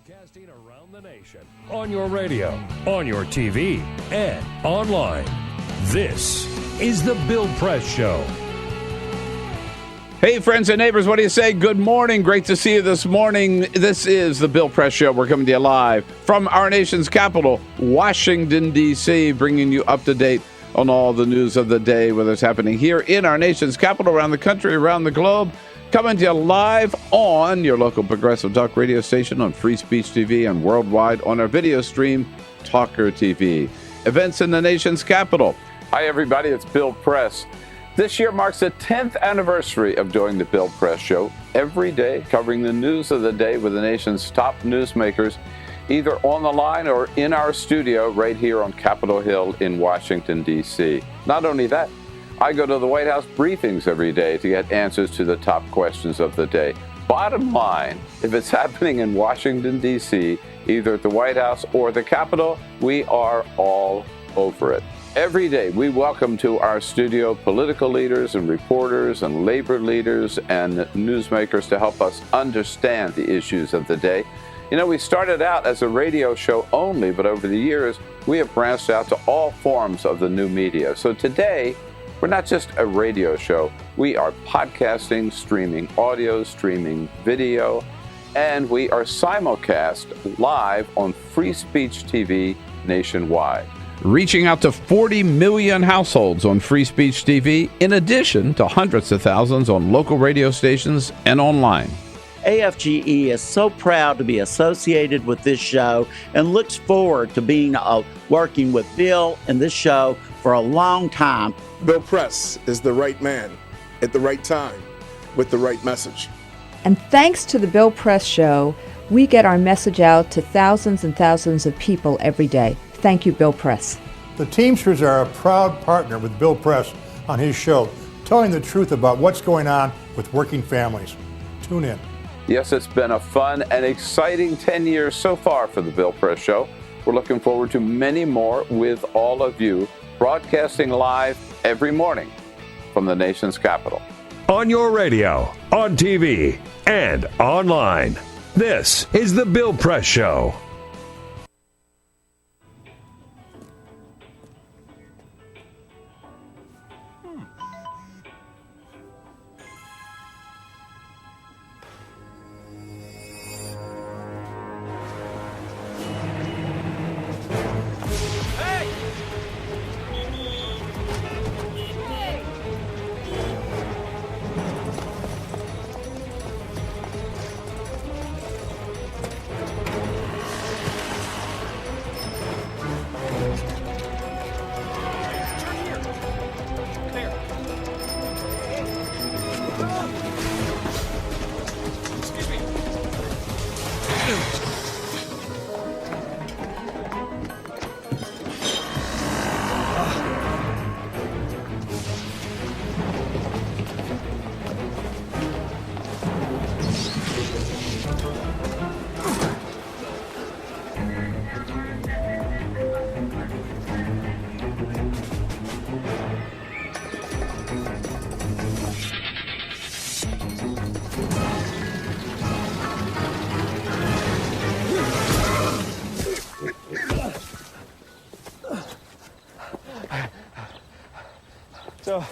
Broadcasting around the nation, on your radio, on your TV, and online. This is The Bill Press Show. Hey, friends and neighbors, what do you say? Good morning. Great to see you this morning. This is The Bill Press Show. We're coming to you live from our nation's capital, Washington, D.C., bringing you up to date on all the news of the day, whether it's happening here in our nation's capital, around the country, around the globe. Coming to you live on your local progressive talk radio station, on Free Speech TV, and worldwide on our video stream, TawkrTV. Events in the nation's capital. Hi, everybody. It's Bill Press. This year marks the 10th anniversary of doing the Bill Press Show, every day covering the news of the day with the nation's top newsmakers, either on the line or in our studio right here on Capitol Hill in Washington, D.C. Not only that, I go to the White House briefings every day to get answers to the top questions of the day. Bottom line, if it's happening in Washington, D.C., either at the White House or the Capitol, we are all over it. Every day, we welcome to our studio political leaders and reporters and labor leaders and newsmakers to help us understand the issues of the day. You know, we started out as a radio show only, but over the years, we have branched out to all forms of the new media. So today, we're not just a radio show. We are podcasting, streaming audio, streaming video, and we are simulcast live on Free Speech TV nationwide, reaching out to 40 million households on Free Speech TV, in addition to hundreds of thousands on local radio stations and online. AFGE is so proud to be associated with this show and looks forward to being working with Bill and this show for a long time. Bill Press is the right man at the right time with the right message. And thanks to the Bill Press Show, we get our message out to thousands and thousands of people every day. Thank you, Bill Press. The Teamsters are a proud partner with Bill Press on his show, telling the truth about what's going on with working families. Tune in. Yes, it's been a fun and exciting 10 years so far for the Bill Press Show. We're looking forward to many more with all of you, broadcasting live every morning from the nation's capital. On your radio, on TV, and online. This is The Bill Press Show. So,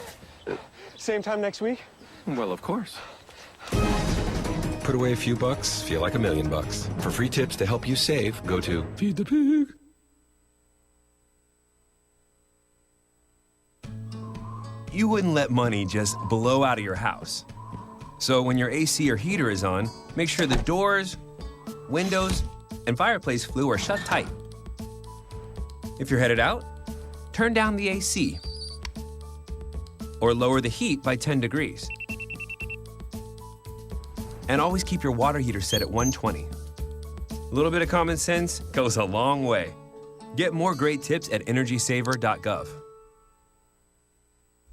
same time next week? Well, of course. Put away a few bucks, feel like $1 million. For free tips to help you save, go to Feed the Pig. You wouldn't let money just blow out of your house. So when your AC or heater is on, make sure the doors, windows, and fireplace flue are shut tight. If you're headed out, turn down the AC or lower the heat by 10 degrees. And always keep your water heater set at 120. A little bit of common sense goes a long way. Get more great tips at energysaver.gov.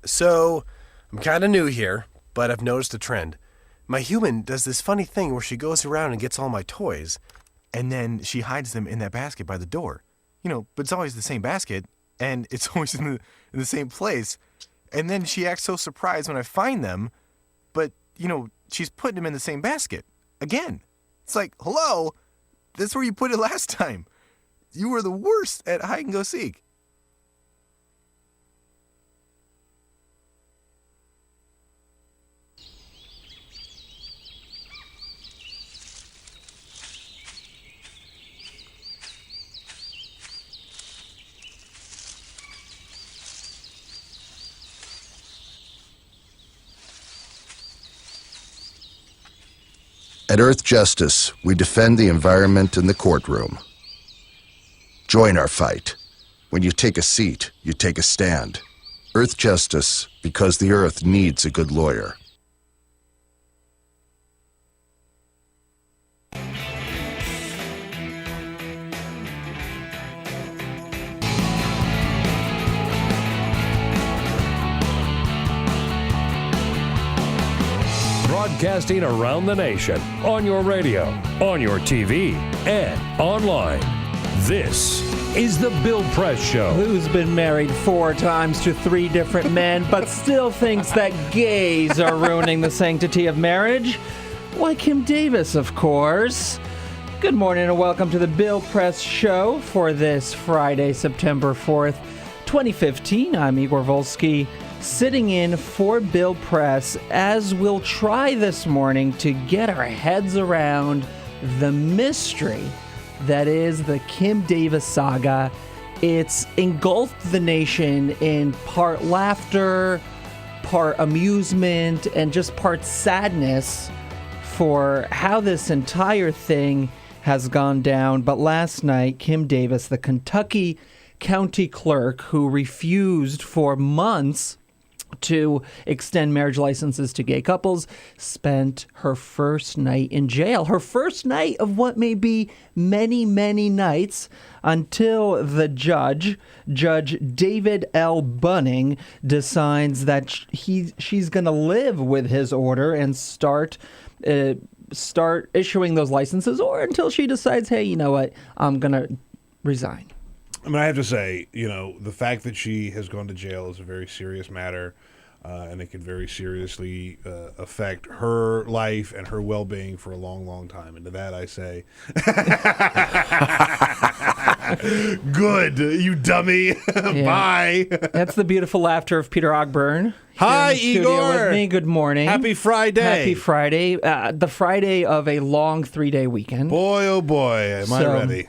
So, I'm kind of new here, but I've noticed a trend. My human does this funny thing where she goes around and gets all my toys, and then she hides them in that basket by the door. You know, but it's always the same basket, and it's always in the same place. And then she acts so surprised when I find them, but, you know, she's putting them in the same basket. Again. It's like, hello? That's where you put it last time. You were the worst at hide and go seek. At Earth Justice, we defend the environment in the courtroom. Join our fight. When you take a seat, you take a stand. Earth Justice, because the Earth needs a good lawyer. Broadcasting around the nation, on your radio, on your TV, and online. This is the Bill Press Show. Who's been married 4 times to 3 different men, but still thinks that gays are ruining the sanctity of marriage? Why, Kim Davis, of course. Good morning and welcome to the Bill Press Show for this Friday, September 4th, 2015. I'm Igor Volsky, sitting in for Bill Press as we'll try this morning to get our heads around the mystery that is the Kim Davis saga. It's engulfed the nation in part laughter, part amusement, and just part sadness for how this entire thing has gone down. But last night, Kim Davis, the Kentucky county clerk who refused for months to extend marriage licenses to gay couples, spent her first night in jail. Her first night of what may be many, many nights until the Judge David L. Bunning, decides that she's going to live with his order and start issuing those licenses, or until she decides, hey, you know what, I'm going to resign. I mean, I have to say, the fact that she has gone to jail is a very serious matter, and it could very seriously affect her life and her well-being for a long, long time. And to that I say, good, you dummy. Bye. That's the beautiful laughter of Peter Ogburn. Hi, Igor. With me. Good morning. Happy Friday. Happy Friday. The Friday of a long 3-day weekend. Boy, oh boy, am I ready.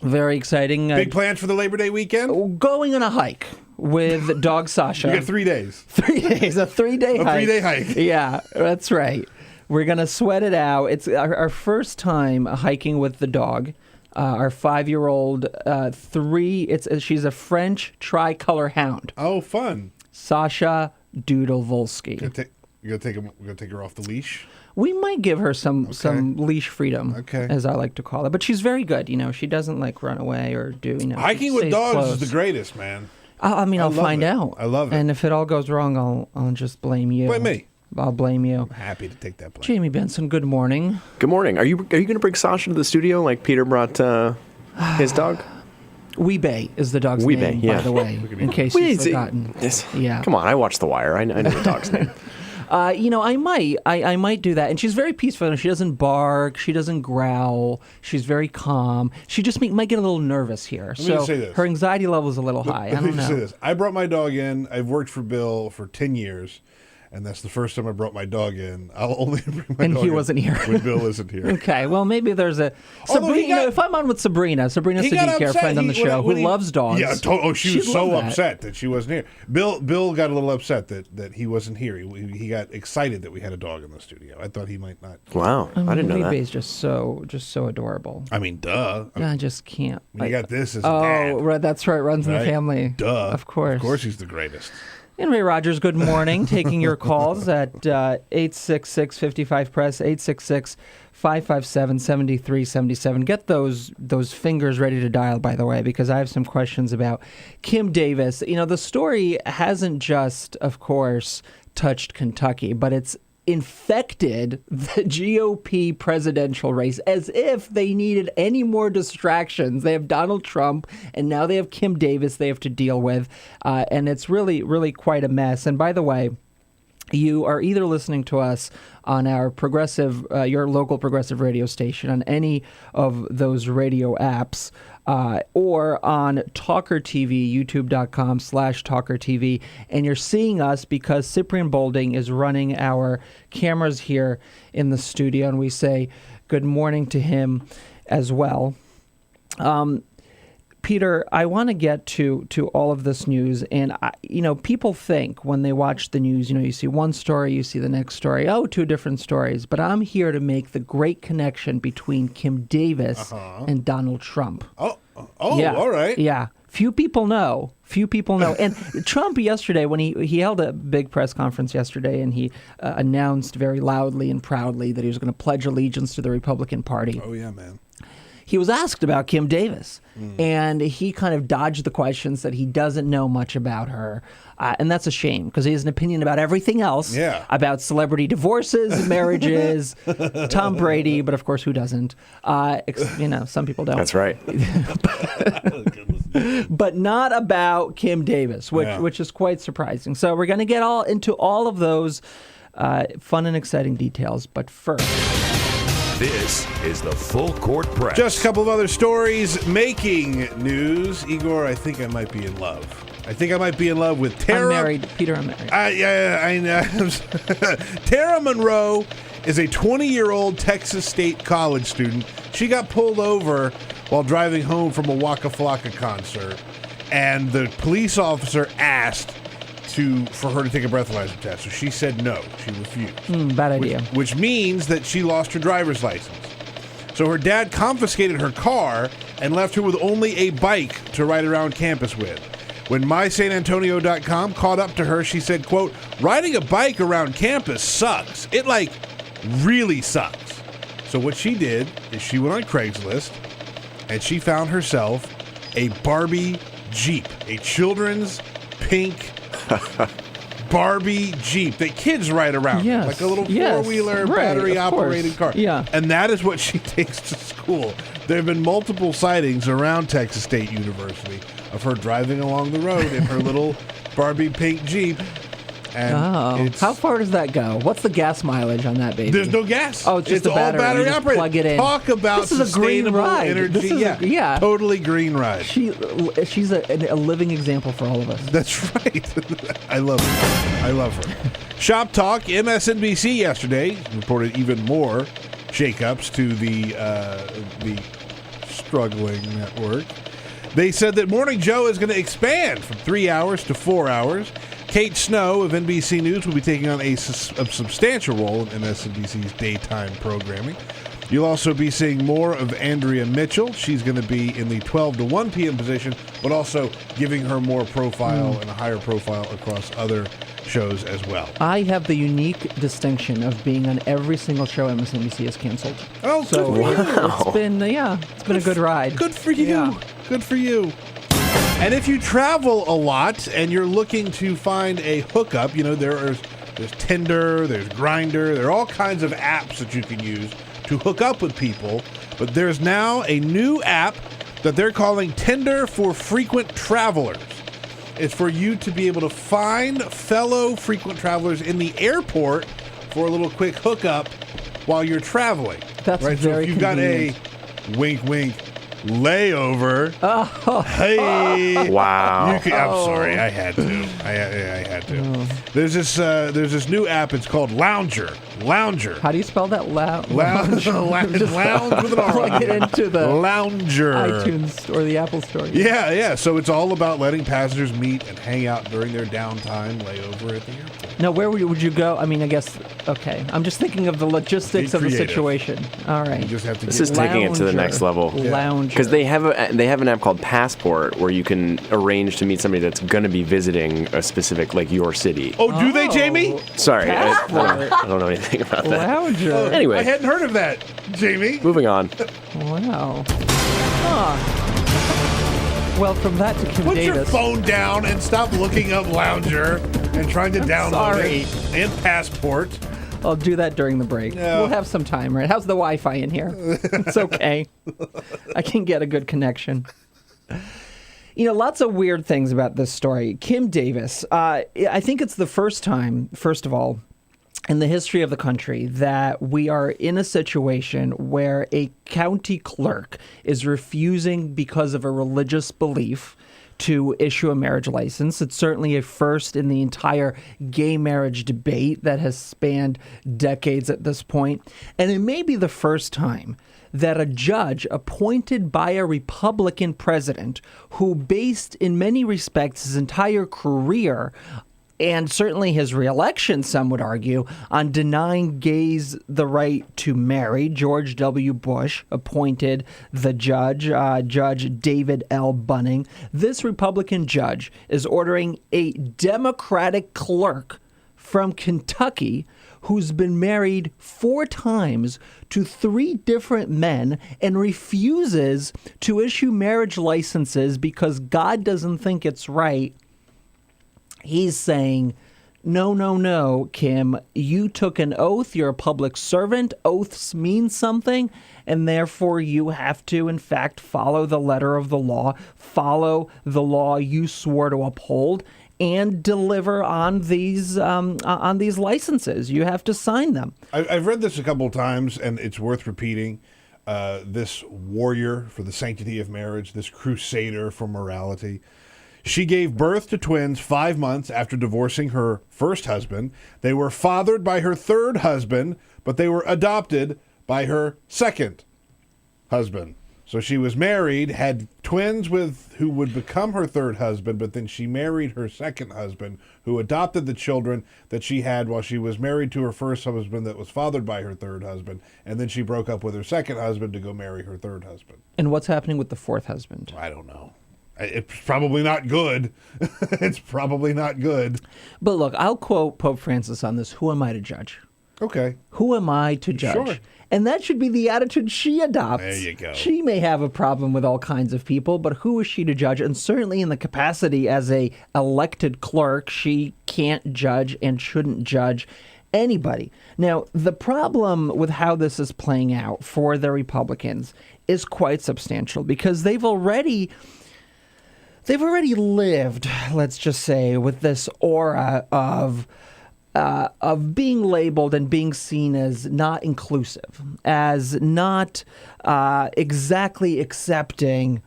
Very exciting. Big plans for the Labor Day weekend? Going on a hike with dog Sasha. You got 3 days. 3 days, a 3-day hike. A 3-day hike. Yeah, that's right. We're going to sweat it out. It's our first time hiking with the dog. Our 5-year-old, she's a French tricolor hound. Oh, fun. Sasha Doodle Volsky. You're gonna take her off the leash? We might give her some leash freedom, as I like to call it. But she's very good. She doesn't run away or do, Hiking with dogs is the greatest, man. I'll find out. I love it. And if it all goes wrong, I'll just blame you. Blame me. I'll blame you. I'm happy to take that blame. Jamie Benson, good morning. Good morning. Are you going to bring Sasha to the studio like Peter brought his dog? Weebay is the dog's name, by the way, in case you've forgotten. Yeah. Come on, I watched The Wire. I know the dog's name. I might do that. And she's very peaceful. She doesn't bark. She doesn't growl. She's very calm. She just might get a little nervous here. So her anxiety level is a little high. I don't know. Say this. I brought my dog in. I've worked for Bill for 10 years. And that's the first time I brought my dog in. I'll only bring my dog in. And he wasn't here. When Bill isn't here. Okay, well, maybe there's a... Sabrina, if I'm on with Sabrina Sadiq, our friend on the show, who loves dogs. Yeah, she was so upset that she wasn't here. Bill got a little upset that he wasn't here. He got excited that we had a dog in the studio. I thought he might not. Wow, I didn't know that. Weebay's just so adorable. I mean, duh. I just can't. You got this as a dad. Oh, right, that's right. Runs in the family. Duh. Of course. Of course he's the greatest. Henry Rogers, good morning. Taking your calls at 866-55-PRESS, 866-557-7377. Get those fingers ready to dial, by the way, because I have some questions about Kim Davis. The story hasn't just, of course, touched Kentucky, but it's infected the GOP presidential race, as if they needed any more distractions. They have Donald Trump, and now they have Kim Davis they have to deal with, and it's really, really quite a mess. And by the way, you are either listening to us on our your local progressive radio station on any of those radio apps, or on TawkrTV, youtube.com/TawkrTV, and you're seeing us because Cyprian Bolding is running our cameras here in the studio, and we say good morning to him as well. Peter, I want to get to all of this news, and people think when they watch the news, you see one story, you see the next story, two different stories. But I'm here to make the great connection between Kim Davis and Donald Trump. Yeah. All right. Yeah. Few people know. And Trump yesterday, when he held a big press conference yesterday, and he announced very loudly and proudly that he was going to pledge allegiance to the Republican Party. Oh, yeah, man. He was asked about Kim Davis, and he kind of dodged the questions that he doesn't know much about her. And that's a shame, because he has an opinion about everything else, about celebrity divorces, marriages, Tom Brady, but of course, who doesn't? Some people don't. That's right. But not about Kim Davis, which is quite surprising. So we're going to get into all of those fun and exciting details. But first, this is the Full Court Press. Just a couple of other stories making news. Igor, I think I might be in love. With Tara. I'm married. Peter, I'm married. I know. Tara Monroe is a 20-year-old Texas State college student. She got pulled over while driving home from a Waka Flocka concert, and the police officer asked for her to take a breathalyzer test. So she said no. She refused. Bad idea. Which means that she lost her driver's license. So her dad confiscated her car and left her with only a bike to ride around campus with. When mysanantonio.com caught up to her, she said, quote, "Riding a bike around campus sucks. It, really sucks." So what she did is she went on Craigslist and she found herself a Barbie Jeep, a children's pink Barbie Jeep that kids ride around, like a little four-wheeler battery-operated car. Yeah. And that is what she takes to school. There have been multiple sightings around Texas State University of her driving along the road in her little Barbie pink Jeep. And how far does that go? What's the gas mileage on that baby? There's no gas. Oh, it's just a battery. All battery you just operated. Plug it in. Talk about this is a green sustainable ride. energy. This is totally green ride. She's a living example for all of us. That's right. I love her. Shop Talk, MSNBC yesterday reported even more shakeups to the struggling network. They said that Morning Joe is going to expand from 3 hours to 4 hours. Kate Snow of NBC News will be taking on a substantial role in MSNBC's daytime programming. You'll also be seeing more of Andrea Mitchell. She's going to be in the 12 to 1 p.m. position, but also giving her more profile and a higher profile across other shows as well. I have the unique distinction of being on every single show MSNBC has canceled. Oh, so it's been a good ride. Good for you. Yeah. Good for you. And if you travel a lot and you're looking to find a hookup, there's Tinder, there's Grindr, there are all kinds of apps that you can use to hook up with people. But there's now a new app that they're calling Tinder for Frequent Travelers. It's for you to be able to find fellow frequent travelers in the airport for a little quick hookup while you're traveling. That's right. Very so if you've convenient. got a wink layover. Oh. Hey. Wow. I'm sorry. I had to. I had to. Oh. There's this new app. It's called Lounger. How do you spell that? Lounge with an R. Plug it into the Lounger iTunes or the Apple Store. Yeah. So it's all about letting passengers meet and hang out during their downtime layover at the airport. Now, where would you go? I mean, I guess, okay. I'm just thinking of the logistics of the situation. All right. You just have to this is taking it to the next level. Lounger. Because they have an app called Passport where you can arrange to meet somebody that's going to be visiting a specific, your city. Oh, do they, Jamie? Sorry. I don't know anything about that. Lounger. Anyway. I hadn't heard of that, Jamie. Moving on. Wow. Well, from that to Kim Put Davis. your phone down and stop looking up Lounger and trying to download it. And Passport. I'll do that during the break. Yeah. We'll have some time, right? How's the Wi-Fi in here? It's okay. I can get a good connection. Lots of weird things about this story. Kim Davis, I think it's the first time, first of all, in the history of the country that we are in a situation where a county clerk is refusing because of a religious belief to issue a marriage license. It's certainly a first in the entire gay marriage debate that has spanned decades at this point. And it may be the first time that a judge appointed by a Republican president who based in many respects his entire career and certainly his reelection, some would argue, on denying gays the right to marry. George W. Bush appointed the judge, Judge David L. Bunning. This Republican judge is ordering a Democratic clerk from Kentucky who's been married 4 times to 3 different men and refuses to issue marriage licenses because God doesn't think it's right. He's saying, no, Kim, you took an oath. You're a public servant. Oaths mean something, and therefore you have to, in fact, follow the letter of the law, follow the law you swore to uphold, and deliver on these licenses. You have to sign them. I've read this a couple of times, and it's worth repeating. This warrior for the sanctity of marriage, this crusader for morality, she gave birth to twins 5 months after divorcing her first husband. They were fathered by her third husband, but they were adopted by her second husband. So she was married, had twins with who would become her third husband, but then she married her second husband, who adopted the children that she had while she was married to her first husband that was fathered by her third husband, and then she broke up with her second husband to go marry her third husband. And what's happening with the fourth husband? I don't know. It's probably not good. It's probably not good. But look, I'll quote Pope Francis on this. Who am I to judge? Okay. Who am I to judge? Sure. And that should be the attitude she adopts. There you go. She may have a problem with all kinds of people, but who is she to judge? And certainly in the capacity as a elected clerk, she can't judge and shouldn't judge anybody. Now, the problem with how this is playing out for the Republicans is quite substantial because they've already lived, let's just say, with this aura of being labeled and being seen as not inclusive, as not exactly accepting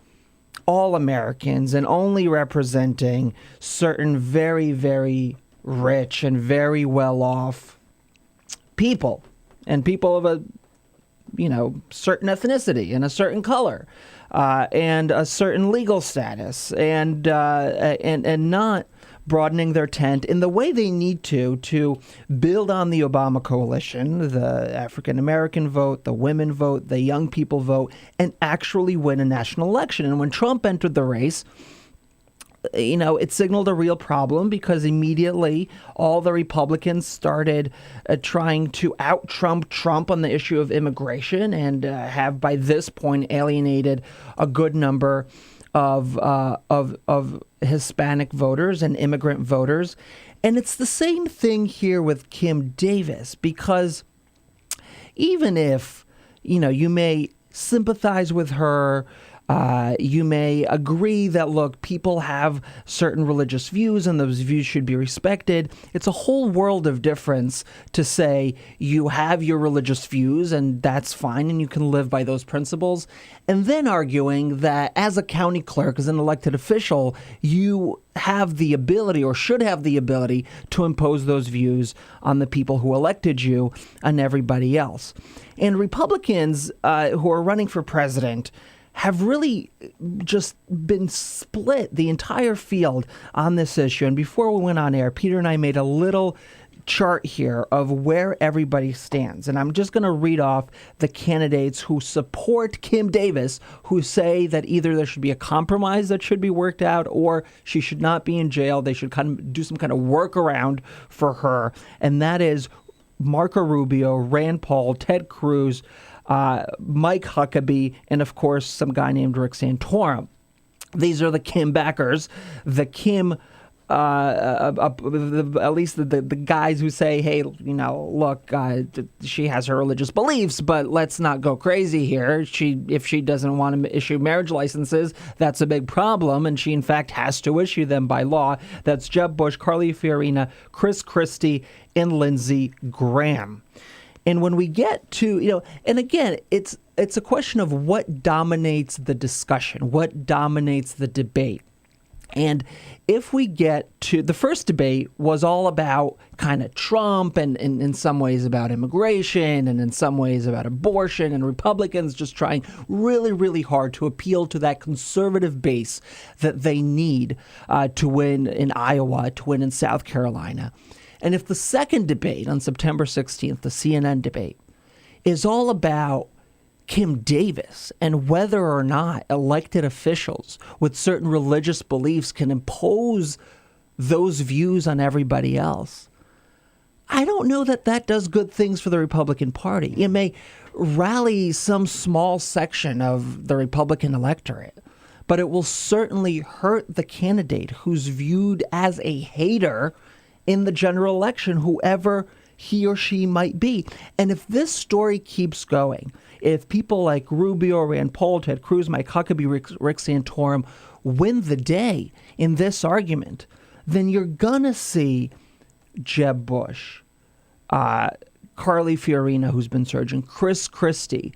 all Americans and only representing certain very, very rich and very well-off people, and people of a certain ethnicity and a certain color. And a certain legal status, and not broadening their tent in the way they need to build on the Obama coalition, the African American vote, the women vote, the young people vote, and actually win a national election. And when Trump entered the race, it signaled a real problem because immediately all the Republicans started trying to out-Trump Trump on the issue of immigration and have by this point alienated a good number of Hispanic voters and immigrant voters. And it's the same thing here with Kim Davis because even if, you may sympathize with her, you may agree that, look, people have certain religious views and those views should be respected. It's a whole world of difference to say you have your religious views and that's fine and you can live by those principles, and then arguing that as a county clerk, as an elected official, you have the ability or should have the ability to impose those views on the people who elected you and everybody else. And Republicans who are running for president have really just been split, the entire field, on this issue. And before we went on air, Peter and I made a little chart here of where everybody stands. And I'm just going to read off the candidates who support Kim Davis, who say that either there should be a compromise that should be worked out or she should not be in jail. They should kind of do some kind of workaround for her. And that is Marco Rubio, Rand Paul, Ted Cruz, Mike Huckabee, and of course some guy named Rick Santorum. These are the Kim backers. The Kim at least the guys who say, hey, look, she has her religious beliefs, but let's not go crazy here. If she doesn't want to issue marriage licenses, that's a big problem, and she in fact has to issue them by law. That's Jeb Bush, Carly Fiorina, Chris Christie, and Lindsey Graham. And when we get to, and again, it's a question of what dominates the discussion, what dominates the debate. And if we get to the first debate was all about kind of Trump and in some ways about immigration and in some ways about abortion and Republicans just trying really, really hard to appeal to that conservative base that they need to win in Iowa, to win in South Carolina. And if the second debate on September 16th, the CNN debate, is all about Kim Davis and whether or not elected officials with certain religious beliefs can impose those views on everybody else, I don't know that that does good things for the Republican Party. It may rally some small section of the Republican electorate, but it will certainly hurt the candidate who's viewed as a hater in the general election, whoever he or she might be. And if this story keeps going, if people like Rubio, Rand Paul, Ted Cruz, Mike Huckabee, Rick Santorum win the day in this argument, then you're going to see Jeb Bush, Carly Fiorina, who's been surging, Chris Christie,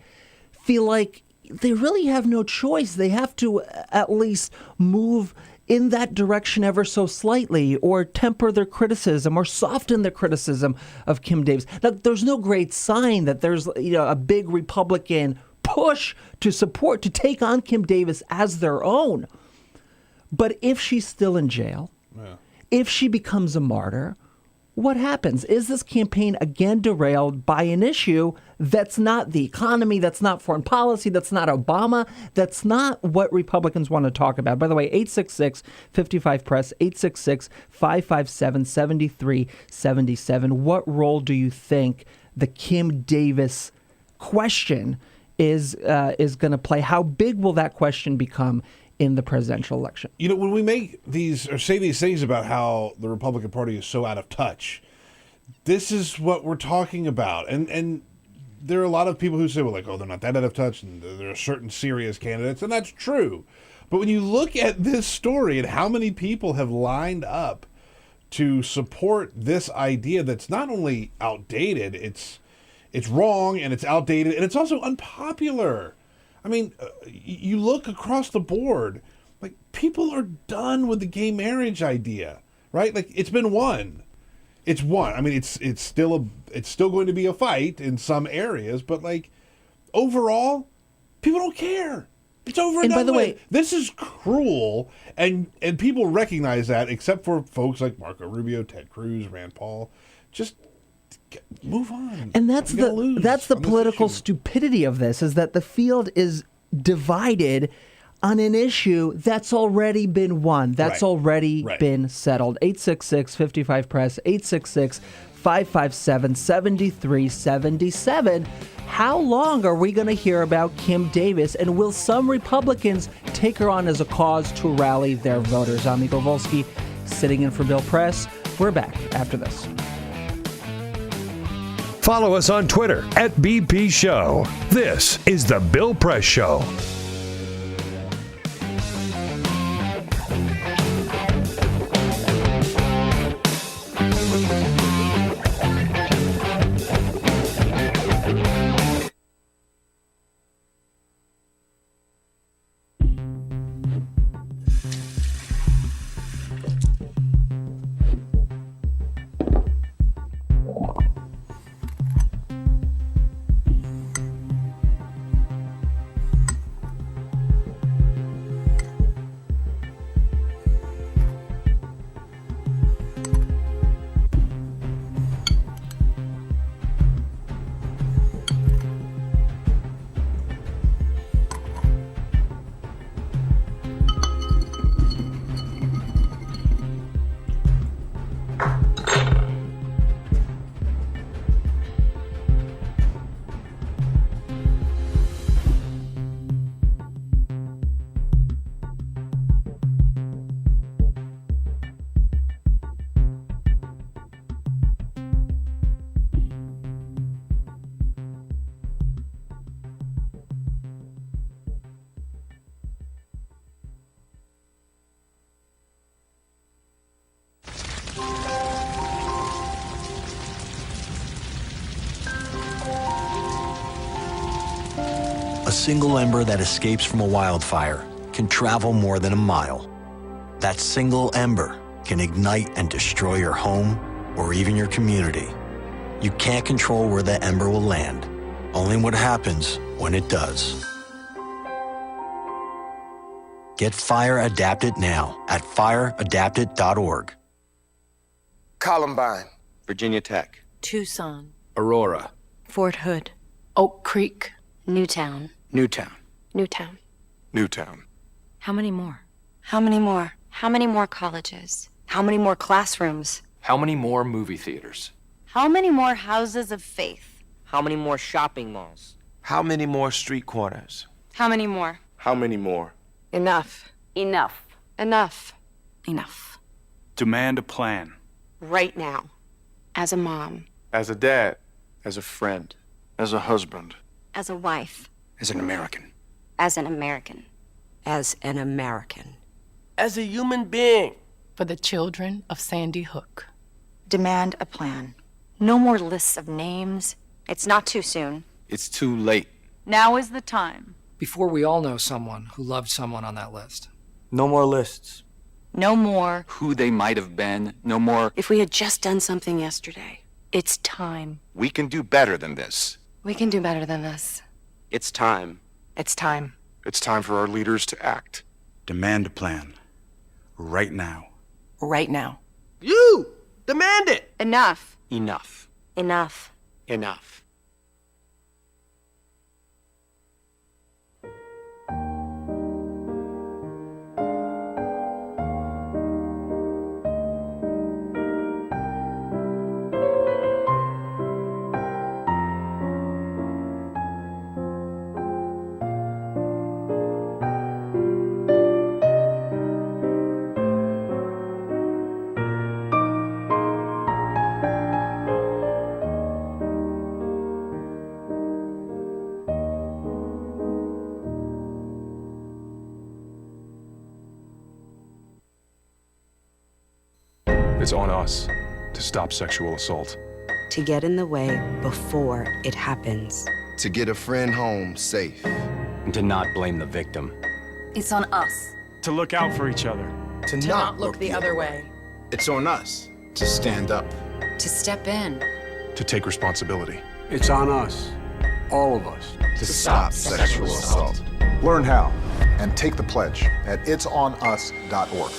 feel like they really have no choice. They have to at least move in that direction ever so slightly, or temper their criticism or soften their criticism of Kim Davis. Now, there's no great sign that there's a big Republican push to support, to take on Kim Davis as their own. But if she's still in jail, if she becomes a martyr, what happens? Is this campaign again derailed by an issue that's not the economy, that's not foreign policy, that's not Obama, that's not what Republicans want to talk about? By the way, 866-55-PRESS, 866-557-7377. What role do you think the Kim Davis question is going to play? How big will that question become in the presidential election? When we make these or say these things about how the Republican Party is so out of touch, this is what we're talking about. And there are a lot of people who say, well, like, oh, they're not that out of touch, and there are certain serious candidates, and that's true. But when you look at this story and how many people have lined up to support this idea that's not only outdated, it's wrong and it's outdated, and it's also unpopular. I mean, you look across the board, like, people are done with the gay marriage idea, right? Like, it's been won. It's won. I mean, it's still going to be a fight in some areas, but like, overall, people don't care. It's over and done by the with. way, This is cruel, and people recognize that, except for folks like Marco Rubio, Ted Cruz, Rand Paul. Just move on. And that's the political stupidity of this, is that the field is divided on an issue that's already been won, that's already been settled. 866-55-PRESS, 866-557-7377. How long are we going to hear about Kim Davis, and will some Republicans take her on as a cause to rally their voters? I'm Igor Volsky, sitting in for Bill Press. We're back after this. Follow us on Twitter @BP Show. This is The Bill Press Show. single ember that escapes from a wildfire can travel more than a mile. That single ember can ignite and destroy your home or even your community. You can't control where that ember will land, only what happens when it does. Get Fire Adapted now at fireadapted.org. Columbine, Virginia Tech, Tucson, Aurora, Fort Hood, Oak Creek, Newtown. Newtown. How many more? How many more? How many more colleges? How many more classrooms? How many more movie theaters? How many more houses of faith? How many more shopping malls? How many more street corners? How many more? How many more? Enough. Enough. Enough. Enough. Demand a plan. Right now. As a mom. As a dad, as a friend, as a husband, As a wife. As an American. As an American. As an American. as a human being. For the children of Sandy Hook. Demand a plan. No more lists of names. It's not too soon. It's too late. Now is the time. Before we all know someone who loved someone on that list. No more lists. No more. Who they might have been. No more. If we had just done something yesterday. It's time. We can do better than this. We can do better than this. It's time. It's time. It's time for our leaders to act. Demand a plan. Right now. Right now. You! Demand it! Enough. Enough. Enough. Enough. It's on us to stop sexual assault. To get in the way before it happens. To get a friend home safe. And to not blame the victim. It's on us. To look out for each other. To not look the other way. It's on us to stand up. To step in. To take responsibility. It's on us, all of us, to stop sexual assault. Learn how and take the pledge at itsonus.org.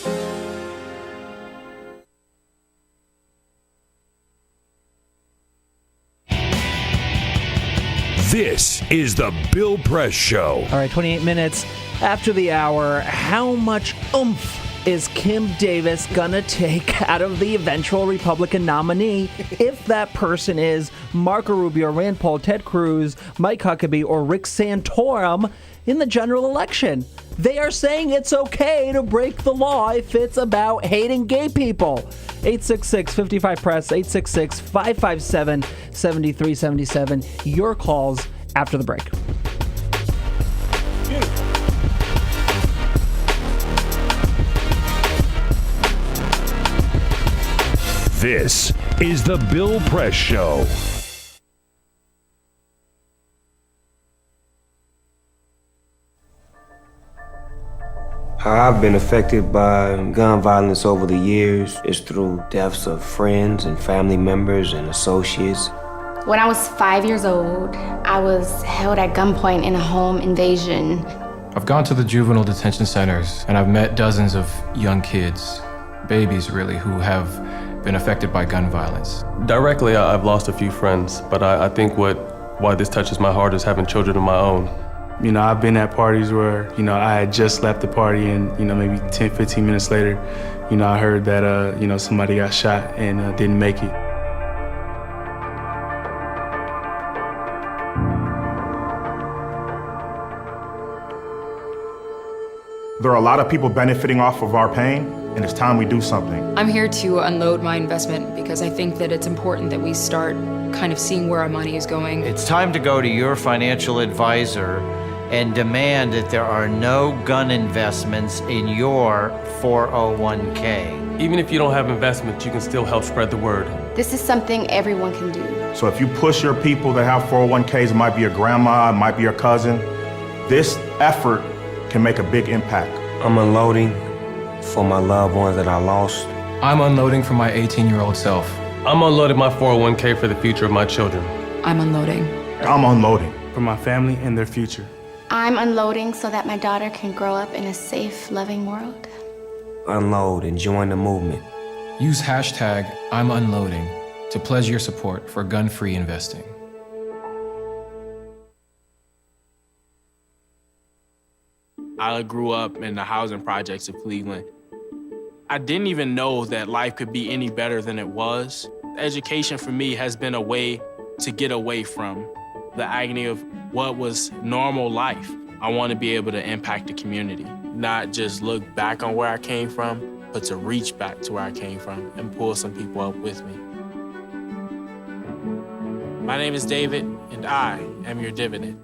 This is the Bill Press Show. All right, 28 minutes after the hour. How much oomph is Kim Davis gonna take out of the eventual Republican nominee if that person is Marco Rubio, Rand Paul, Ted Cruz, Mike Huckabee, or Rick Santorum in the general election? They are saying it's okay to break the law if it's about hating gay people. 866-55-PRESS, 866-557-7377. Your calls after the break. This is the Bill Press Show. How I've been affected by gun violence over the years is through deaths of friends and family members and associates. When I was 5 years old, I was held at gunpoint in a home invasion. I've gone to the juvenile detention centers and I've met dozens of young kids, babies really, who have been affected by gun violence. Directly, I've lost a few friends, but I think why this touches my heart is having children of my own. You know, I've been at parties where, I had just left the party and, maybe 10, 15 minutes later, I heard that, somebody got shot and didn't make it. There are a lot of people benefiting off of our pain, and it's time we do something. I'm here to unload my investment because I think that it's important that we start kind of seeing where our money is going. It's time to go to your financial advisor and demand that there are no gun investments in your 401k. Even if you don't have investments, you can still help spread the word. This is something everyone can do. So if you push your people that have 401ks, it might be your grandma, it might be your cousin, This effort can make a big impact. I'm unloading for my loved ones that I lost. I'm unloading for my 18-year-old self. I'm unloading my 401k for the future of my children. I'm unloading. I'm unloading. For my family and their future. I'm unloading so that my daughter can grow up in a safe, loving world. Unload and join the movement. Use hashtag I'm unloading to pledge your support for gun-free investing. I grew up in the housing projects of Cleveland. I didn't even know that life could be any better than it was. Education for me has been a way to get away from the agony of what was normal life. I want to be able to impact the community, not just look back on where I came from, but to reach back to where I came from and pull some people up with me. My name is David, and I am your dividend.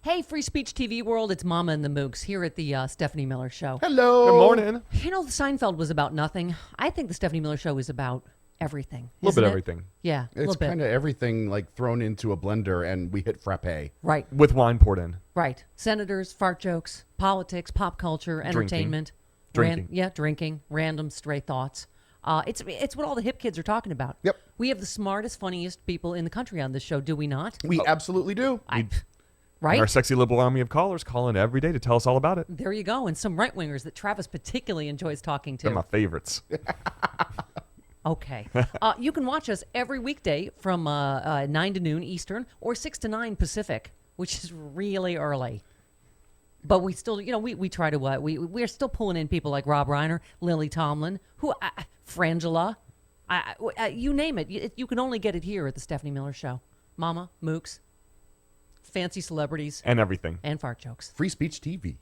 Hey, Free Speech TV world, it's Mama and the Mooks here at the Stephanie Miller Show. Hello. Good morning. You know, Seinfeld was about nothing. I think the Stephanie Miller Show is about everything. A little bit everything. Yeah, a it's little bit. kind of everything like thrown into a blender and we hit frappe. Right. With wine poured in. Right. Senators, fart jokes, politics, pop culture, entertainment. Drinking. Drinking, random stray thoughts. It's what all the hip kids are talking about. Yep. We have the smartest, funniest people in the country on this show, do we not? We absolutely do. Right? And our sexy liberal army of callers call in every day to tell us all about it. There you go. And some right-wingers that Travis particularly enjoys talking to. They're my favorites. Okay. You can watch us every weekday from 9 to noon Eastern or 6 to 9 Pacific, which is really early. But we still, we try to, we're still pulling in people like Rob Reiner, Lily Tomlin, Frangela, you name it. You can only get it here at the Stephanie Miller Show. Mama, Mooks, fancy celebrities. And everything. And fart jokes. Free Speech TV.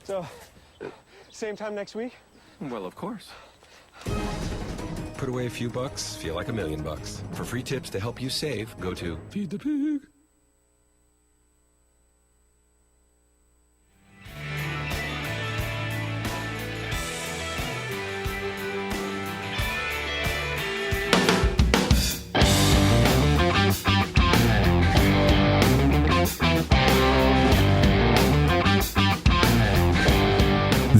So, same time next week? Well, of course. Put away a few bucks, feel like $1 million. For free tips to help you save, go to Feed the Pig.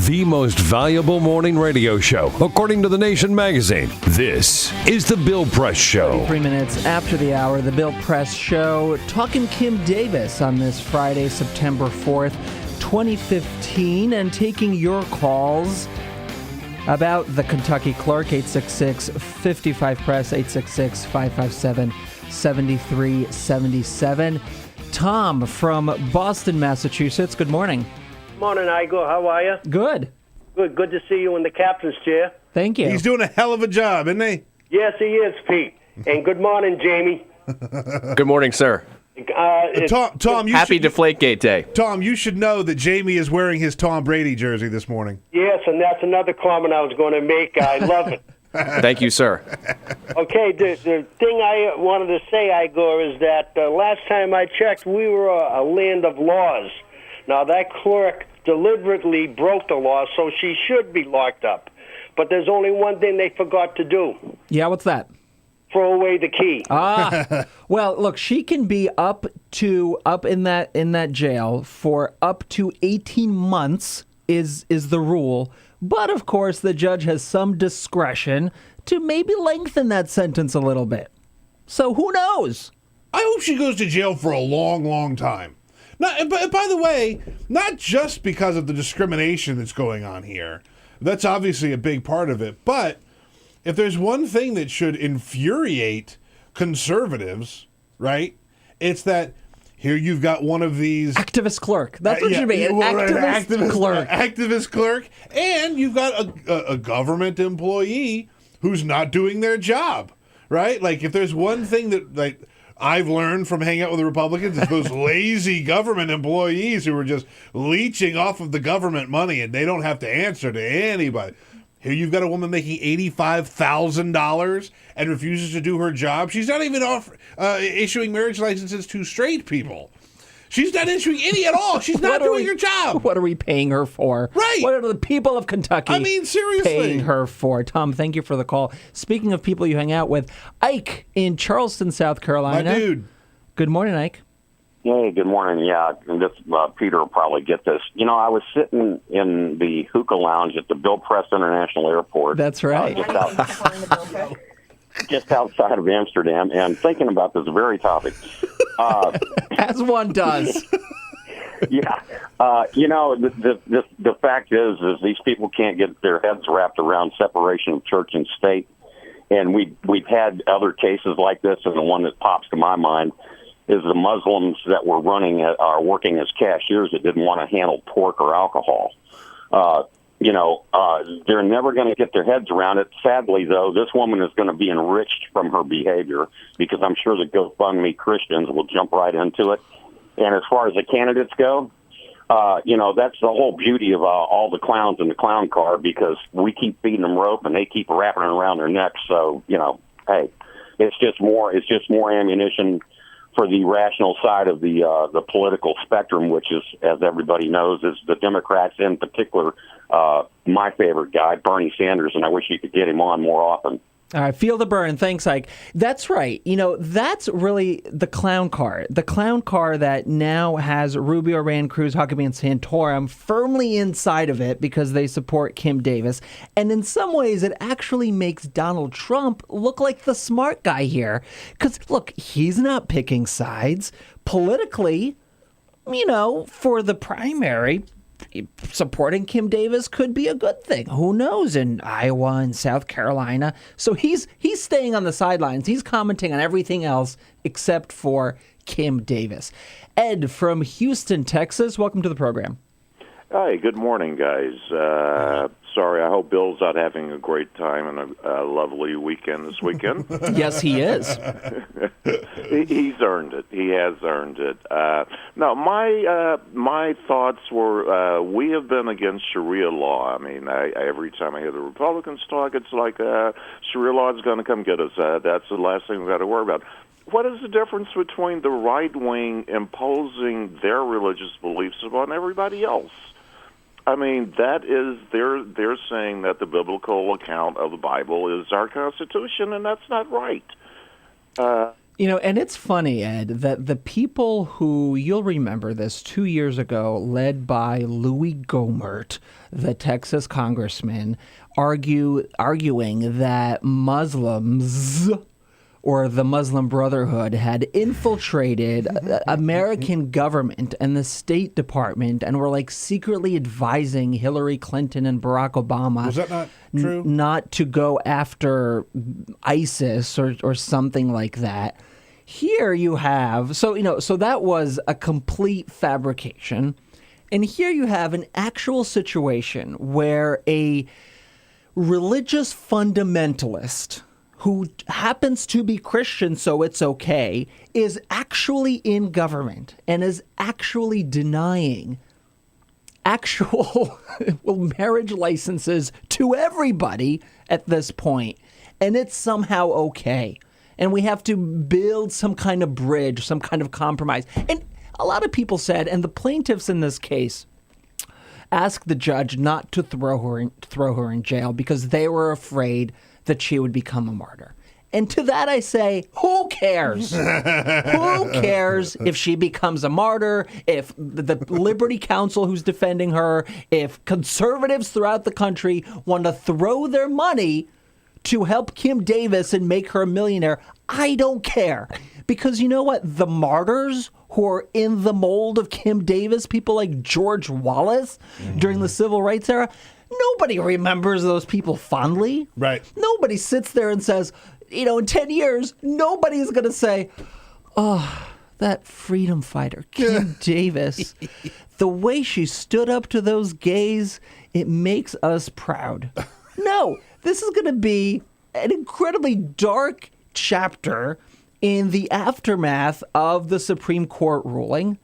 The most valuable morning radio show, according to The Nation magazine. This is The Bill Press Show. 3 minutes after the hour, The Bill Press Show. Talking Kim Davis on this Friday, September 4th, 2015, and taking your calls about the Kentucky clerk, 866-55-PRESS, 866-557-7377. Tom from Boston, Massachusetts. Good morning. Morning, Igor. How are you? Good. Good to see you in the captain's chair. Thank you. He's doing a hell of a job, isn't he? Yes, he is, Pete. And good morning, Jamie. Good morning, sir. Tom, Happy Deflategate Day. Tom, you should know that Jamie is wearing his Tom Brady jersey this morning. Yes, and that's another comment I was going to make. I love it. Thank you, sir. Okay, the thing I wanted to say, Igor, is that last time I checked, we were a land of laws. Now, that clerk deliberately broke the law, so she should be locked up. But there's only one thing they forgot to do. Yeah, what's that? Throw away the key. Well, look, she can be up in that jail for up to 18 months is the rule. But of course, the judge has some discretion to maybe lengthen that sentence a little bit. So who knows? I hope she goes to jail for a long, long time. But by the way, not just because of the discrimination that's going on here. That's obviously a big part of it. But if there's one thing that should infuriate conservatives, right, it's that here you've got one of these... Activist clerk. That's what you mean, activist clerk. Activist clerk. And you've got a government employee who's not doing their job, right? Like, if there's one thing that... like, I've learned from hanging out with the Republicans is those lazy government employees who are just leeching off of the government money and they don't have to answer to anybody. Here you've got a woman making $85,000 and refuses to do her job. She's not even issuing marriage licenses to straight people. She's not issuing any at all. She's not doing her job. What are we paying her for? Right. What are the people of Kentucky seriously paying her for? Tom, thank you for the call. Speaking of people you hang out with, Ike in Charleston, South Carolina. My dude. Good morning, Ike. Hey, good morning. Yeah, and this Peter will probably get this. You know, I was sitting in the hookah lounge at the Bill Press International Airport. That's right. Just outside of Amsterdam, and thinking about this very topic. As one does. Yeah. You know, the fact is these people can't get their heads wrapped around separation of church and state. And we've had other cases like this, and the one that pops to my mind is the Muslims that were working as cashiers that didn't want to handle pork or alcohol. They're never going to get their heads around it. Sadly, though, this woman is going to be enriched from her behavior because I'm sure the GoFundMe Christians will jump right into it. And as far as the candidates go, that's the whole beauty of all the clowns in the clown car because we keep feeding them rope and they keep wrapping it around their necks. So, hey, it's just more ammunition for the rational side of the political spectrum, which is, as everybody knows, is the Democrats, in particular, my favorite guy, Bernie Sanders, and I wish you could get him on more often. All right, feel the burn. Thanks, Ike. That's right. That's really the clown car. The clown car that now has Rubio, Rand, Cruz, Huckabee, and Santorum firmly inside of it because they support Kim Davis. And in some ways, it actually makes Donald Trump look like the smart guy here. Because, look, he's not picking sides. Politically, for the primary, supporting Kim Davis could be a good thing. Who knows in Iowa and South Carolina? So he's staying on the sidelines. He's commenting on everything else except for Kim Davis. Ed from Houston, Texas, welcome to the program. Hi, good morning, guys. Sorry, I hope Bill's out having a great time and a lovely weekend this weekend. Yes, he is. He's earned it. He has earned it. No, my thoughts were we have been against Sharia law. I mean, every time I hear the Republicans talk, it's like Sharia law is going to come get us. That's the last thing we've got to worry about. What is the difference between the right wing imposing their religious beliefs upon everybody else? I mean, that is they're saying that the biblical account of the Bible is our Constitution, and that's not right. And it's funny, Ed, that the people who, you'll remember this 2 years ago, led by Louis Gohmert, the Texas congressman, arguing that Muslims or the Muslim Brotherhood had infiltrated American government and the State Department and were secretly advising Hillary Clinton and Barack Obama. Was that not true? Not to go after ISIS or something like that. Here you have, so that was a complete fabrication. And here you have an actual situation where a religious fundamentalist who happens to be Christian, so it's okay, is actually in government and is actually denying actual marriage licenses to everybody at this point. And it's somehow okay. And we have to build some kind of bridge, some kind of compromise. And a lot of people said, and the plaintiffs in this case asked the judge not to throw her in jail because they were afraid that she would become a martyr. And to that I say, who cares? Who cares if she becomes a martyr, if the Liberty Counsel who's defending her, if conservatives throughout the country want to throw their money to help Kim Davis and make her a millionaire? I don't care. Because you know what? The martyrs who are in the mold of Kim Davis, people like George Wallace during the Civil Rights era, nobody remembers those people fondly. Right. Nobody sits there and says, in 10 years, nobody's going to say, oh, that freedom fighter, Kim Davis, the way she stood up to those gays, it makes us proud. No, this is going to be an incredibly dark chapter in the aftermath of the Supreme Court ruling.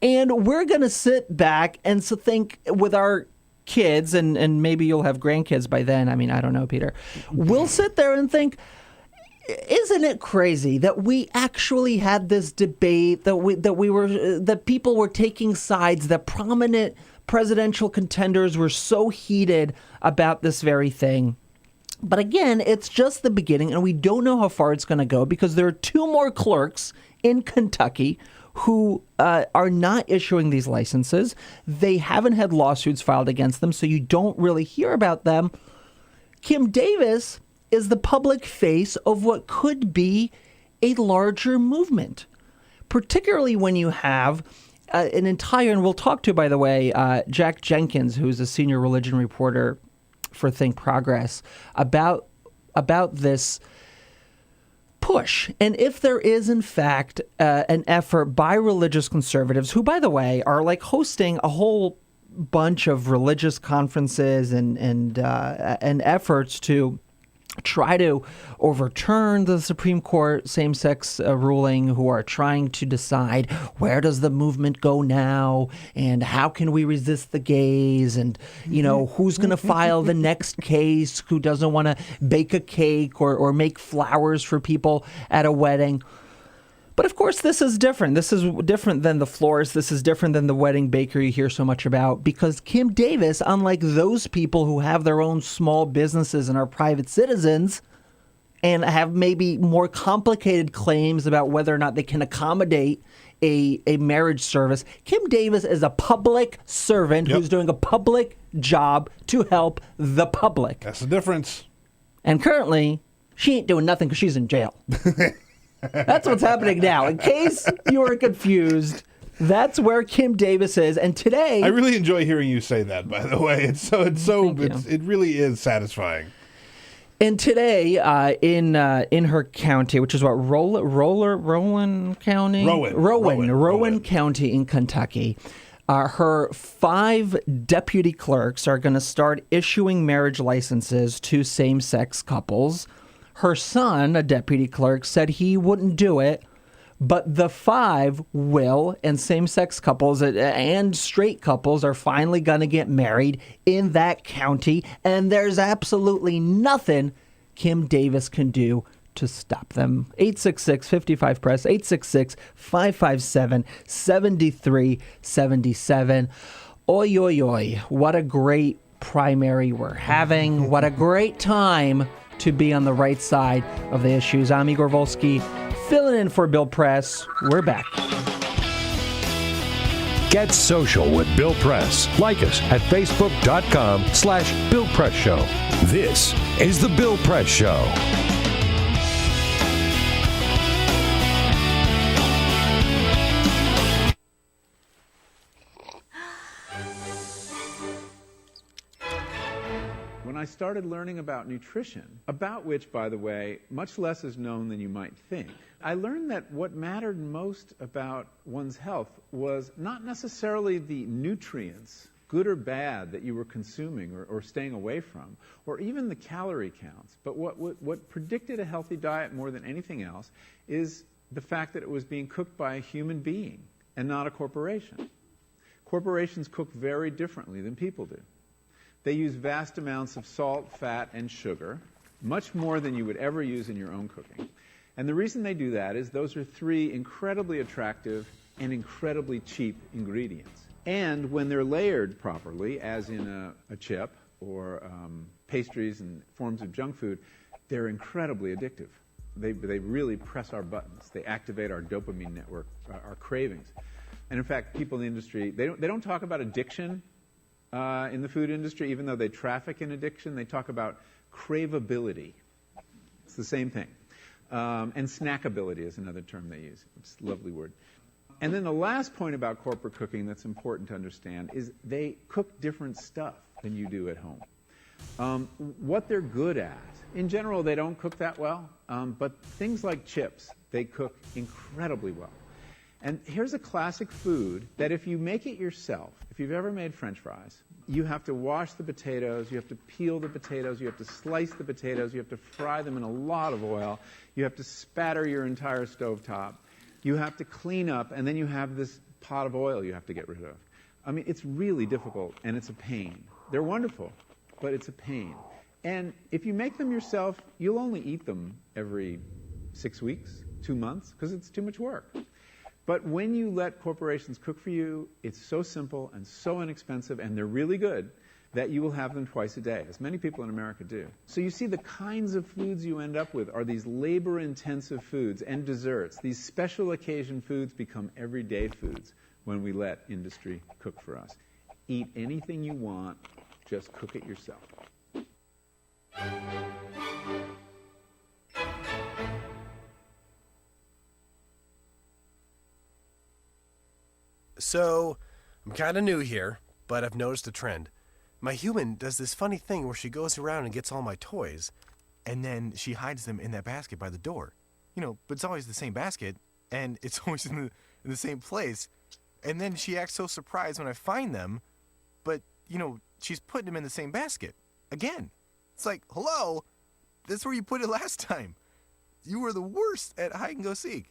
And we're going to sit back and think with our kids, and maybe you'll have grandkids by then. I mean, I don't know, Peter. We'll sit there and think, isn't it crazy that we actually had this debate, that people were taking sides, that prominent presidential contenders were so heated about this very thing? But again, it's just the beginning, and we don't know how far it's going to go because there are 2 more clerks in Kentucky who are not issuing these licenses. They haven't had lawsuits filed against them, so you don't really hear about them. Kim Davis is the public face of what could be a larger movement, particularly when you have an entire, and we'll talk to, by the way, Jack Jenkins, who's a senior religion reporter for Think Progress, about this push. And if there is, in fact, an effort by religious conservatives, who, by the way, are like hosting a whole bunch of religious conferences and efforts to try to overturn the Supreme Court same-sex ruling, who are trying to decide where does the movement go now and how can we resist the gays and, who's going to file the next case, who doesn't want to bake a cake or make flowers for people at a wedding. But of course, this is different. This is different than the florist. This is different than the wedding baker you hear so much about, because Kim Davis, unlike those people who have their own small businesses and are private citizens and have maybe more complicated claims about whether or not they can accommodate a marriage service, Kim Davis is a public servant who's doing a public job to help the public. That's the difference. And currently, she ain't doing nothing because she's in jail. That's what's happening now. In case you were confused, that's where Kim Davis is. And today, I really enjoy hearing you say that, by the way. It really is satisfying. And today, in her county, which is what, Rowan County? Rowan County in Kentucky. Her 5 deputy clerks are going to start issuing marriage licenses to same-sex couples. Her son, a deputy clerk, said he wouldn't do it, but the 5 will, and same-sex couples and straight couples are finally going to get married in that county, and there's absolutely nothing Kim Davis can do to stop them. 866-55-PRESS, 866-557-7377. Oy, oy, oy, what a great primary we're having. What a great time to be on the right side of the issues. I'm Igor Volsky, filling in for Bill Press. We're back. Get social with Bill Press. Like us at Facebook.com/Bill Press Show. This is The Bill Press Show. When I started learning about nutrition, about which, by the way, much less is known than you might think, I learned that what mattered most about one's health was not necessarily the nutrients, good or bad, that you were consuming or staying away from, or even the calorie counts. But what predicted a healthy diet more than anything else is the fact that it was being cooked by a human being and not a corporation. Corporations cook very differently than people do. They use vast amounts of salt, fat, and sugar, much more than you would ever use in your own cooking. And the reason they do that is those are 3 incredibly attractive and incredibly cheap ingredients. And when they're layered properly, as in a chip or pastries and forms of junk food, they're incredibly addictive. They really press our buttons. They activate our dopamine network, our cravings. And in fact, people in the industry, they don't talk about addiction in the food industry, even though they traffic in addiction. They talk about craveability. It's the same thing. And snackability is another term they use. It's a lovely word. And then the last point about corporate cooking that's important to understand is they cook different stuff than you do at home. What they're good at, in general, they don't cook that well, but things like chips, they cook incredibly well. And here's a classic food that if you make it yourself, if you've ever made French fries, You have to wash the potatoes, you have to peel the potatoes, you have to slice the potatoes, you have to fry them in a lot of oil, you have to spatter your entire stovetop, you have to clean up, and then you have this pot of oil you have to get rid of. I mean, it's really difficult, and it's a pain. They're wonderful, but it's a pain. And if you make them yourself, you'll only eat them every 6 weeks, 2 months, because it's too much work. But when you let corporations cook for you, it's so simple and so inexpensive, and they're really good, that you will have them twice a day, as many people in America do. So you see the kinds of foods you end up with are these labor-intensive foods and desserts. These special occasion foods become everyday foods when we let industry cook for us. Eat anything you want, just cook it yourself. So, I'm kind of new here, but I've noticed a trend. My human does this funny thing where she goes around and gets all my toys, and then she hides them in that basket by the door. You know, but it's always the same basket, and it's always in the same place. And then she acts so surprised when I find them, but, you know, she's putting them in the same basket. Again. It's like, hello? That's where you put it last time. You were the worst at hide and go seek.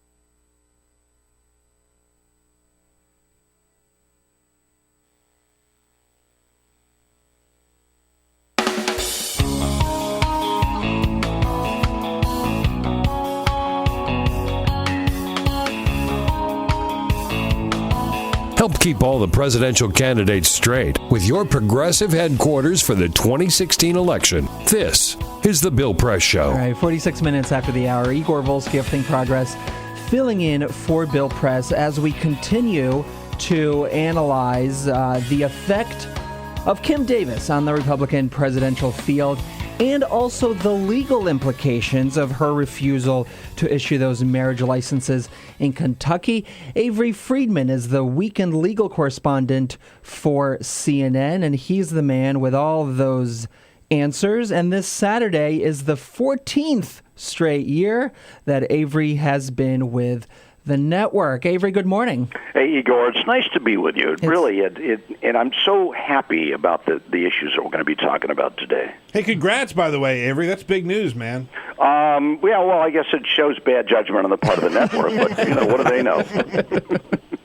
Help keep all the presidential candidates straight with your progressive headquarters for the 2016 election. This is The Bill Press Show. All right, 46 minutes after the hour, Igor Volsky of Think Progress filling in for Bill Press as we continue to analyze the effect of Kim Davis on the Republican presidential field and also the legal implications of her refusal to issue those marriage licenses in Kentucky. Avery Friedman is the weekend legal correspondent for CNN, and he's the man with all those answers. And this Saturday is the 14th straight year that Avery has been with the network. Avery, good morning. Hey, Igor, it's nice to be with you. And I'm so happy about the issues that we're going to be talking about today. Hey, congrats, by the way, Avery. That's big news, man. Yeah, well, I guess it shows bad judgment on the part of the network, but, you know, what do they know?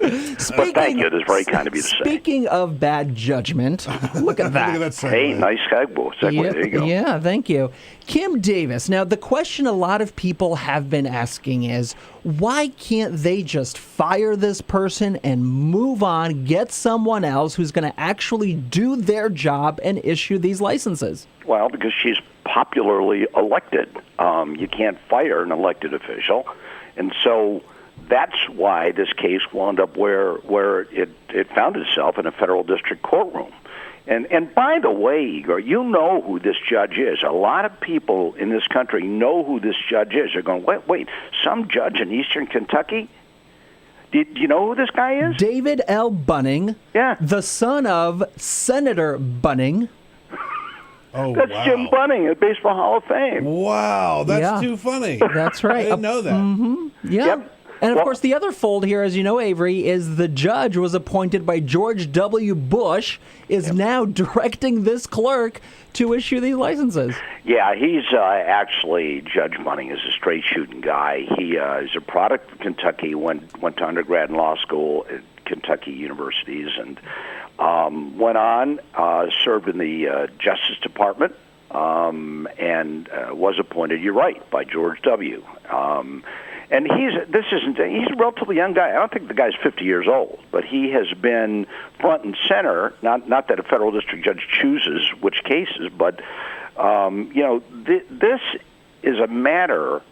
But thank you. That's very kind of you to say. Speaking of bad judgment, look at that. Hey, nice segue. Yeah, there you go. Yeah, thank you. Kim Davis. Now, the question a lot of people have been asking is, why can't they just fire this person and move on, get someone else who's going to actually do their job and issue these licenses? Well, because she's popularly elected. You can't fire an elected official. And so that's why this case wound up where it found itself in a federal district courtroom. And by the way, Igor, you know who this judge is. A lot of people in this country know who this judge is. They're going, wait, some judge in eastern Kentucky? Do you know who this guy is? David L. Bunning, the son of Senator Bunning. Oh, that's wow. Jim Bunning at Baseball Hall of Fame. Wow, that's too funny. That's right. I didn't know that. Mm-hmm. Yeah. Yep. And, of course, the other fold here, as you know, Avery, is the judge was appointed by George W. Bush, is now directing this clerk to issue these licenses. Yeah, he's actually, Judge Bunning is a straight-shooting guy. He is a product of Kentucky, went to undergrad and law school at Kentucky universities, and went on, served in the Justice Department, and was appointed, you're right, by George W. And he's a relatively young guy. I don't think the guy's 50 years old, but he has been front and center. Not that a federal district judge chooses which cases, but this is a matter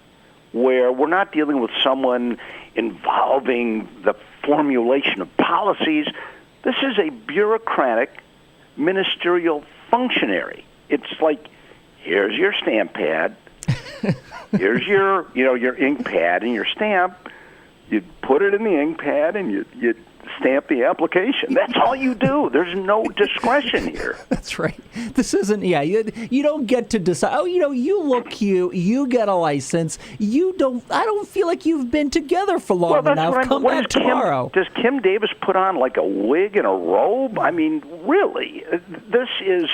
where we're not dealing with someone involving the formulation of policies. This is a bureaucratic ministerial functionary. It's like, here's your stamp pad. Here's your ink pad and your stamp. You put it in the ink pad and you stamp the application. That's all you do. There's no discretion here. That's right. This isn't, you don't get to decide, you look cute, you get a license, I don't feel like you've been together for long enough. Come back tomorrow. Does Kim Davis put on like a wig and a robe? I mean, really, this is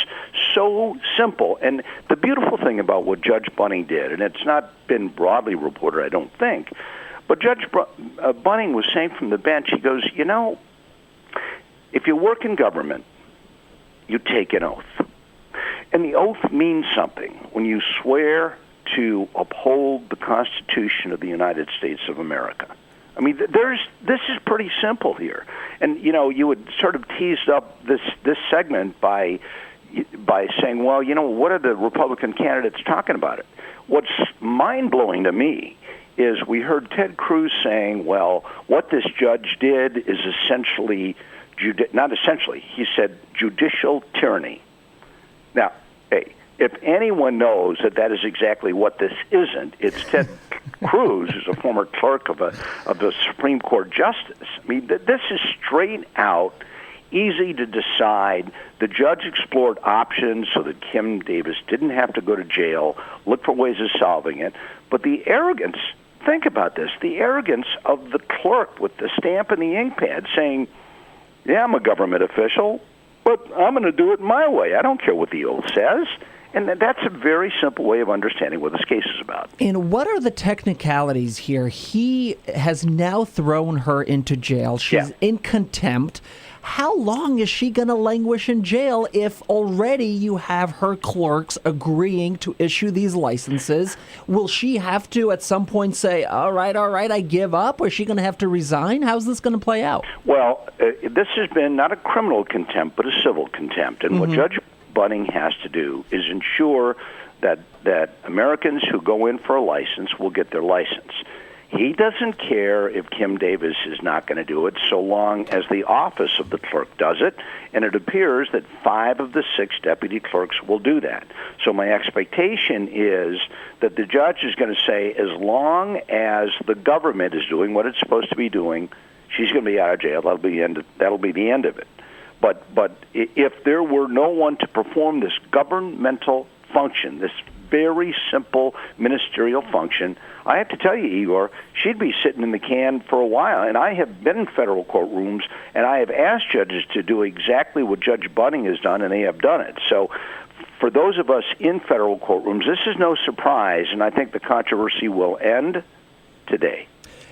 so simple. And the beautiful thing about what Judge Bunning did, and it's not been broadly reported, I don't think, but Judge Bunning was saying from the bench, he goes, if you work in government, you take an oath. And the oath means something when you swear to uphold the Constitution of the United States of America. I mean, this is pretty simple here. And, you would sort of tease up this segment by saying, well, what are the Republican candidates talking about it? What's mind-blowing to me is we heard Ted Cruz saying, well, what this judge did is essentially, not essentially, he said judicial tyranny. Now, hey, if anyone knows that is exactly what this isn't, it's Ted Cruz, who's a former clerk of the Supreme Court justice. I mean, this is straight out, easy to decide. The judge explored options so that Kim Davis didn't have to go to jail, look for ways of solving it. But the arrogance, think about this, the arrogance of the clerk with the stamp and the ink pad saying, yeah, I'm a government official, but I'm going to do it my way. I don't care what the oath says. And that's a very simple way of understanding what this case is about. And what are the technicalities here? He has now thrown her into jail. She's in contempt. How long is she going to languish in jail if already you have her clerks agreeing to issue these licenses? Will she have to at some point say, all right, I give up? Or is she going to have to resign? How's this going to play out? Well, this has been not a criminal contempt, but a civil contempt. And what Judge Bunning has to do is ensure that Americans who go in for a license will get their license. He doesn't care if Kim Davis is not going to do it so long as the office of the clerk does it, and it appears that 5 of the 6 deputy clerks will do that. So my expectation is that the judge is going to say as long as the government is doing what it's supposed to be doing, she's going to be out of jail. That'll be the end of it. But if there were no one to perform this governmental function, this very simple ministerial function, I have to tell you, Igor, she'd be sitting in the can for a while. And I have been in federal courtrooms, and I have asked judges to do exactly what Judge Bunning has done, and they have done it. So for those of us in federal courtrooms, this is no surprise, and I think the controversy will end today.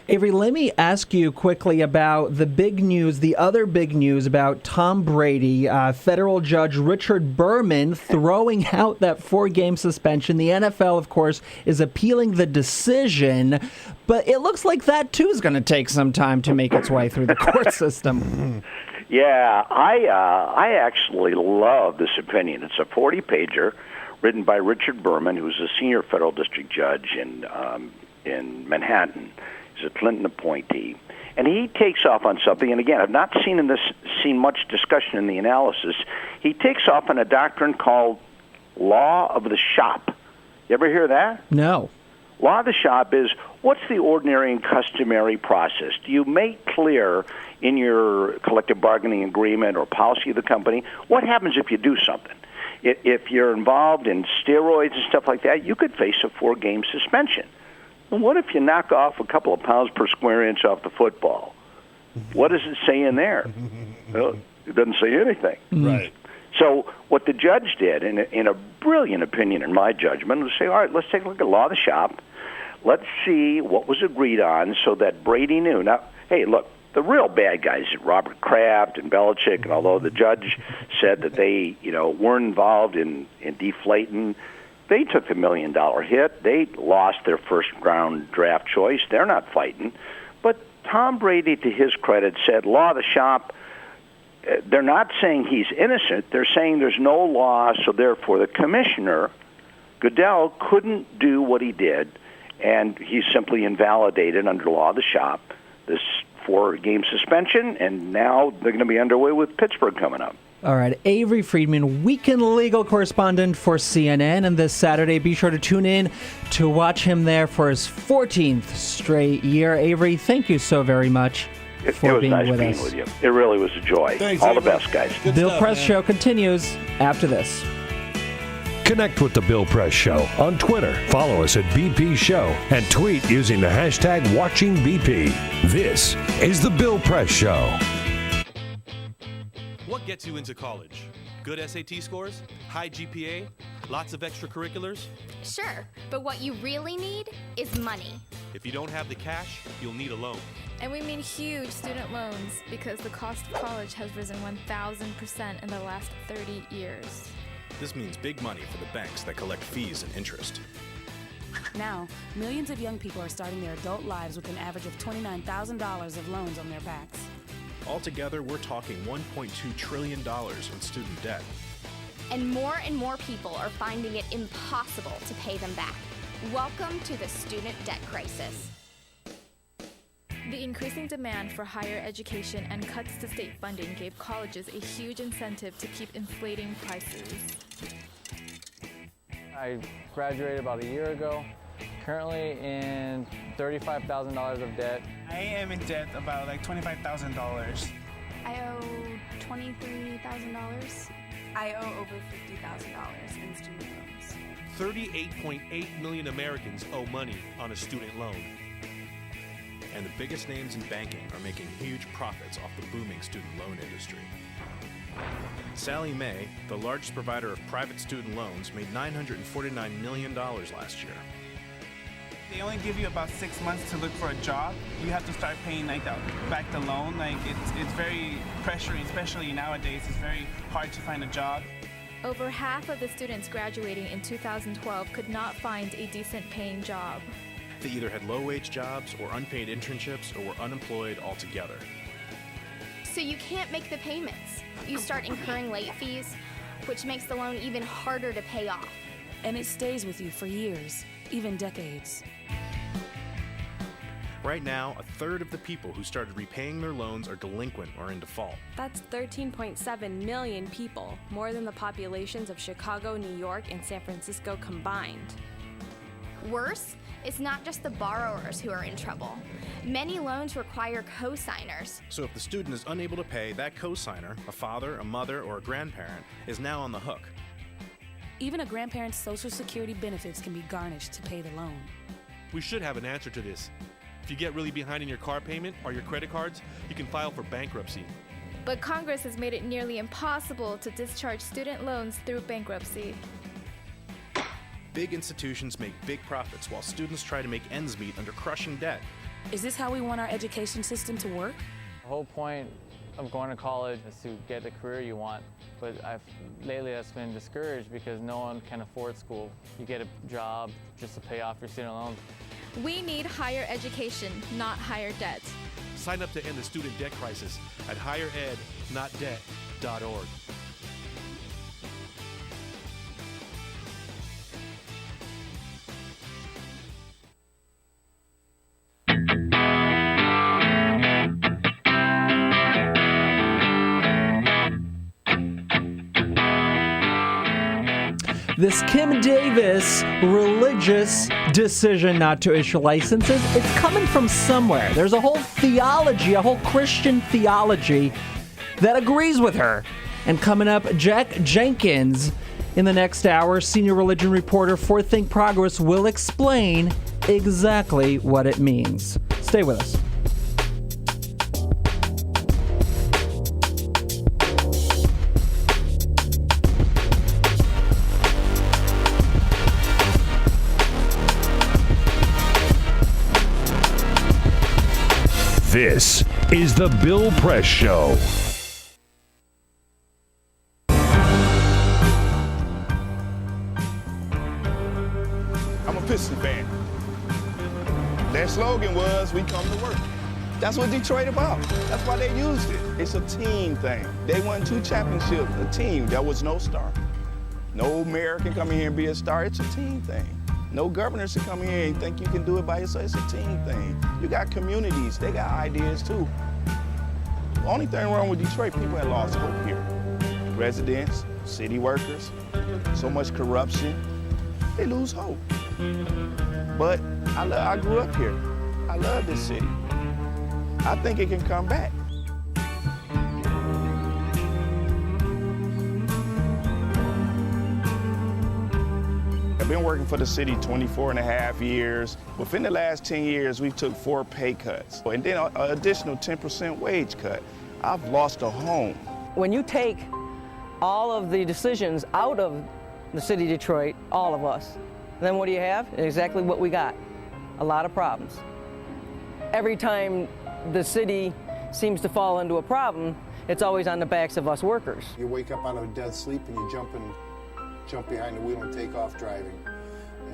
Avery, let me ask you quickly about the big news, the other big news about Tom Brady. Federal Judge Richard Berman throwing out that 4-game suspension. The NFL, of course, is appealing the decision, but it looks like that, too, is going to take some time to make its way through the court system. Yeah, I actually love this opinion. It's a 40-pager written by Richard Berman, who's a senior federal district judge in Manhattan. He's a Clinton appointee, and he takes off on something. And again, I've not seen much discussion in the analysis. He takes off on a doctrine called law of the shop. You ever hear that? No. Law of the shop is what's the ordinary and customary process? Do you make clear in your collective bargaining agreement or policy of the company what happens if you do something? If you're involved in steroids and stuff like that, you could face a 4-game suspension. Well, what if you knock off a couple of pounds per square inch off the football? What does it say in there? Well, it doesn't say anything. Right. So what the judge did, in a brilliant opinion in my judgment, was say, all right, let's take a look at law of the shop. Let's see what was agreed on so that Brady knew. Now, hey, look, the real bad guys, Robert Kraft and Belichick, and although the judge said that they, weren't involved in deflating, they took the $1 million hit. They lost their first-round draft choice. They're not fighting. But Tom Brady, to his credit, said, law of the shop, they're not saying he's innocent. They're saying there's no law, so therefore the commissioner, Goodell, couldn't do what he did, and he's simply invalidated under law of the shop this 4-game suspension, and now they're going to be underway with Pittsburgh coming up. All right, Avery Friedman, weekend legal correspondent for CNN. And this Saturday, be sure to tune in to watch him there for his 14th straight year. Avery, thank you so very much. for was being nice with being us. with you. It really was a joy. Thanks, All the Avery. best, guys. Good Bill stuff, Press man. Show continues after this. Connect with The Bill Press Show on Twitter. Follow us at BP Show and tweet using the hashtag WatchingBP. This is The Bill Press Show. What gets you into college? Good SAT scores? High GPA? Lots of extracurriculars? Sure, but what you really need is money. If you don't have the cash, you'll need a loan. And we mean huge student loans because the cost of college has risen 1,000% in the last 30 years. This means big money for the banks that collect fees and interest. Now, millions of young people are starting their adult lives with an average of $29,000 of loans on their backs. Altogether, we're talking $1.2 trillion in student debt. And more people are finding it impossible to pay them back. Welcome to the student debt crisis. The increasing demand for higher education and cuts to state funding gave colleges a huge incentive to keep inflating prices. I graduated about a year ago, currently in $35,000 of debt. I am in debt about like $25,000. I owe $23,000. I owe over $50,000 in student loans. 38.8 million Americans owe money on a student loan. And the biggest names in banking are making huge profits off the booming student loan industry. Sallie Mae, the largest provider of private student loans, made $949 million last year. They only give you about 6 months to look for a job. You have to start paying back the loan. It's very pressuring, especially nowadays. It's very hard to find a job. Over half of the students graduating in 2012 could not find a decent paying job. They either had low-wage jobs or unpaid internships or were unemployed altogether. So you can't make the payments. You start incurring late fees, which makes the loan even harder to pay off. And it stays with you for years, even decades. Right now, a third of the people who started repaying their loans are delinquent or in default. That's 13.7 million people, more than the populations of Chicago, New York, and San Francisco combined. Worse, it's not just the borrowers who are in trouble. Many loans require co-signers. So if the student is unable to pay, that co-signer, a father, a mother, or a grandparent, is now on the hook. Even a grandparent's Social Security benefits can be garnished to pay the loan. We should have an answer to this. If you get really behind in your car payment or your credit cards, you can file for bankruptcy. But Congress has made it nearly impossible to discharge student loans through bankruptcy. Big institutions make big profits while students try to make ends meet under crushing debt. Is this how we want our education system to work? The whole point of going to college is to get the career you want, but lately that's been discouraged because no one can afford school. You get a job just to pay off your student loans. We need higher education, not higher debt. Sign up to end the student debt crisis at higherednotdebt.org. This Kim Davis religious decision not to issue licenses, it's coming from somewhere. There's a whole theology, a whole Christian theology that agrees with her. And coming up, Jack Jenkins in the next hour, senior religion reporter for Think Progress, will explain exactly what it means. Stay with us. This is the Bill Press Show. I'm a Piston fan. Their slogan was, "We come to work." That's what Detroit about. That's why they used it. It's a team thing. They won 2 championships, a team. There was no star. No mayor can come in here and be a star. It's a team thing. No governors can come in here and think you can do it by yourself. It's a team thing. You got communities. They got ideas, too. The only thing wrong with Detroit, people have lost hope here. Residents, city workers, so much corruption. They lose hope. But I grew up here. I love this city. I think it can come back. I've been working for the city 24 and a half years. Within the last 10 years, we took 4 pay cuts and then an additional 10% wage cut. I've lost a home. When you take all of the decisions out of the city of Detroit, all of us, then what do you have? Exactly what we got, a lot of problems. Every time the city seems to fall into a problem, it's always on the backs of us workers. You wake up out of a dead sleep and you jump behind the wheel and take off driving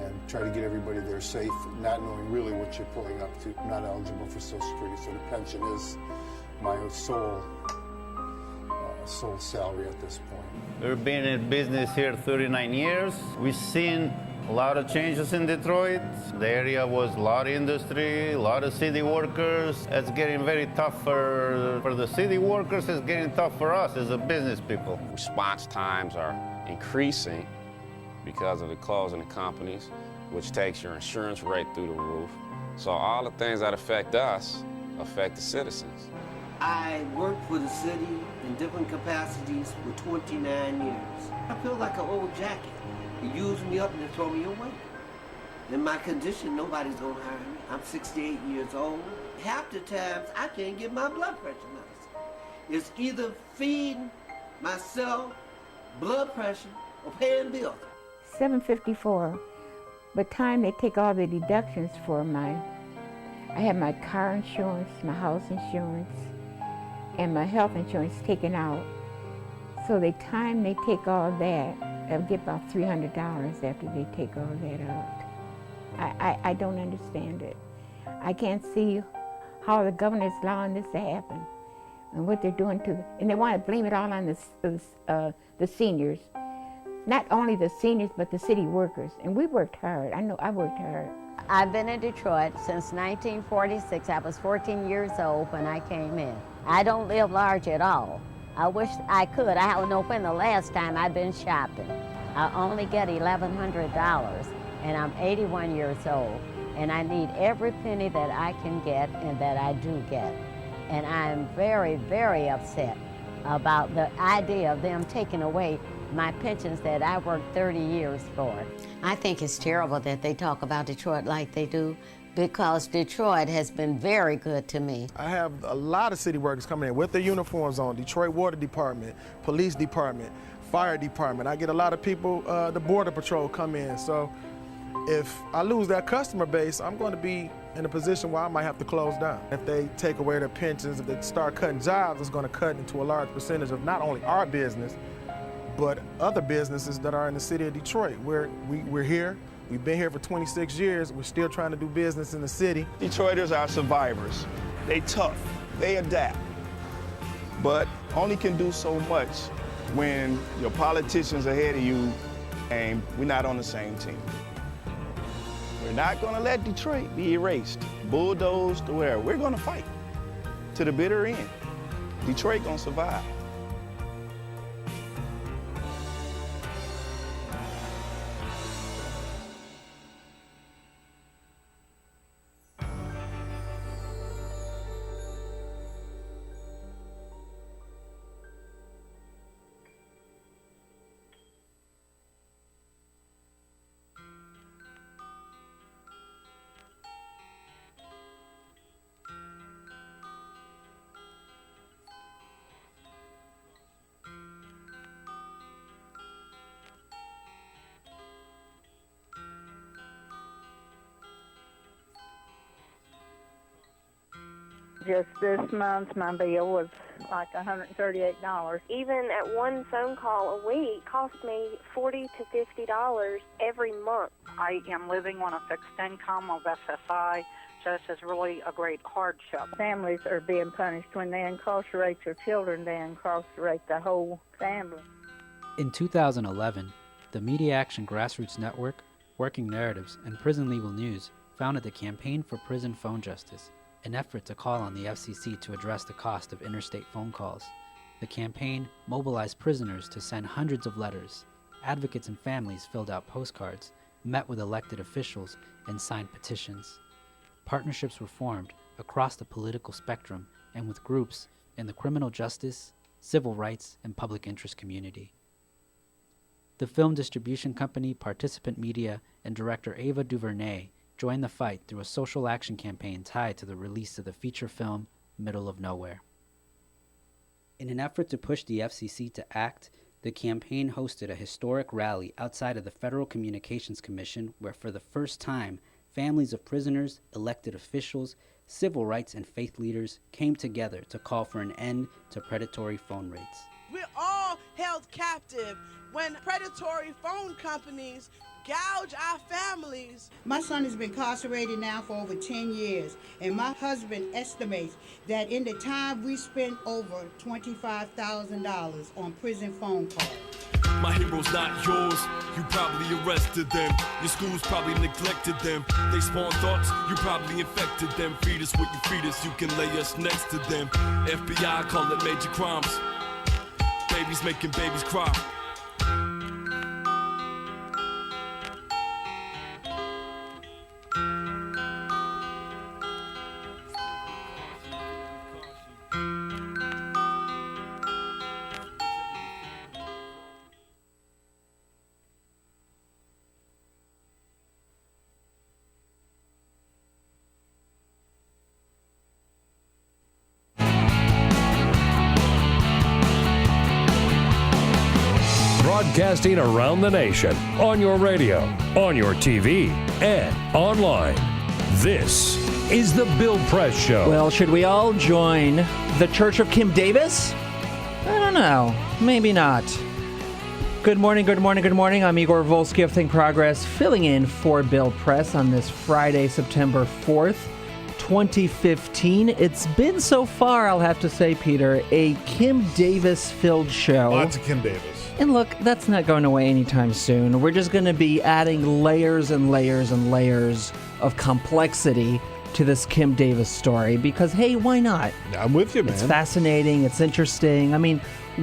and try to get everybody there safe, not knowing really what you're pulling up to. I'm not eligible for Social Security, so the pension is my sole salary at this point. We've been in business here 39 years. We've seen a lot of changes in Detroit. The area was a lot of industry, a lot of city workers. It's getting very tough for the city workers. It's getting tough for us as a business people. Response times are increasing because of the closing of companies, which takes your insurance rate through the roof. So all the things that affect us affect the citizens. I worked for the city in different capacities for 29 years. I feel like an old jacket. They use me up and they throw me away. In my condition, nobody's gonna hire me. I'm 68 years old. Half the times, I can't get my blood pressure medicine. It's either feeding myself, blood pressure, or paying bills. $754. By the time they take all the deductions for I have my car insurance, my house insurance, and my health insurance taken out. So the time they take all that, I'll get about $300 after they take all that out. I don't understand it. I can't see how the governor is allowing this to happen and what they're doing and they want to blame it all on the seniors. Not only the seniors, but the city workers. And we worked hard. I know I worked hard. I've been in Detroit since 1946. I was 14 years old when I came in. I don't live large at all. I wish I could. I don't know when the last time I've been shopping. I only get $1,100, and I'm 81 years old, and I need every penny that I can get and that I do get. And I'm very, very upset about the idea of them taking away my pensions that I worked 30 years for. I think it's terrible that they talk about Detroit like they do, because Detroit has been very good to me. I have a lot of city workers coming in with their uniforms on, Detroit Water Department, Police Department, Fire Department. I get a lot of people, the Border Patrol come in. So if I lose that customer base, I'm going to be in a position where I might have to close down. If they take away their pensions, if they start cutting jobs, it's going to cut into a large percentage of not only our business, but other businesses that are in the city of Detroit. We're here. We've been here for 26 years. We're still trying to do business in the city. Detroiters are survivors. They tough. They adapt. But only can do so much when your politicians ahead of you and we're not on the same team. We're not going to let Detroit be erased, bulldozed, or whatever. We're going to fight to the bitter end. Detroit going to survive. Just this month, my bill was like $138. Even at one phone call a week cost me $40 to $50 every month. I am living on a fixed income of SSI, so this is really a great hardship. Families are being punished. When they incarcerate their children, they incarcerate the whole family. In 2011, the Media Action Grassroots Network, Working Narratives, and Prison Legal News founded the Campaign for Prison Phone Justice, an effort to call on the FCC to address the cost of interstate phone calls. The campaign mobilized prisoners to send hundreds of letters. Advocates and families filled out postcards, met with elected officials, and signed petitions. Partnerships were formed across the political spectrum and with groups in the criminal justice, civil rights, and public interest community. The film distribution company Participant Media and director Ava DuVernay joined the fight through a social action campaign tied to the release of the feature film Middle of Nowhere. In an effort to push the FCC to act, the campaign hosted a historic rally outside of the Federal Communications Commission where for the first time, families of prisoners, elected officials, civil rights and faith leaders came together to call for an end to predatory phone rates. We're all held captive when predatory phone companies gouge our families. My son has been incarcerated now for over 10 years, and my husband estimates that in the time we spent over $25,000 on prison phone calls. My hero's not yours, you probably arrested them. Your schools probably neglected them. They spawn thoughts, you probably infected them. Feed us what you feed us, you can lay us next to them. FBI call it major crimes. Babies making babies cry. Broadcasting around the nation, on your radio, on your TV, and online. This is the Bill Press Show. Well, should we all join the Church of Kim Davis? I don't know. Maybe not. Good morning, good morning, good morning. I'm Igor Volsky of Think Progress, filling in for Bill Press on this Friday, September 4th, 2015. It's been so far, I'll have to say, Peter, a Kim Davis-filled show. Lots of Kim Davis. And look, that's not going away anytime soon. We're just going to be adding layers and layers and layers of complexity to this Kim Davis story because, hey, why not? I'm with you, man. It's fascinating. It's interesting. I mean,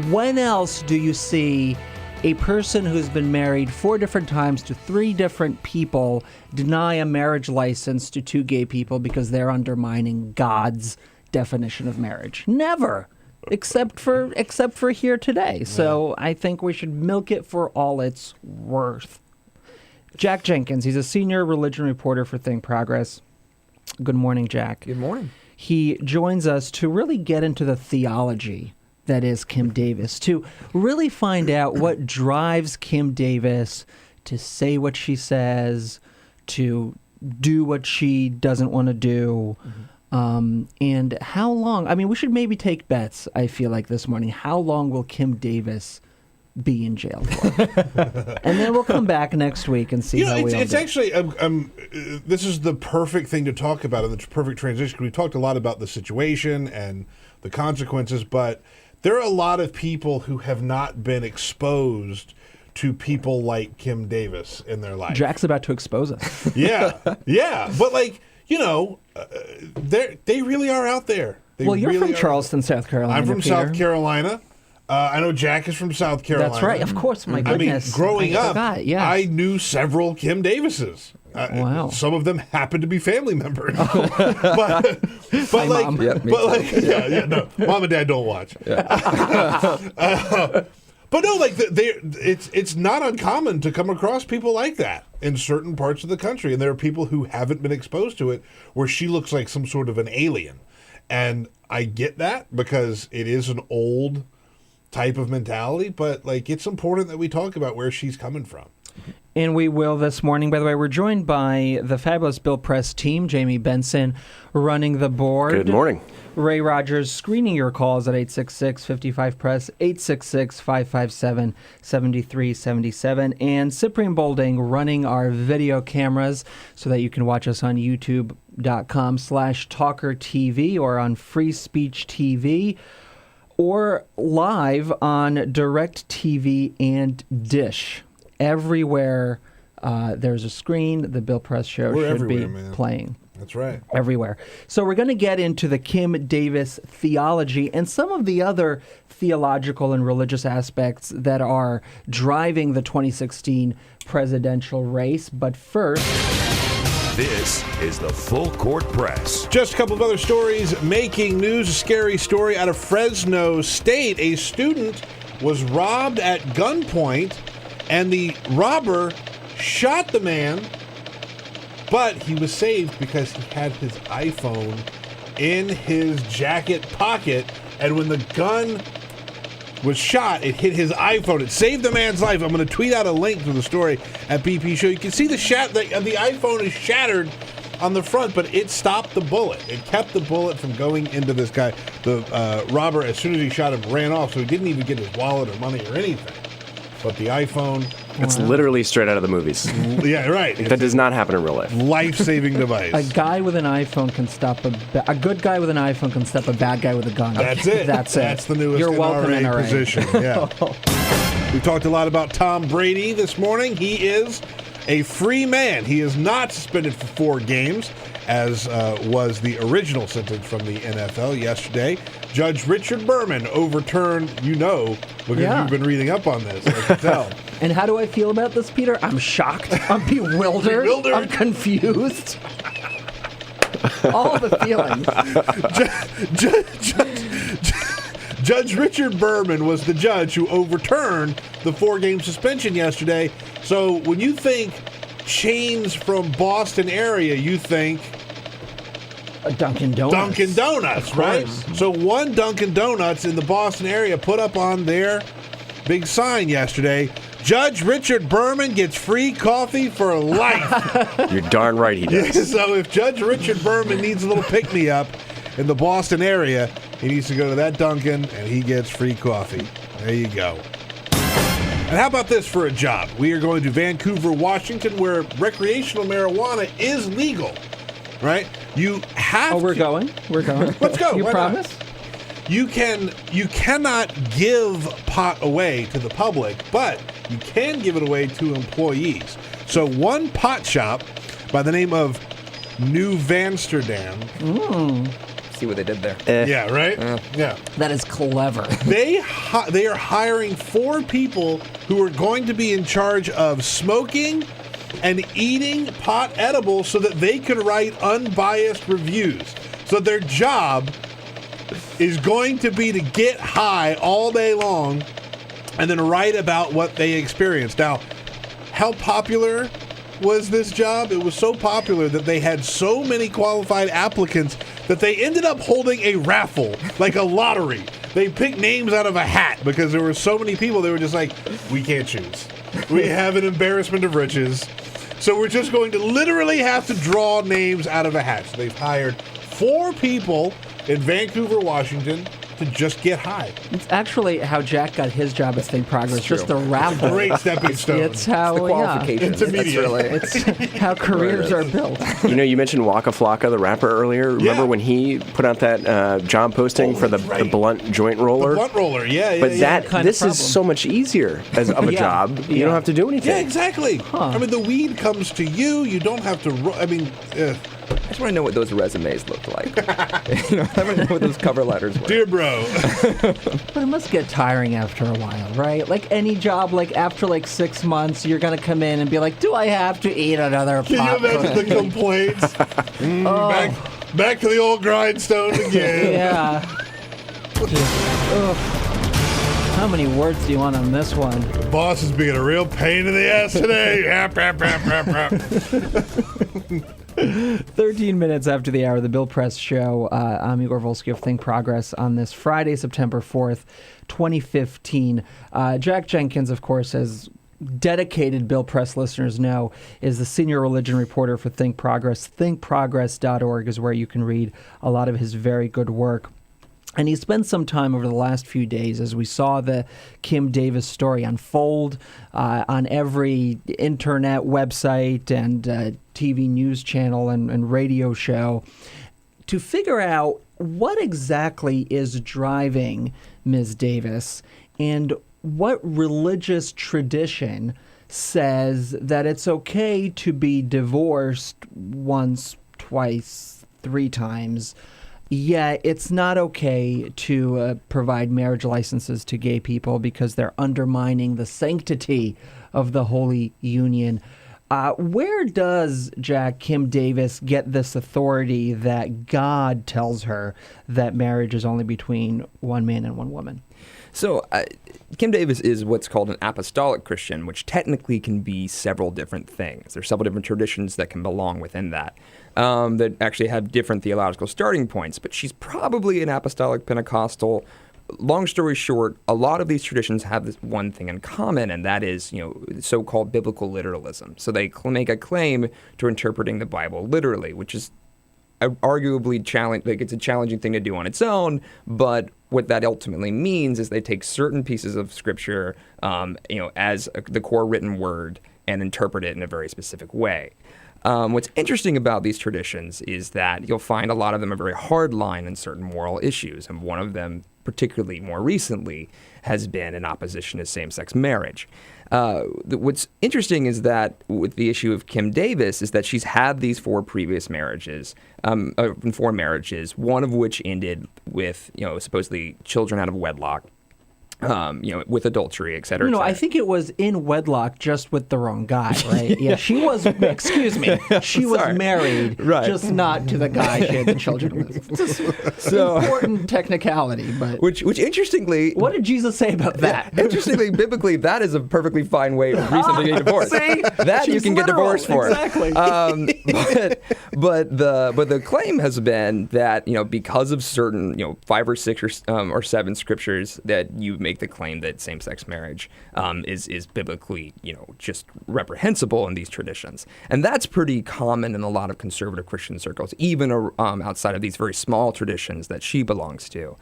when else do you see a person who's been married 4 different times to 3 different people deny a marriage license to 2 gay people because they're undermining God's definition of marriage? Never. Except for here today. So I think we should milk it for all it's worth. Jack Jenkins, he's a senior religion reporter for Think Progress. Good morning, Jack. Good morning. He joins us to really get into the theology that is Kim Davis, to really find out what drives Kim Davis to say what she says, to do what she doesn't want to do. Mm-hmm. And how long, I mean, we should maybe take bets, I feel like, this morning. How long will Kim Davis be in jail for? And then we'll come back next week and see how we all it's do. Actually, this is the perfect thing to talk about, and the perfect transition. We talked a lot about the situation and the consequences, but there are a lot of people who have not been exposed to people like Kim Davis in their life. Jack's about to expose us. Yeah. But like, you know, they really are out there. Well, you're from Charleston, South Carolina. I'm from Peter. South Carolina. I know Jack is from South Carolina. That's right. Of course, my goodness. I mean, growing up, yes. I knew several Kim Davises. Wow. Some of them happened to be family members. but Hi, like, Mom. No, Mom and Dad don't watch. But no, like it's not uncommon to come across people like that in certain parts of the country, and there are people who haven't been exposed to it, where she looks like some sort of an alien, and I get that because it is an old type of mentality, but like it's important that we talk about where she's coming from. And we will this morning. By the way, we're joined by the fabulous Bill Press team. Jamie Benson running the board. Good morning. Ray Rogers screening your calls at 866-55-PRESS, 866-557-7377. And Cyprian Bolding running our video cameras so that you can watch us on youtube.com/TawkrTV or on Free Speech TV or live on DirecTV and Dish. Everywhere there's a screen, the Bill Press Show should be playing. That's right. Everywhere. So we're going to get into the Kim Davis theology and some of the other theological and religious aspects that are driving the 2016 presidential race. But first, This is the Full Court Press. Just a couple of other stories making news. A scary story out of Fresno State. A student was robbed at gunpoint, and the robber shot the man, but he was saved because he had his iPhone in his jacket pocket, and when the gun was shot, it hit his iPhone. It saved the man's life. I'm going to tweet out a link to the story at BP Show. You can see the iPhone is shattered on the front, but it stopped the bullet. It kept the bullet from going into this guy. The robber, as soon as he shot him, ran off, so he didn't even get his wallet or money or anything. But the iPhone... It's literally straight out of the movies. Yeah, right. That does not happen in real life. Life-saving device. A guy with an iPhone can stop a good guy with an iPhone can stop a bad guy with a gun. That's it. That's it. That's the newest You're welcome, NRA NRA. position. Yeah. We talked a lot about Tom Brady this morning. He is a free man. He is not suspended for 4 games, as was the original sentence from the NFL yesterday. Judge Richard Berman overturned, because you've been reading up on this, I can tell. And how do I feel about this, Peter? I'm shocked. I'm bewildered. I'm confused. All the feelings. Judge Richard Berman was the judge who overturned the 4-game suspension yesterday. So when you think chains from Boston area, you think Dunkin' Donuts. Dunkin' Donuts, right? So one Dunkin' Donuts in the Boston area put up on their big sign yesterday, Judge Richard Berman gets free coffee for life. You're darn right he does. So if Judge Richard Berman needs a little pick-me-up in the Boston area, he needs to go to that Dunkin' and he gets free coffee. There you go. And how about this for a job? We are going to Vancouver, Washington, where recreational marijuana is legal, right? You have we're going. Let's go. You Why promise? not? You cannot give pot away to the public, but you can give it away to employees. So one pot shop by the name of New Amsterdam. See what they did there. Yeah, right? Yeah. That is clever. They are hiring 4 people who are going to be in charge of smoking and eating pot edibles so that they can write unbiased reviews. So their job is going to be to get high all day long and then write about what they experienced. Now, how popular was this job? It was so popular that they had so many qualified applicants that they ended up holding a raffle, like a lottery. They picked names out of a hat because there were so many people. They were just like, we can't choose. We have an embarrassment of riches. So we're just going to literally have to draw names out of a hat. So they've hired 4 people in Vancouver, Washington, to just get high. It's actually how Jack got his job at Think Progress, just a raffle. Great stepping stone. It's how, the qualifications. It's how careers are built. You mentioned Waka Flocka, the rapper, earlier. Remember when he put out that job posting for the blunt joint roller? The blunt roller, yeah. But this is so much easier of a job. You don't have to do anything. Yeah, exactly. I mean, the weed comes to you. You don't have to. I just want to know what those resumes looked like. I want to know what those cover letters were. Dear bro. But it must get tiring after a while, right? Like any job, like after 6 months, you're going to come in and be like, do I have to eat another pot? Can you imagine the complaints? Back to the old grindstone again. Yeah. How many words do you want on this one? The boss is being a real pain in the ass today. 13 minutes after the hour of the Bill Press Show. I'm Igor Volsky of Think Progress on this Friday, September 4th, 2015. Jack Jenkins, of course, as dedicated Bill Press listeners know, is the senior religion reporter for Think Progress. ThinkProgress.org is where you can read a lot of his very good work. And he spent some time over the last few days as we saw the Kim Davis story unfold on every internet website and TV news channel and radio show to figure out what exactly is driving Ms. Davis and what religious tradition says that it's okay to be divorced once, twice, 3 times. Yeah, it's not okay to provide marriage licenses to gay people because they're undermining the sanctity of the holy union. Where does Kim Davis get this authority that God tells her that marriage is only between one man and one woman? So, Kim Davis is what's called an apostolic Christian, which technically can be several different things. There's several different traditions that can belong within that, that actually have different theological starting points. But she's probably an apostolic Pentecostal. Long story short, a lot of these traditions have this one thing in common, and that is, so-called biblical literalism. So they make a claim to interpreting the Bible literally, which is arguably it's a challenging thing to do on its own. But what that ultimately means is they take certain pieces of Scripture, as the core written word, and interpret it in a very specific way. What's interesting about these traditions is that you'll find a lot of them are very hard line in certain moral issues, and one of them, particularly more recently, has been in opposition to same-sex marriage. What's interesting is that with the issue of Kim Davis is that she's had these four marriages, one of which ended with, supposedly children out of wedlock. With adultery, et cetera. I think it was in wedlock, just with the wrong guy, right? Yeah, she was. Excuse me, she was married, right, just not to the guy she had the children with. So important technicality, but which interestingly, what did Jesus say about that? Yeah, interestingly, biblically, that is a perfectly fine way of recently getting divorced. See? That you can get divorced for. Exactly. But the claim has been that because of certain 5 or 6 or 7 scriptures that you make the claim that same-sex marriage is biblically, just reprehensible in these traditions. And that's pretty common in a lot of conservative Christian circles, even outside of these very small traditions that she belongs to.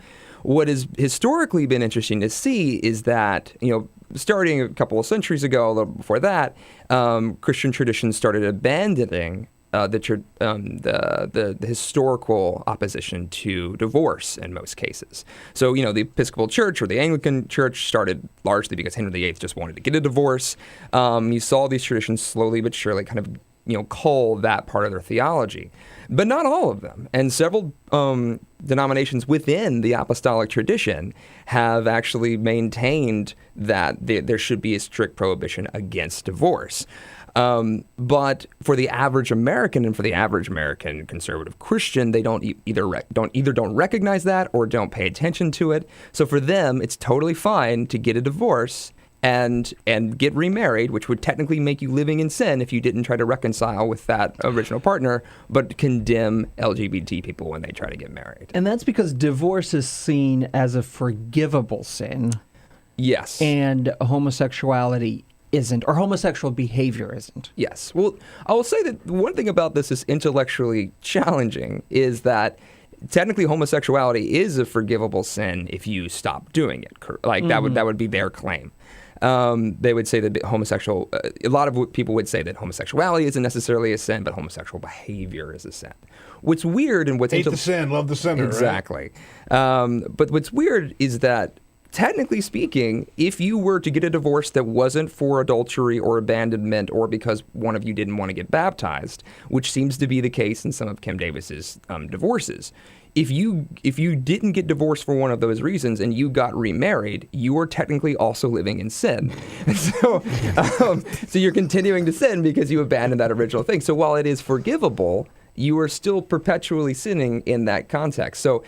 What has historically been interesting to see is that, starting a couple of centuries ago, a little before that, Christian traditions started abandoning the historical opposition to divorce in most cases. So, the Episcopal Church or the Anglican Church started largely because Henry VIII just wanted to get a divorce. You saw these traditions slowly but surely kind of, cull that part of their theology. But not all of them. And several denominations within the apostolic tradition have actually maintained that there should be a strict prohibition against divorce. But for the average American and for the average American conservative Christian, they don't don't recognize that or don't pay attention to it. So for them, it's totally fine to get a divorce and get remarried, which would technically make you living in sin if you didn't try to reconcile with that original partner, but condemn LGBT people when they try to get married. And that's because divorce is seen as a forgivable sin. Yes. And homosexuality isn't, or homosexual behavior isn't. Yes. Well, I will say that one thing about this is intellectually challenging is that technically homosexuality is a forgivable sin if you stop doing it. Like that would be their claim. They would say that a lot of people would say that homosexuality isn't necessarily a sin, but homosexual behavior is a sin. What's weird and what's hate the sin, love the sinner. Exactly. Right? But what's weird is that, technically speaking, if you were to get a divorce that wasn't for adultery or abandonment or because one of you didn't want to get baptized, which seems to be the case in some of Kim Davis's divorces, if you didn't get divorced for one of those reasons and you got remarried, you are technically also living in sin. So you're continuing to sin because you abandoned that original thing. So while it is forgivable, you are still perpetually sinning in that context. So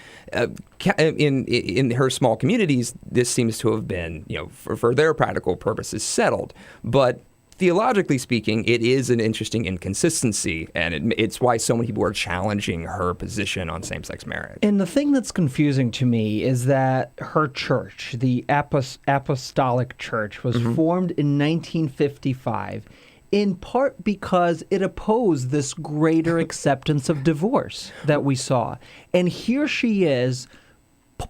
in her small communities, this seems to have been, for their practical purposes, settled. But theologically speaking, it is an interesting inconsistency, and it's why so many people are challenging her position on same-sex marriage. And the thing that's confusing to me is that her church, the Apostolic Church, was formed in 1955, in part because it opposed this greater acceptance of divorce that we saw. And here she is,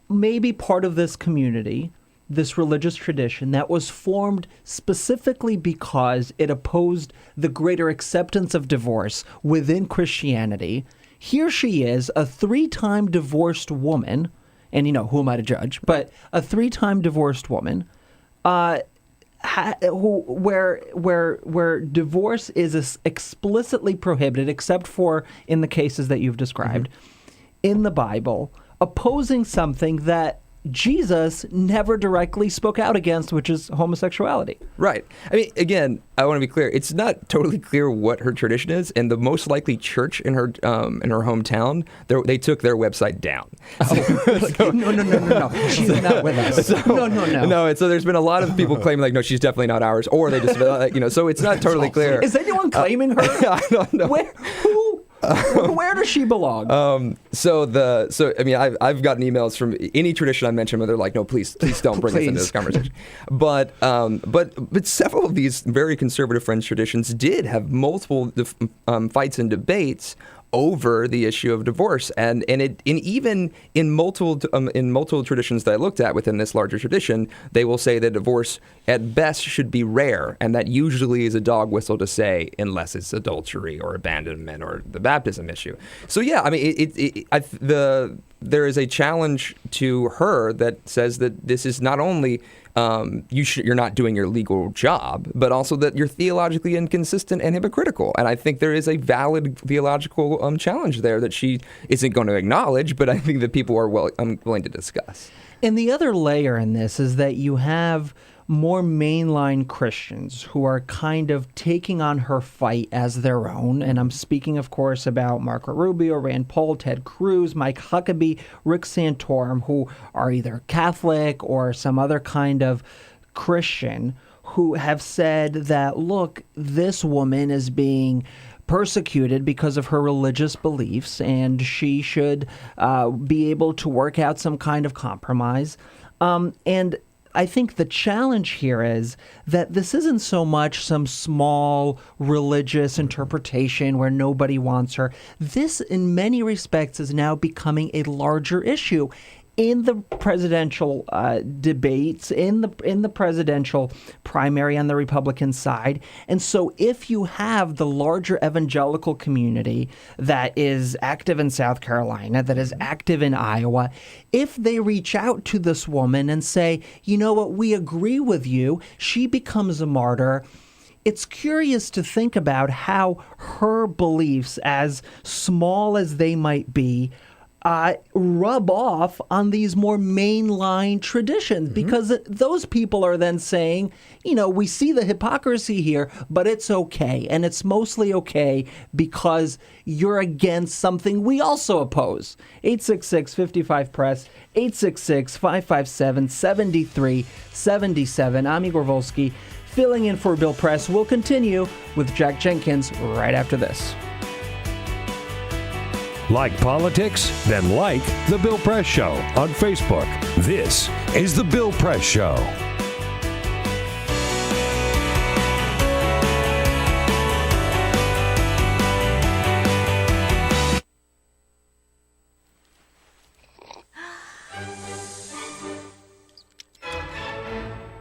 maybe part of this community, this religious tradition that was formed specifically because it opposed the greater acceptance of divorce within Christianity. Here she is, a 3-time divorced woman, and who am I to judge, but a 3-time divorced woman, where divorce is explicitly prohibited, except for in the cases that you've described, in the Bible, opposing something that Jesus never directly spoke out against, which is homosexuality. Right. I mean, again, I want to be clear. It's not totally clear what her tradition is, and the most likely church in her hometown, they took their website down. No. She's not with us. No. No, so there's been a lot of people claiming, like, no, she's definitely not ours, or they just, so it's not totally clear. Is anyone claiming her? I don't know. Where does she belong? I mean, I've gotten emails from any tradition I mentioned where they're like, no, please don't bring us into this conversation. But several of these very conservative French traditions did have multiple fights and debates over the issue of divorce, and even in multiple traditions that I looked at within this larger tradition, they will say that divorce at best should be rare, and that usually is a dog whistle to say unless it's adultery or abandonment or the baptism issue. So yeah, I mean, there is a challenge to her that says that this is not only you're not doing your legal job, but also that you're theologically inconsistent and hypocritical. And I think there is a valid theological challenge there that she isn't going to acknowledge, but I think that people are willing to discuss. And the other layer in this is that you have more mainline Christians who are kind of taking on her fight as their own. And I'm speaking, of course, about Marco Rubio, Rand Paul, Ted Cruz, Mike Huckabee, Rick Santorum, who are either Catholic or some other kind of Christian, who have said that, look, this woman is being persecuted because of her religious beliefs, and she should be able to work out some kind of compromise. And I think the challenge here is that this isn't so much some small religious interpretation where nobody wants her. This, in many respects, is now becoming a larger issue in the presidential debates, in the presidential primary on the Republican side. And so if you have the larger evangelical community that is active in South Carolina, that is active in Iowa, if they reach out to this woman and say, you know what, we agree with you, she becomes a martyr. It's curious to think about how her beliefs, as small as they might be, rub off on these more mainline traditions, because those people are then saying, you know, we see the hypocrisy here, but it's okay. And it's mostly okay because you're against something we also oppose. 866-55-PRESS, 866-557-7377. I'm Igor Volsky, filling in for Bill Press. We'll continue with Jack Jenkins right after this. Like politics? Then like The Bill Press Show on Facebook. This is The Bill Press Show.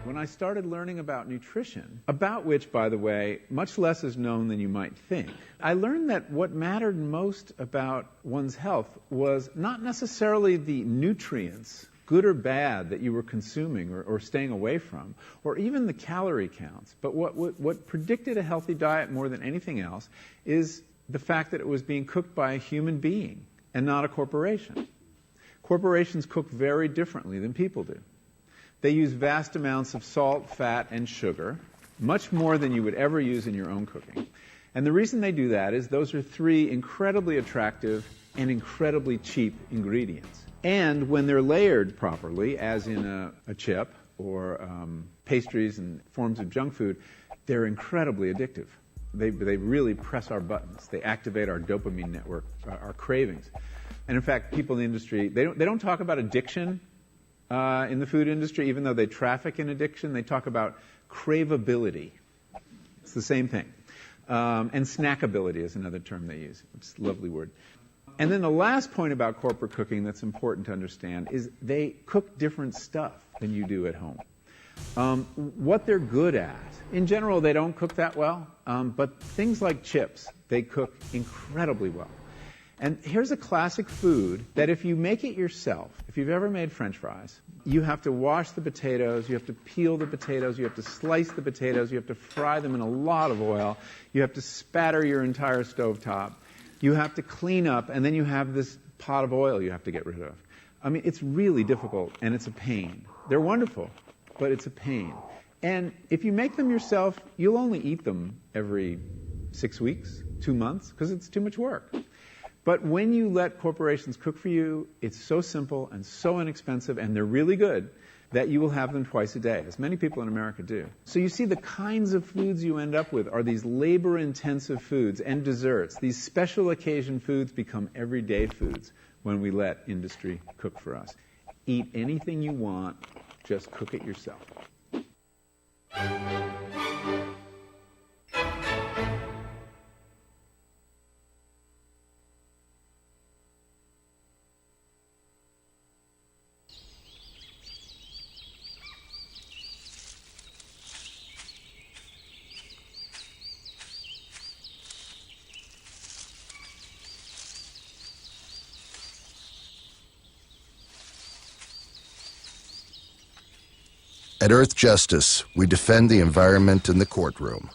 When I started learning about nutrition, about which, by the way, much less is known than you might think, I learned that what mattered most about one's health was not necessarily the nutrients, good or bad, that you were consuming or staying away from, or even the calorie counts. But what predicted a healthy diet more than anything else is the fact that it was being cooked by a human being and not a corporation. Corporations cook very differently than people do. They use vast amounts of salt, fat, and sugar, much more than you would ever use in your own cooking. And the reason they do that is those are three incredibly attractive and incredibly cheap ingredients. And when they're layered properly, as in a chip or pastries and forms of junk food, they're incredibly addictive. They really press our buttons. They activate our dopamine network, our cravings. And in fact, people in the industry, they don't talk about addiction in the food industry, even though they traffic in addiction. They talk about craveability. It's the same thing. And snackability is another term they use. It's a lovely word. And then the last point about corporate cooking that's important to understand is they cook different stuff than you do at home. What they're good at, in general, they don't cook that well, but things like chips, they cook incredibly well. And here's a classic food that if you make it yourself, if you've ever made French fries, you have to wash the potatoes, you have to peel the potatoes, you have to slice the potatoes, you have to fry them in a lot of oil, you have to spatter your entire stovetop, you have to clean up, and then you have this pot of oil you have to get rid of. I mean, it's really difficult, and it's a pain. They're wonderful, but it's a pain. And if you make them yourself, you'll only eat them every 6 weeks, 2 months, because it's too much work. But when you let corporations cook for you, it's so simple and so inexpensive, and they're really good, that you will have them twice a day, as many people in America do. So you see the kinds of foods you end up with are these labor-intensive foods and desserts. These special occasion foods become everyday foods when we let industry cook for us. Eat anything you want, just cook it yourself. At Earth Justice, we defend the environment in the courtroom.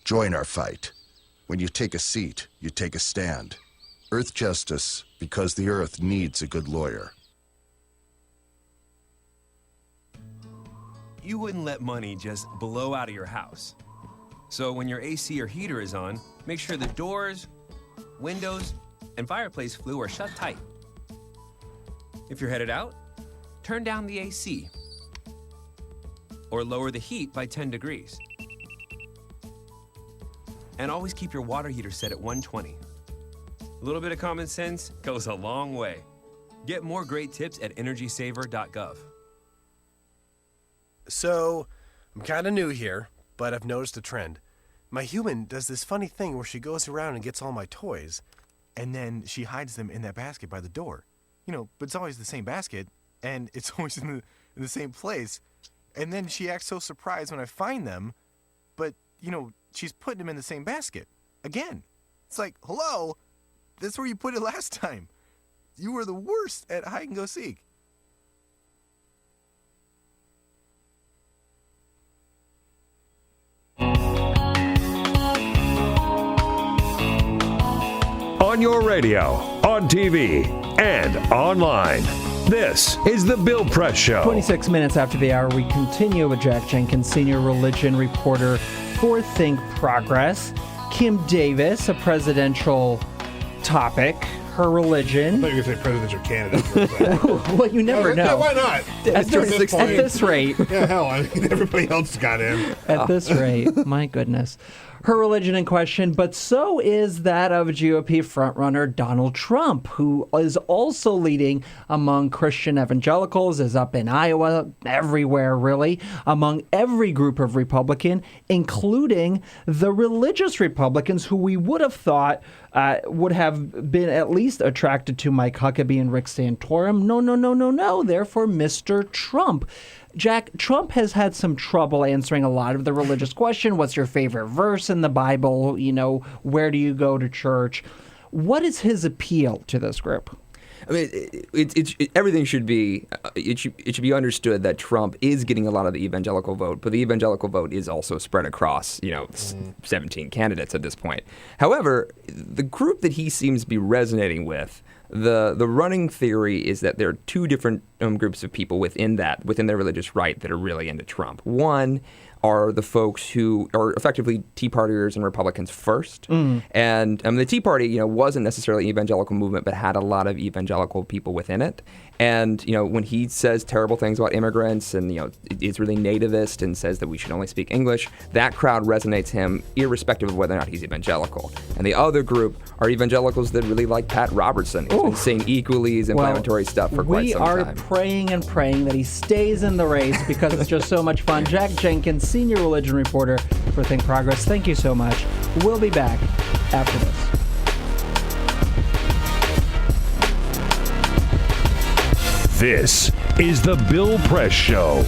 Join our fight. When you take a seat, you take a stand. Earth Justice, because the Earth needs a good lawyer. You wouldn't let money just blow out of your house. So when your AC or heater is on, make sure the doors, windows, and fireplace flue are shut tight. If you're headed out, turn down the AC. Or lower the heat by 10 degrees. And always keep your water heater set at 120. A little bit of common sense goes a long way. Get more great tips at energysaver.gov. So, I'm kind of new here, but I've noticed a trend. My human does this funny thing where she goes around and gets all my toys, and then she hides them in that basket by the door. You know, but it's always the same basket, and it's always in the same place. And then she acts so surprised when I find them, but, you know, she's putting them in the same basket. Again. It's like, hello? That's where you put it last time. You were the worst at hide and go seek. On your radio, on TV, and online. This is The Bill Press Show. 26 minutes after the hour, we continue with Jack Jenkins, senior religion reporter for Think Progress. Kim Davis, a presidential topic, her religion. I thought you were going to say presidential candidate. Well, you never know. Yeah, why not? At this rate. Yeah, hell, I mean, everybody else got in. At this rate, my goodness. Her religion in question, but so is that of GOP frontrunner Donald Trump, who is also leading among Christian evangelicals, is up in Iowa, everywhere really, among every group of Republican, including the religious Republicans who we would have thought would have been at least attracted to Mike Huckabee and Rick Santorum. No. Therefore, Mr. Trump. Jack, Trump has had some trouble answering a lot of the religious question. What's your favorite verse in the Bible? You know, where do you go to church? What is his appeal to this group? I mean, everything should be it should be understood that Trump is getting a lot of the evangelical vote, but the evangelical vote is also spread across 17 candidates at this point. However, the group that he seems to be resonating with, the running theory is that there are two different groups of people within their religious right that are really into Trump. One are the folks who are effectively Tea Partiers and Republicans first. And the Tea Party, wasn't necessarily an evangelical movement, but had a lot of evangelical people within it. And, when he says terrible things about immigrants and, is really nativist and says that we should only speak English, that crowd resonates him irrespective of whether or not he's evangelical. And the other group are evangelicals that really like Pat Robertson, who's been saying equally as inflammatory stuff for quite some time. We are praying and praying that he stays in the race because it's just so much fun. Jack Jenkins, senior religion reporter for Think Progress, thank you so much. We'll be back after this. This is the Bill Press Show.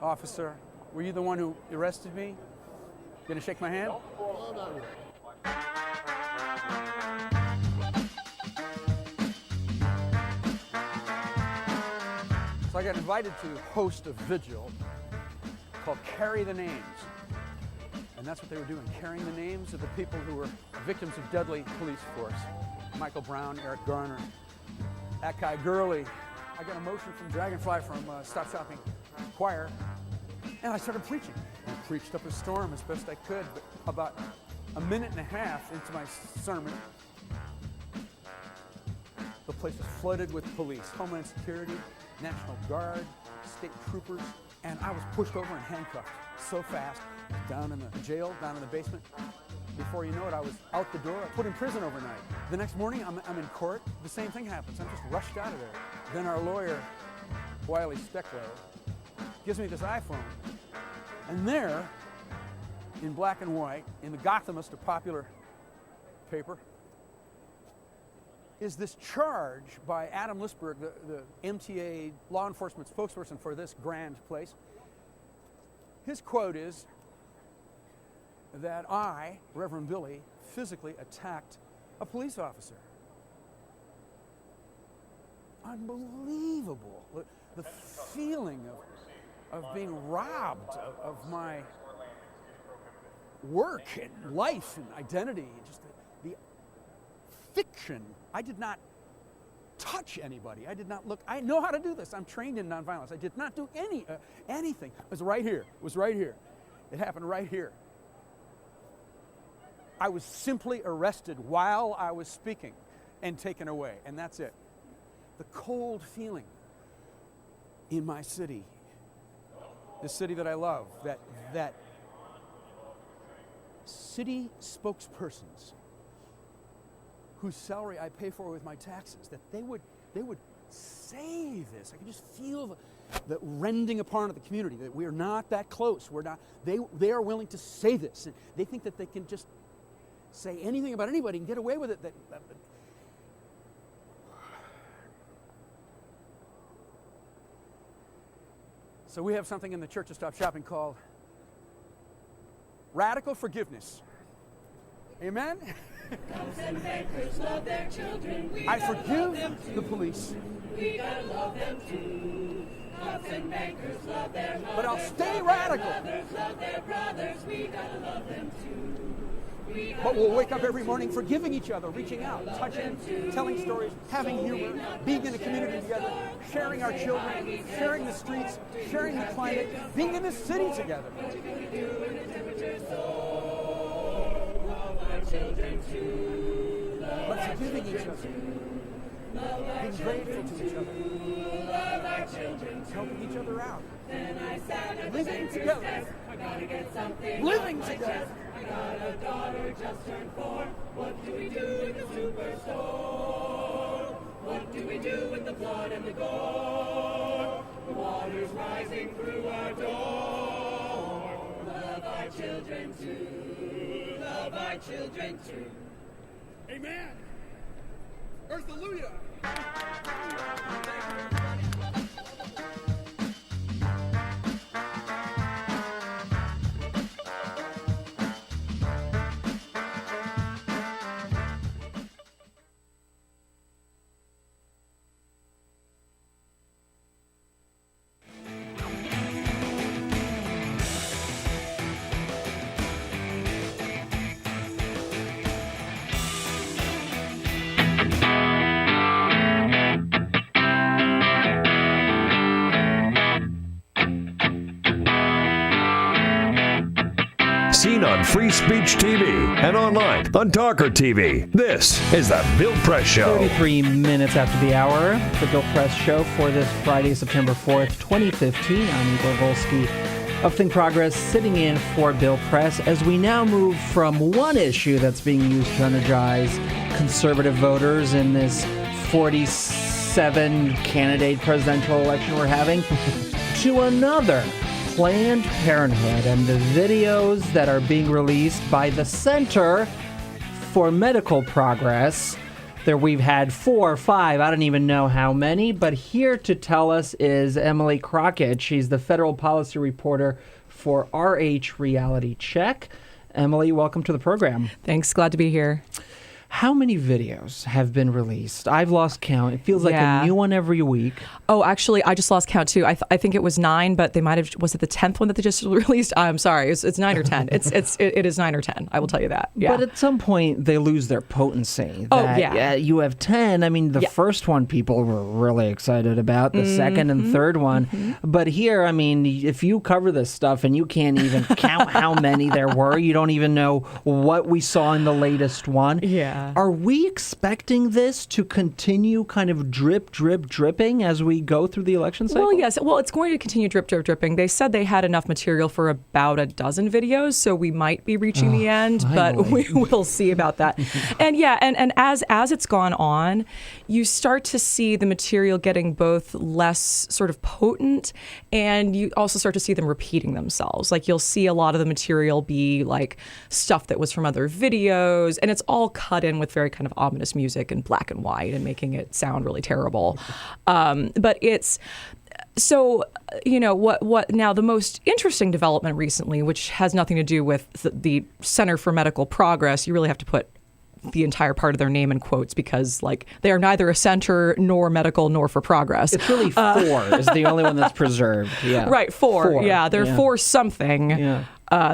Officer, were you the one who arrested me? Gonna shake my hand? So I got invited to host a vigil called Carry the Names. And that's what they were doing, carrying the names of the people who were victims of deadly police force. Michael Brown, Eric Garner, that guy Gurley. I got a motion from Dragonfly from Stop Shopping Choir, and I started preaching. I preached up a storm as best I could, but about a minute and a half into my sermon, the place was flooded with police, Homeland Security, National Guard, state troopers, and I was pushed over and handcuffed so fast, down in the jail, down in the basement. Before you know it, I was out the door, put in prison overnight. The next morning, I'm in court. The same thing happens. I'm just rushed out of there. Then our lawyer, Wiley Steckler, gives me this iPhone. And there, in black and white, in the Gothamist, a popular paper, is this charge by Adam Lisberg, the MTA law enforcement spokesperson for this grand place. His quote is that I, Reverend Billy, physically attacked a police officer. Unbelievable. The feeling of being robbed of my work and life and identity, just the fiction. I did not touch anybody. I did not look. I know how to do this. I'm trained in nonviolence. I did not do anything. It was right here. It was right here. It happened right here. I was simply arrested while I was speaking and taken away, and that's it. The cold feeling in my city, the city that I love, that city spokespersons whose salary I pay for with my taxes, that they would say this. I can just feel the rending apart of the community, that we are not that close. We're not. They are willing to say this, and they think that they can just say anything about anybody and get away with it. So we have something in the Church of Stop Shopping called radical forgiveness. Amen? Cops and bankers love their children. I forgive the police. We gotta love them too. Cops and bankers love their mothers. But I'll stay radical. Mothers love their brothers. We gotta love them too. But we'll wake up every morning forgiving each other, reaching out, touching, telling stories, having humor, being in a community together, sharing our children, sharing the streets, sharing the climate, being in the city together. But forgiving each other, being grateful to each other, helping each other out, living together, living together. I got a daughter just turned 4. What do we do in the superstore? What do we do with the blood and the gore? The water's rising through our door. Love our children too. Love our children too. Amen. Earthalujah. Seen on Free Speech TV and online on TawkrTV. This is the Bill Press Show. 33 minutes after the hour, the Bill Press Show for this Friday, September 4th, 2015. I'm Igor Volsky of Think Progress, sitting in for Bill Press as we now move from one issue that's being used to energize conservative voters in this 47-candidate presidential election we're having to another. Planned Parenthood and the videos that are being released by the Center for Medical Progress. There we've had 4 or 5, I don't even know how many, but here to tell us is Emily Crockett. She's the federal policy reporter for RH Reality Check. Emily, welcome to the program. Thanks, glad to be here. How many videos have been released? I've lost count. It feels like a new one every week. Oh, actually, I just lost count too. I think it was 9, but they might have. Was it the 10th one that they just released? I'm sorry. It's 9 or 10. It is 9 or 10. I will tell you that. Yeah. But at some point, they lose their potency. You have 10. I mean, the first one people were really excited about. The second and third one. But here, I mean, if you cover this stuff and you can't even count how many there were, you don't even know what we saw in the latest one. Yeah. Are we expecting this to continue kind of dripping as we go through the election cycle? Well, yes. Well, it's going to continue dripping. They said they had enough material for about a dozen videos, so we might be reaching the end, but we will see about that. And and as it's gone on, you start to see the material getting both less sort of potent, and you also start to see them repeating themselves. Like you'll see a lot of the material be like stuff that was from other videos, and it's all cut in with very kind of ominous music and black and white and making it sound really terrible. But it's so, what now the most interesting development recently, which has nothing to do with the Center for Medical Progress, you really have to put the entire part of their name in quotes because like they are neither a center nor medical nor for progress. It's really for is the only one that's preserved. Yeah. Right. For. Yeah. They're for something. Yeah.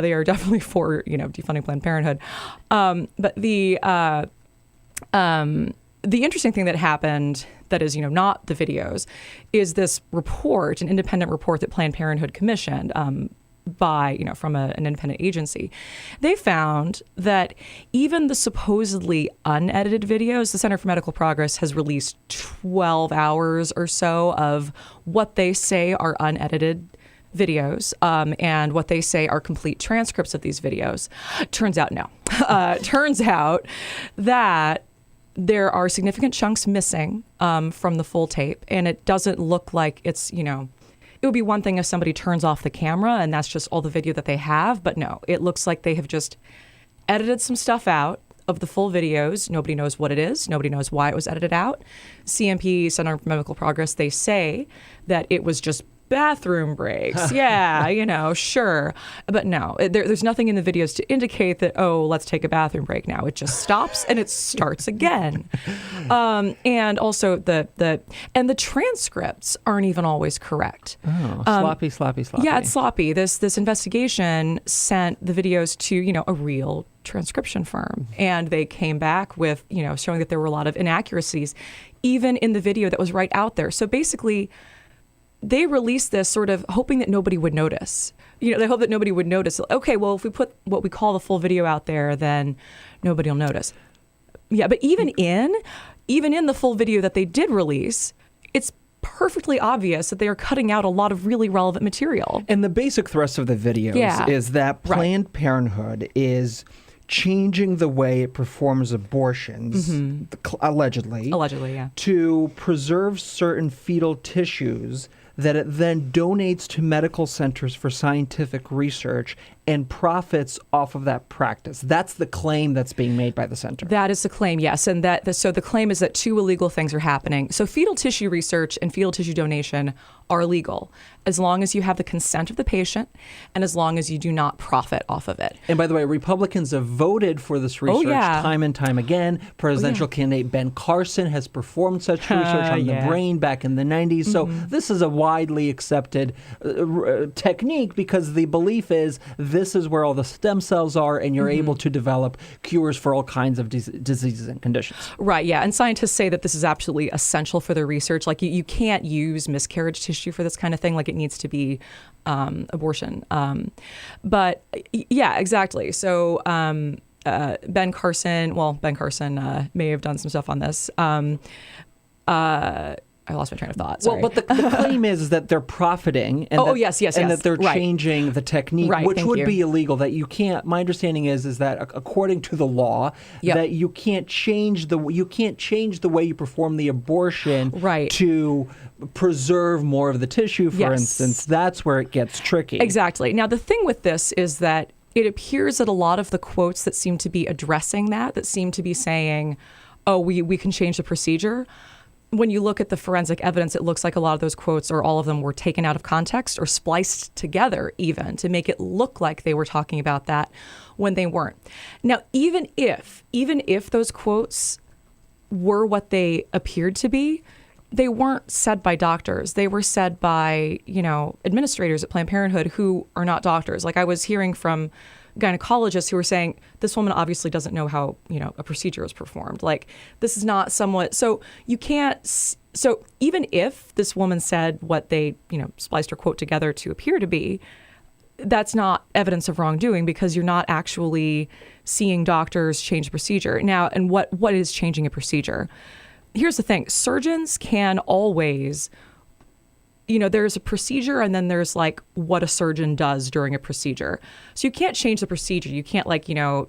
They are definitely for, defunding Planned Parenthood. But the interesting thing that happened that is, not the videos is this report, an independent report that Planned Parenthood commissioned from an independent agency. They found that even the supposedly unedited videos, the Center for Medical Progress has released 12 hours or so of what they say are unedited videos and what they say are complete transcripts of these videos. Turns out no. Turns out that there are significant chunks missing from the full tape, and it doesn't look like it's, it would be one thing if somebody turns off the camera and that's just all the video that they have, but no, it looks like they have just edited some stuff out of the full videos. Nobody knows what it is. Nobody knows why it was edited out. CMP, Center for Medical Progress, they say that it was just bathroom breaks. Yeah, sure. But no, there's nothing in the videos to indicate that, let's take a bathroom break now. It just stops and it starts again. And also the transcripts aren't even always correct. Sloppy. Yeah, it's sloppy. This investigation sent the videos to, a real transcription firm. And they came back with, showing that there were a lot of inaccuracies, even in the video that was right out there. So basically, they released this sort of hoping that nobody would notice. They hope that nobody would notice. Okay, well, if we put what we call the full video out there, then nobody will notice. Yeah, but even in the full video that they did release, it's perfectly obvious that they are cutting out a lot of really relevant material. And the basic thrust of the videos is that Planned Parenthood is changing the way it performs abortions, allegedly, yeah, to preserve certain fetal tissues that it then donates to medical centers for scientific research and profits off of that practice. That's the claim that's being made by the center. That is the claim, yes. And so the claim is that two illegal things are happening. So fetal tissue research and fetal tissue donation are illegal as long as you have the consent of the patient and as long as you do not profit off of it. And by the way, Republicans have voted for this research time and time again. Presidential candidate Ben Carson has performed such research on the brain back in the 90s. So this is a widely accepted technique because the belief is this is where all the stem cells are and you're able to develop cures for all kinds of diseases and conditions. Right, yeah. And scientists say that this is absolutely essential for their research. Like you can't use miscarriage tissue for this kind of thing. Like it needs to be abortion. But yeah, exactly. So Ben Carson may have done some stuff on this. I lost my train of thought. Sorry. Well, but the claim is that they're profiting. And and that they're changing the technique, which would be illegal. That you can't. My understanding is that according to the law, that you can't change the way you perform the abortion to preserve more of the tissue. For instance, that's where it gets tricky. Exactly. Now the thing with this is that it appears that a lot of the quotes that seem to be addressing that seem to be saying, "Oh, we can change the procedure." when you look at the forensic evidence, it looks like a lot of those quotes, or all of them, were taken out of context or spliced together even to make it look like they were talking about that when they weren't. Now, even if those quotes were what they appeared to be, they weren't said by doctors. They were said by, administrators at Planned Parenthood who are not doctors. Like, I was hearing from gynecologists who were saying, this woman obviously doesn't know how, a procedure is performed. Like, this is not somewhat, so you can't, so even if this woman said what they, spliced her quote together to appear to be, that's not evidence of wrongdoing, because you're not actually seeing doctors change the procedure. Now, and what is changing a procedure? Here's the thing. Surgeons can always, there's a procedure, and then there's like what a surgeon does during a procedure. So you can't change the procedure. You can't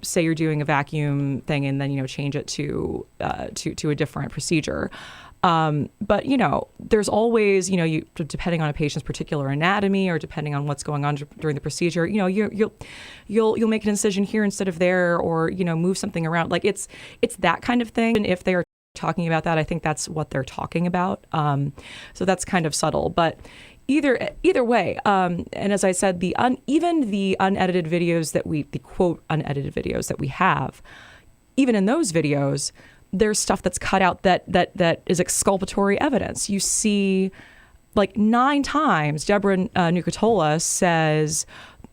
say you're doing a vacuum thing and then, change it to a different procedure. But there's always, you, depending on a patient's particular anatomy or depending on what's going on during the procedure, you'll make an incision here instead of there, or, move something around. Like, it's that kind of thing. And if they are talking about that, I think that's what they're talking about. So that's kind of subtle, but either way. And as I said, even the unedited videos the quote unedited videos that we have, even in those videos, there's stuff that's cut out that is exculpatory evidence. You see, like 9 times, Deborah Nucatola says,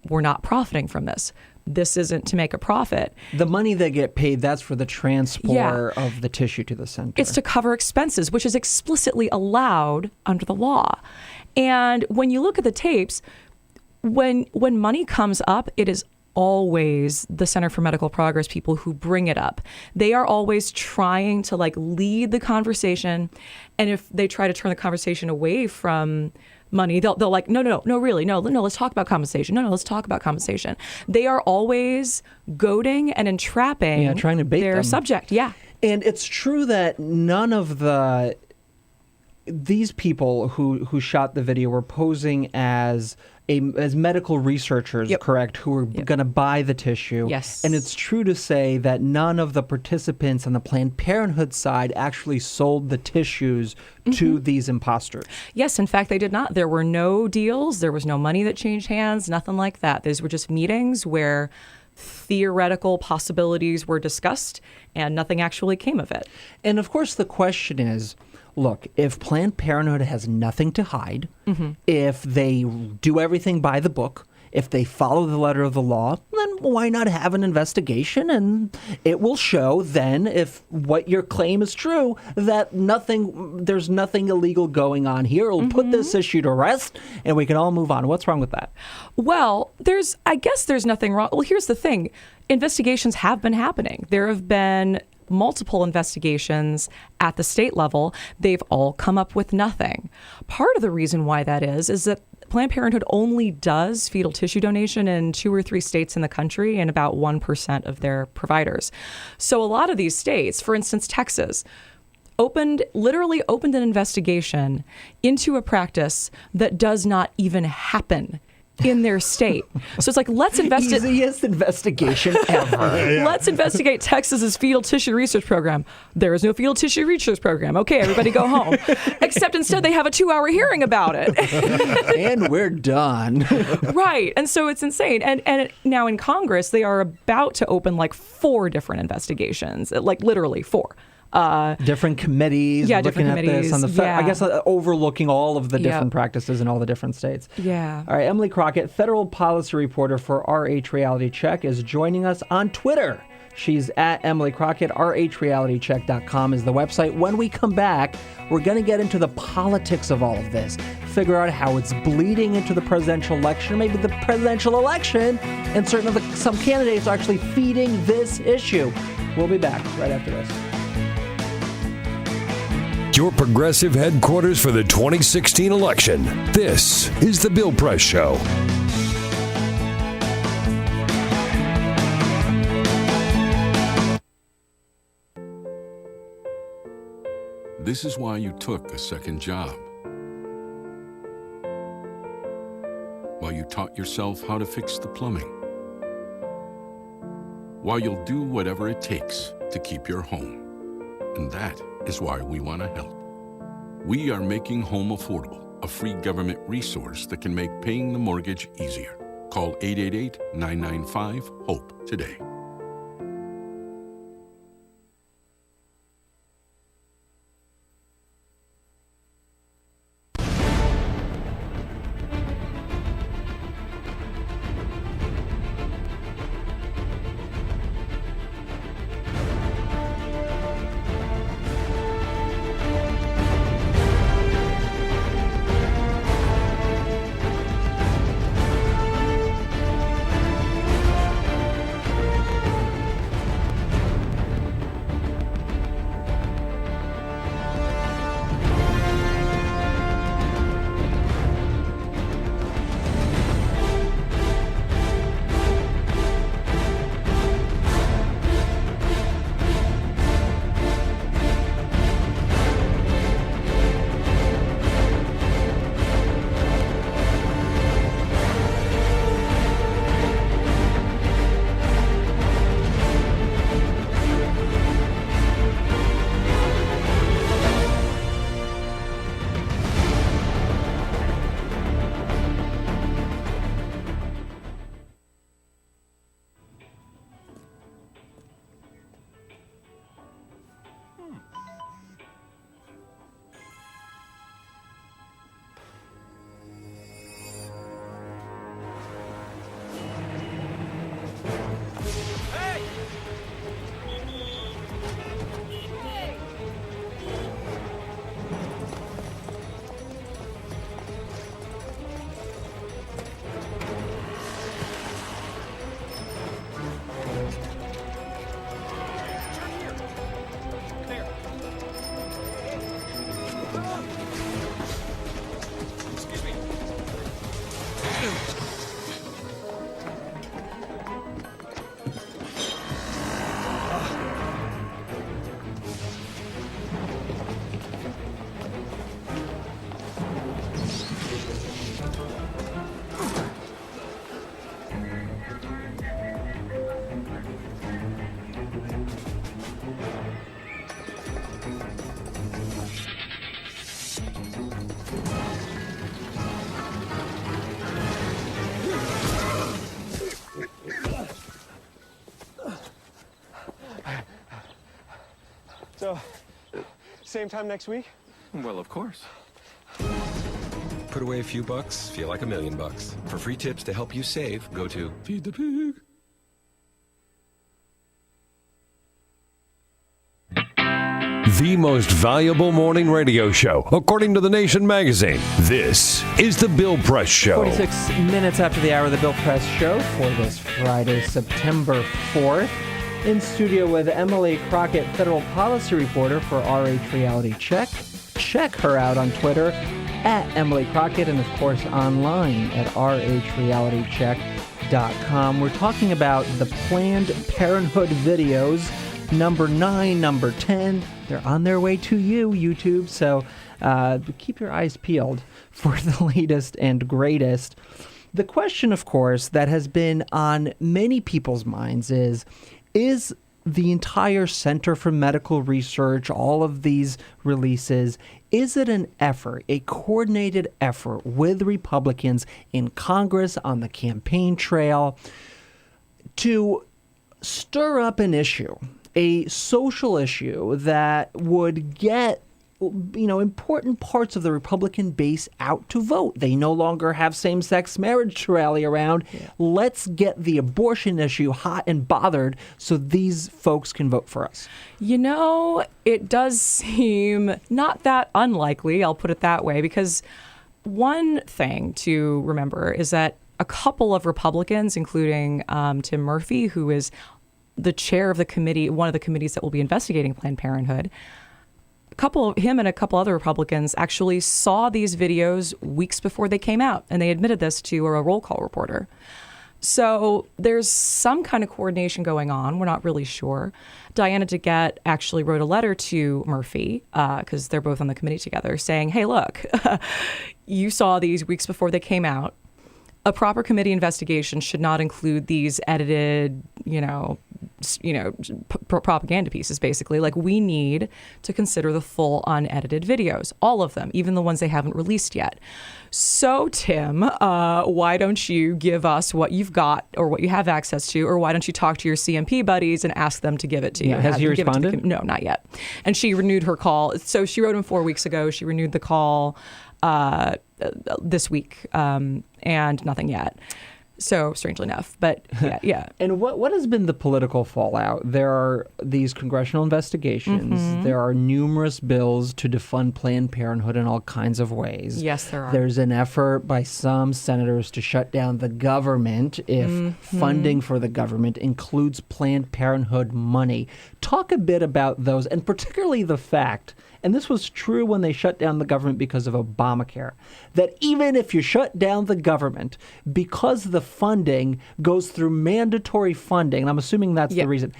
we're not profiting from this. This isn't to make a profit. The money they get paid, that's for the transport of the tissue to the center. It's to cover expenses, which is explicitly allowed under the law. And when you look at the tapes, when money comes up, it is always the Center for Medical Progress people who bring it up. They are always trying to lead the conversation. And if they try to turn the conversation away from money, they'll like, no, let's talk about compensation. No, let's talk about compensation. They are always goading and entrapping trying to bait their them. subject. Yeah. And it's true that none of these people who shot the video were posing as medical researchers, correct, who were going to buy the tissue. Yes. And it's true to say that none of the participants on the Planned Parenthood side actually sold the tissues to these imposters. Yes, in fact, they did not. There were no deals. There was no money that changed hands, nothing like that. These were just meetings where theoretical possibilities were discussed and nothing actually came of it. And of course, the question is, look, if Planned Parenthood has nothing to hide, if they do everything by the book, if they follow the letter of the law, then why not have an investigation? And it will show then, if what your claim is true, that there's nothing illegal going on here. It'll put this issue to rest, and we can all move on. What's wrong with that? Well, I guess there's nothing wrong. Well, here's the thing. Investigations have been happening. There have been multiple investigations at the state level. They've all come up with nothing. Part of the reason why that is that Planned Parenthood only does fetal tissue donation in 2 or 3 states in the country and about 1% of their providers. So a lot of these states, for instance, Texas, literally opened an investigation into a practice that does not even happen in their state. So it's like, let's investigate. Easiest investigation ever. Let's investigate Texas's fetal tissue research program. There is no fetal tissue research program. Okay, everybody go home. Except instead they have a 2-hour hearing about it. And we're done. Right. And so it's insane. And now in Congress, they are about to open 4 different investigations, literally 4. Different committees looking different at committees. this on the I guess overlooking all of the different practices in all the different states. Yeah. All right, Emily Crockett, federal policy reporter for RH Reality Check, is joining us on Twitter. She's at Emily Crockett. RHRealityCheck.com is the website. When we come back, we're going to get into the politics of all of this, figure out how it's bleeding into the presidential election, maybe the presidential election, and some candidates are actually feeding this issue. We'll be back right after this. Your progressive headquarters for the 2016 election. This is The Bill Press Show. This is why you took a second job. While you taught yourself how to fix the plumbing. While you'll do whatever it takes to keep your home. And that is why we want to help. We are making home affordable, a free government resource that can make paying the mortgage easier. Call 888-995-HOPE today. So, same time next week? Well, of course. Put away a few bucks, feel like $1 million. For free tips to help you save, go to Feed the Pig. The most valuable morning radio show, according to The Nation magazine. This is The Bill Press Show. 46 minutes after the hour of The Bill Press Show for this Friday, September 4th. In studio with Emily Crockett, federal policy reporter for RH Reality Check. Check her out on Twitter at Emily Crockett and, of course, online at rhrealitycheck.com. We're talking about the Planned Parenthood videos, number 9, number 10. They're on their way to you, YouTube, so keep your eyes peeled for the latest and greatest. The question, of course, that has been on many people's minds is the entire Center for Medical Research, all of these releases, is it an effort, a coordinated effort with Republicans in Congress on the campaign trail to stir up an issue, a social issue that would get important parts of the Republican base out to vote? They no longer have same-sex marriage to rally around. Yeah. Let's get the abortion issue hot and bothered so these folks can vote for us. It does seem not that unlikely, I'll put it that way, because one thing to remember is that a couple of Republicans, including Tim Murphy, who is the chair of the committee, one of the committees that will be investigating Planned Parenthood, him and a couple other Republicans actually saw these videos weeks before they came out, and they admitted this to a roll call reporter. So there's some kind of coordination going on. We're not really sure. Diana DeGette actually wrote a letter to Murphy, because they're both on the committee together, saying, hey, look, you saw these weeks before they came out. A proper committee investigation should not include these edited, propaganda pieces, basically. Like, we need to consider the full unedited videos, all of them, even the ones they haven't released yet. So, Tim, why don't you give us what you've got or what you have access to, or why don't you talk to your CMP buddies and ask them to give it to you? Has he responded? No, not yet. And she renewed her call. So she wrote him 4 weeks ago. She renewed the call this week, and nothing yet. So, strangely enough, but yeah. And what has been the political fallout? There are these congressional investigations. Mm-hmm. There are numerous bills to defund Planned Parenthood in all kinds of ways. Yes, there are. There's an effort by some senators to shut down the government if funding for the government includes Planned Parenthood money. Talk a bit about those, and particularly the fact, and this was true when they shut down the government because of Obamacare, that even if you shut down the government, because the funding goes through mandatory funding, and I'm assuming that's the reason,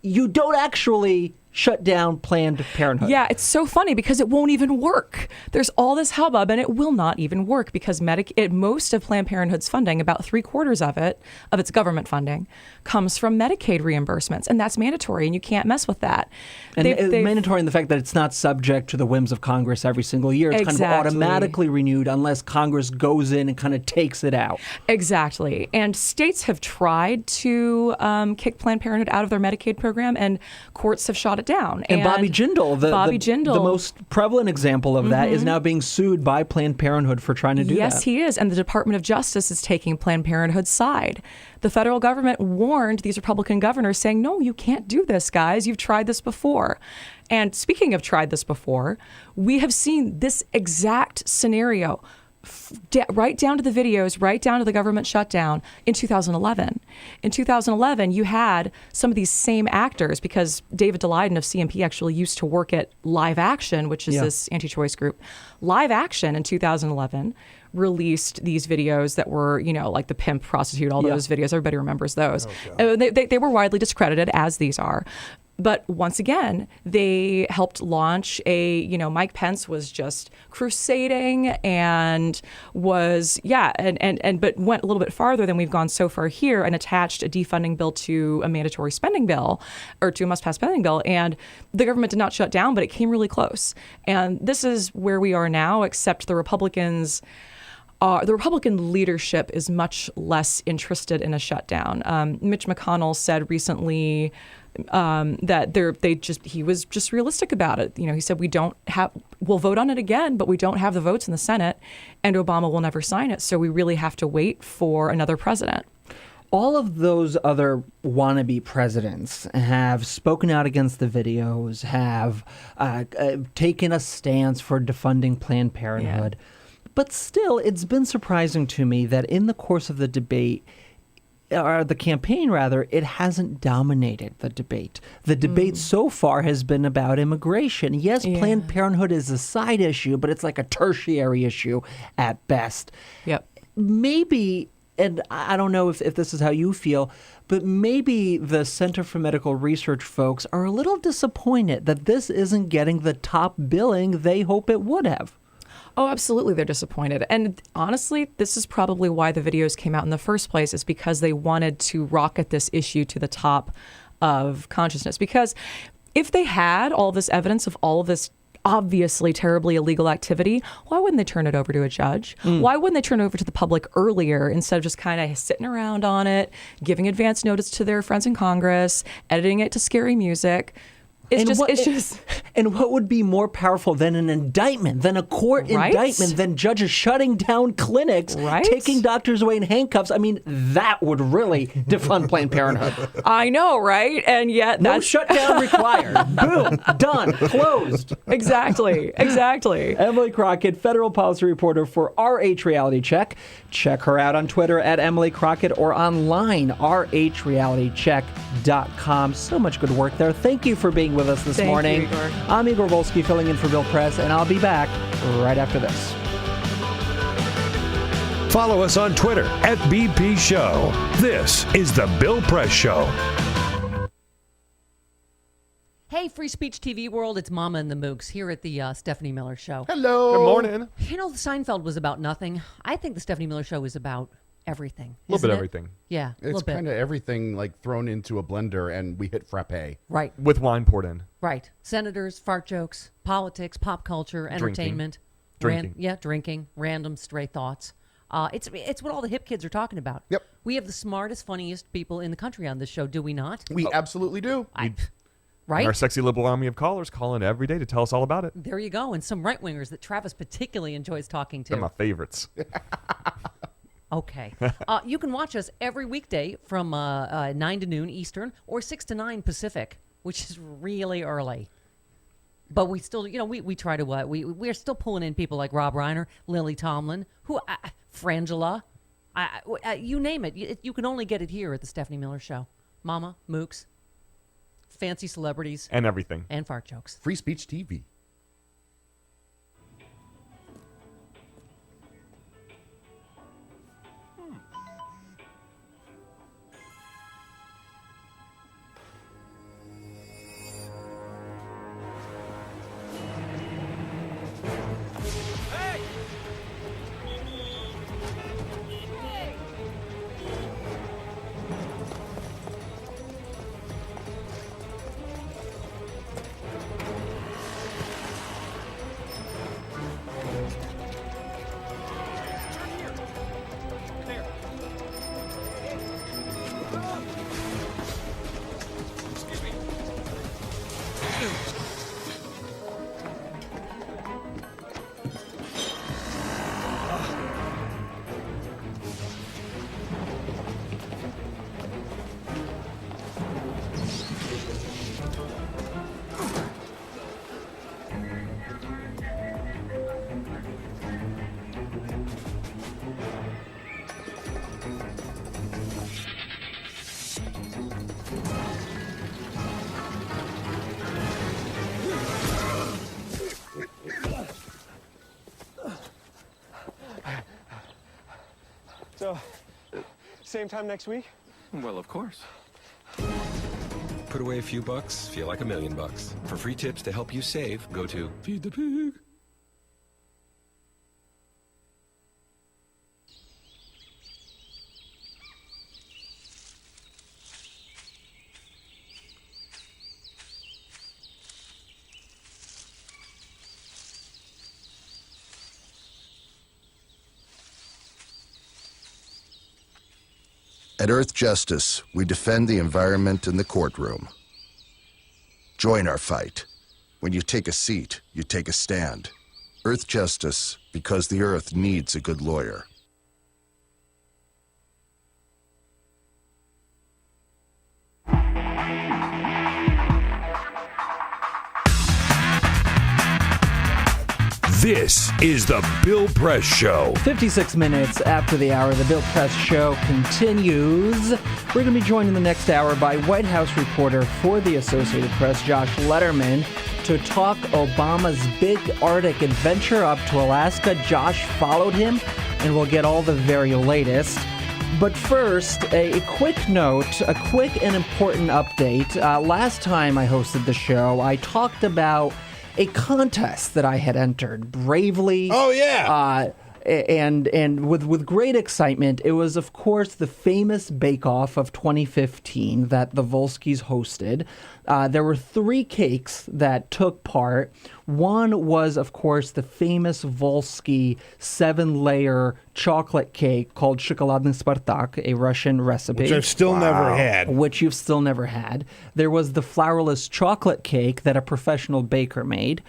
you don't actually shut down Planned Parenthood. Yeah, it's so funny because it won't even work. There's all this hubbub and it will not even work because most of Planned Parenthood's funding, about 3/4 of its government funding, comes from Medicaid reimbursements, and that's mandatory, and you can't mess with that. And they've mandatory in the fact that it's not subject to the whims of Congress every single year. It's kind of automatically renewed unless Congress goes in and kind of takes it out. Exactly. And states have tried to kick Planned Parenthood out of their Medicaid program, and courts have shot it down. And Bobby Jindal, the most prevalent example of that, is now being sued by Planned Parenthood for trying to do that. Yes, he is. And the Department of Justice is taking Planned Parenthood's side. The federal government warned these Republican governors, saying, no, you can't do this, guys. You've tried this before. And speaking of tried this before, we have seen this exact scenario right down to the videos, right down to the government shutdown in 2011. In 2011, you had some of these same actors, because David Daleiden of CMP actually used to work at Live Action, which is this anti-choice group. Live Action in 2011 released these videos that were, like the pimp prostitute, all those videos. Everybody remembers those. They were widely discredited, as these are. But once again, they helped launch Mike Pence was just crusading and was, but went a little bit farther than we've gone so far here and attached a defunding bill to a mandatory spending bill, or to a must-pass spending bill. And the government did not shut down, but it came really close. And this is where we are now, except the Republican leadership is much less interested in a shutdown. Mitch McConnell said recently that he was just realistic about it. He said we'll vote on it again, but we don't have the votes in the Senate, and Obama will never sign it. So we really have to wait for another president. All of those other wannabe presidents have spoken out against the videos, have taken a stance for defunding Planned Parenthood. Yeah. But still, it's been surprising to me that in the course of the debate, or the campaign rather, it hasn't dominated the debate. The debate so far has been about immigration. Yes, Planned Parenthood is a side issue, but it's like a tertiary issue at best. Yep. Maybe, and I don't know if this is how you feel, but maybe the Center for Medical Research folks are a little disappointed that this isn't getting the top billing they hope it would have. Oh, absolutely. They're disappointed. And honestly, this is probably why the videos came out in the first place, is because they wanted to rocket this issue to the top of consciousness. Because if they had all this evidence of all of this obviously terribly illegal activity, why wouldn't they turn it over to a judge? Why wouldn't they turn it over to the public earlier instead of just kind of sitting around on it, giving advance notice to their friends in Congress, editing it to scary music? And what would be more powerful than an indictment, than a court indictment, than judges shutting down clinics, taking doctors away in handcuffs? I mean, that would really defund Planned Parenthood. I know, right? And yet no shutdown required. Boom, done, closed. Exactly. Emily Crockett, federal policy reporter for RH Reality Check. Check her out on Twitter at Emily Crockett or online, rhrealitycheck.com. So much good work there. Thank you for being with us this morning. Thank you, Igor. I'm Igor Volsky, filling in for Bill Press, and I'll be back right after this. Follow us on Twitter at BP Show. This is the Bill Press Show. Hey, Free Speech TV world, it's Mama and the Mooks here at the Stephanie Miller Show. Hello. Good morning. Seinfeld was about nothing. I think the Stephanie Miller Show is about everything. A little bit isn't it? everything. Yeah, a It's little bit. kind of everything like thrown into a blender and we hit frappe. Right. With wine poured in. Right. Senators, fart jokes, politics, pop culture, entertainment. Drinking. Drinking. Random stray thoughts. It's what all the hip kids are talking about. Yep. We have the smartest, funniest people in the country on this show, do we not? We absolutely do. Right? Our sexy liberal army of callers call in every day to tell us all about it. There you go. And some right-wingers that Travis particularly enjoys talking to. They're my favorites. Okay. You can watch us every weekday from 9 to noon Eastern or 6 to 9 Pacific, which is really early. But we still, we try to, we're still pulling in people like Rob Reiner, Lily Tomlin, Frangela, you name it. You can only get it here at the Stephanie Miller Show. Mama, Mooks, fancy celebrities. And everything. And fart jokes. Free Speech TV. So, same time next week? Well, of course. Put away a few bucks, feel like $1 million. For free tips to help you save, go to Feed the Pig. At Earth Justice, we defend the environment in the courtroom. Join our fight. When you take a seat, you take a stand. Earth Justice, because the Earth needs a good lawyer. This is the Bill Press Show. 56 minutes after the hour, the Bill Press Show continues. We're going to be joined in the next hour by White House reporter for the Associated Press, Josh Lederman, to talk Obama's big Arctic adventure up to Alaska. Josh followed him, and we'll get all the very latest. But first, a quick note, a quick and important update. Last time I hosted the show, I talked about a contest that I had entered bravely. Oh, yeah. And with great excitement. It was, of course, the famous bake-off of 2015 that the Volskys hosted. There were 3 cakes that took part. One was, of course, the famous Volsky 7-layer chocolate cake called Shokoladny Spartak, a Russian recipe. Which I've still never had. Which you've still never had. There was the flourless chocolate cake that a professional baker made.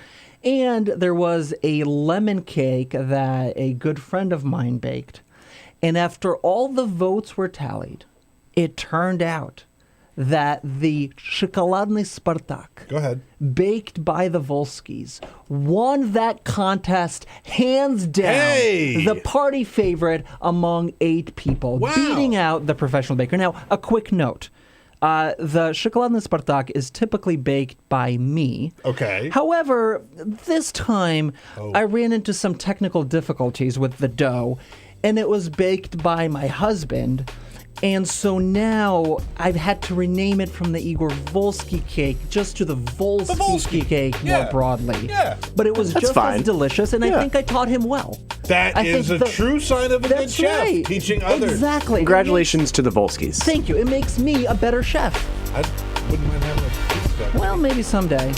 And there was a lemon cake that a good friend of mine baked. And after all the votes were tallied, it turned out that the Shokoladny Spartak, go ahead, baked by the Volskys, won that contest hands down. Hey! The party favorite among 8 people, beating out the professional baker. Now, a quick note. The Shokoladny Spartak is typically baked by me. Okay. However, this time I ran into some technical difficulties with the dough, and it was baked by my husband. And so now I've had to rename it from the Igor Volsky cake just to the Volsky cake more broadly. Yeah. But it was That's just fine. as delicious, and I Yeah. think I taught him well. That is a true sign of a good That's chef, right. teaching others. Exactly. Congratulations to the Volskys. Thank you. It makes me a better chef. I wouldn't mind having a piece of that. Well, maybe someday.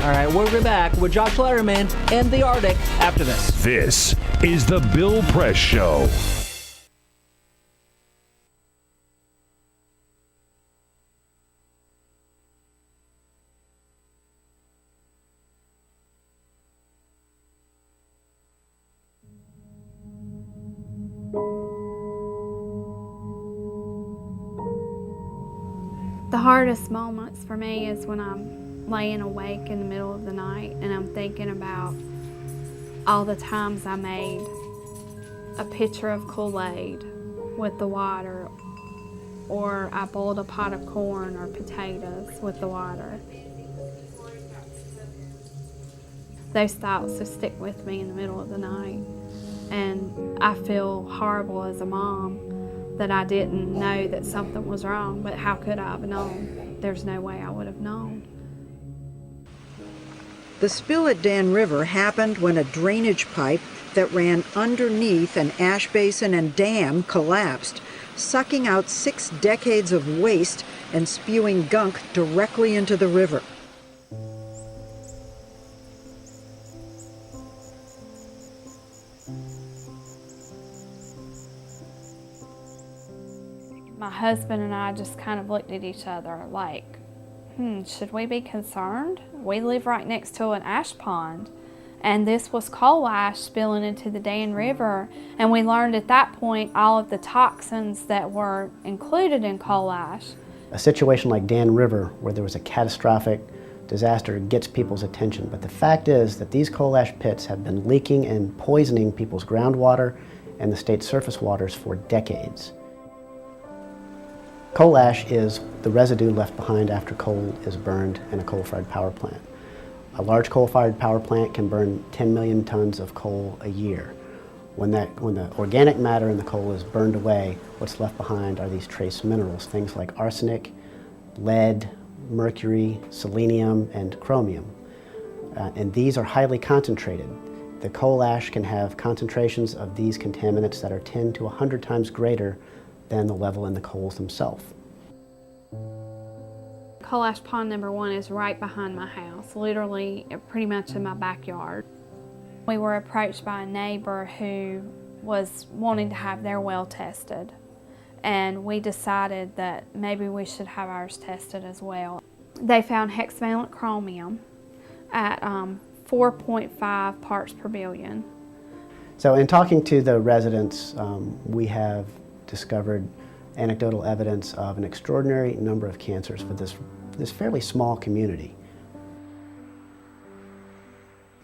All right, we'll be back with Josh Lederman and the Arctic after this. This is the Bill Press Show. The hardest moments for me is when I'm laying awake in the middle of the night and I'm thinking about all the times I made a pitcher of Kool-Aid with the water, or I boiled a pot of corn or potatoes with the water. Those thoughts just stick with me in the middle of the night, and I feel horrible as a mom that I didn't know that something was wrong, but how could I have known? There's no way I would have known. The spill at Dan River happened when a drainage pipe that ran underneath an ash basin and dam collapsed, sucking out 6 decades of waste and spewing gunk directly into the river. My husband and I just kind of looked at each other like, should we be concerned? We live right next to an ash pond, and this was coal ash spilling into the Dan River, and we learned at that point all of the toxins that were included in coal ash. A situation like Dan River, where there was a catastrophic disaster, gets people's attention, but the fact is that these coal ash pits have been leaking and poisoning people's groundwater and the state's surface waters for decades. Coal ash is the residue left behind after coal is burned in a coal-fired power plant. A large coal-fired power plant can burn 10 million tons of coal a year. When the organic matter in the coal is burned away, what's left behind are these trace minerals, things like arsenic, lead, mercury, selenium, and chromium. And these are highly concentrated. The coal ash can have concentrations of these contaminants that are 10 to 100 times greater than the level in the coals themselves. Coal ash pond number 1 is right behind my house, literally pretty much in my backyard. We were approached by a neighbor who was wanting to have their well tested, and we decided that maybe we should have ours tested as well. They found hexavalent chromium at 4.5 parts per billion. So in talking to the residents, we have discovered anecdotal evidence of an extraordinary number of cancers for this fairly small community.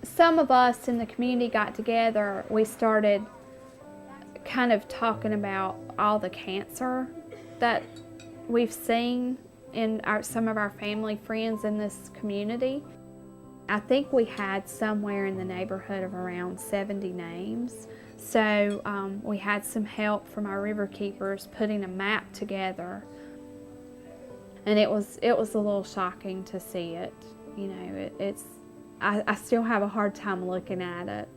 Some of us in the community got together. We started kind of talking about all the cancer that we've seen in some of our family friends in this community. I think we had somewhere in the neighborhood of around 70 names. So we had some help from our river keepers putting a map together, and it was a little shocking to see it. You know, I still have a hard time looking at it.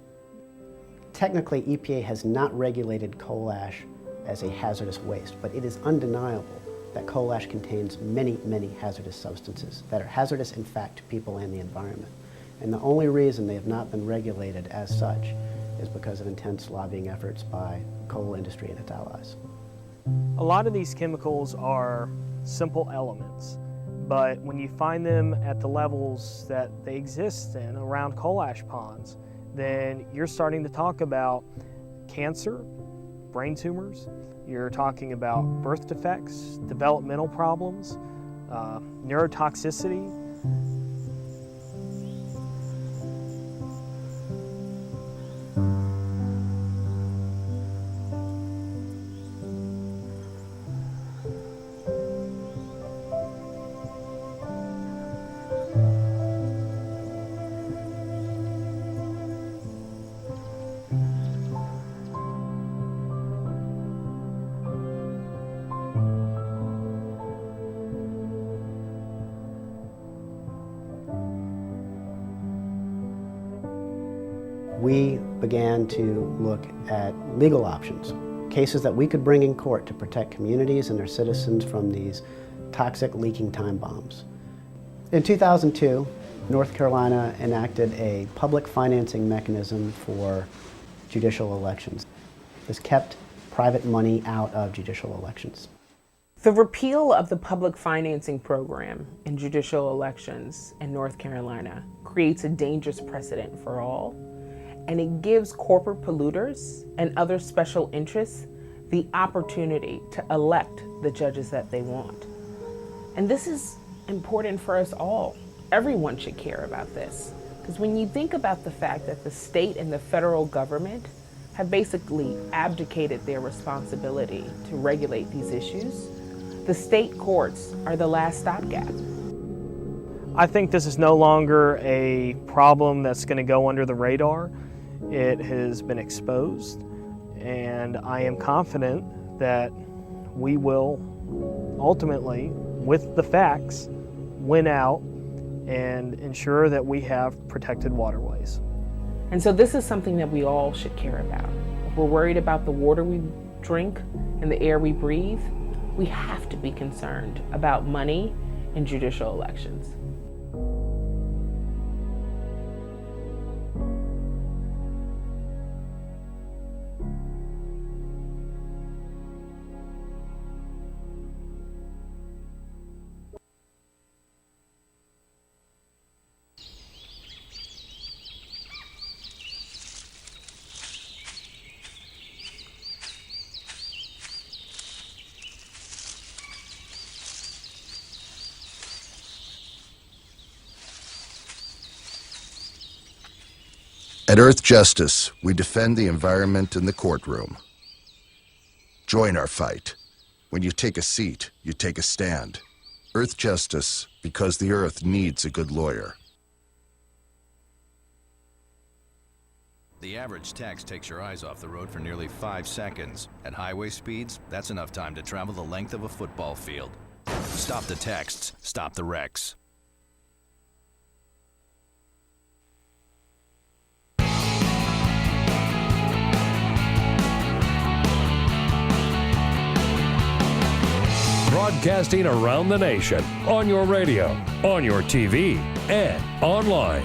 Technically, EPA has not regulated coal ash as a hazardous waste, but it is undeniable that coal ash contains many, many hazardous substances that are hazardous, in fact, to people and the environment. And the only reason they have not been regulated as such is because of intense lobbying efforts by the coal industry and its allies. A lot of these chemicals are simple elements, but when you find them at the levels that they exist in around coal ash ponds, then you're starting to talk about cancer, brain tumors, you're talking about birth defects, developmental problems, neurotoxicity. we began to look at legal options, cases that we could bring in court to protect communities and their citizens from these toxic leaking time bombs. In 2002, North Carolina enacted a public financing mechanism for judicial elections. This kept private money out of judicial elections. The repeal of the public financing program in judicial elections in North Carolina creates a dangerous precedent for all, and it gives corporate polluters and other special interests the opportunity to elect the judges that they want. And this is important for us all. Everyone should care about this, because when you think about the fact that the state and the federal government have basically abdicated their responsibility to regulate these issues, the state courts are the last stopgap. I think this is no longer a problem that's going to go under the radar. It has been exposed, and I am confident that we will ultimately, with the facts, win out and ensure that we have protected waterways. And so this is something that we all should care about. If we're worried about the water we drink and the air we breathe, we have to be concerned about money in judicial elections. At Earth Justice, we defend the environment in the courtroom. Join our fight. When you take a seat, you take a stand. Earth Justice, because the Earth needs a good lawyer. The average text takes your eyes off the road for nearly 5 seconds. At highway speeds, that's enough time to travel the length of a football field. Stop the texts, stop the wrecks. Broadcasting around the nation, on your radio, on your TV, and online.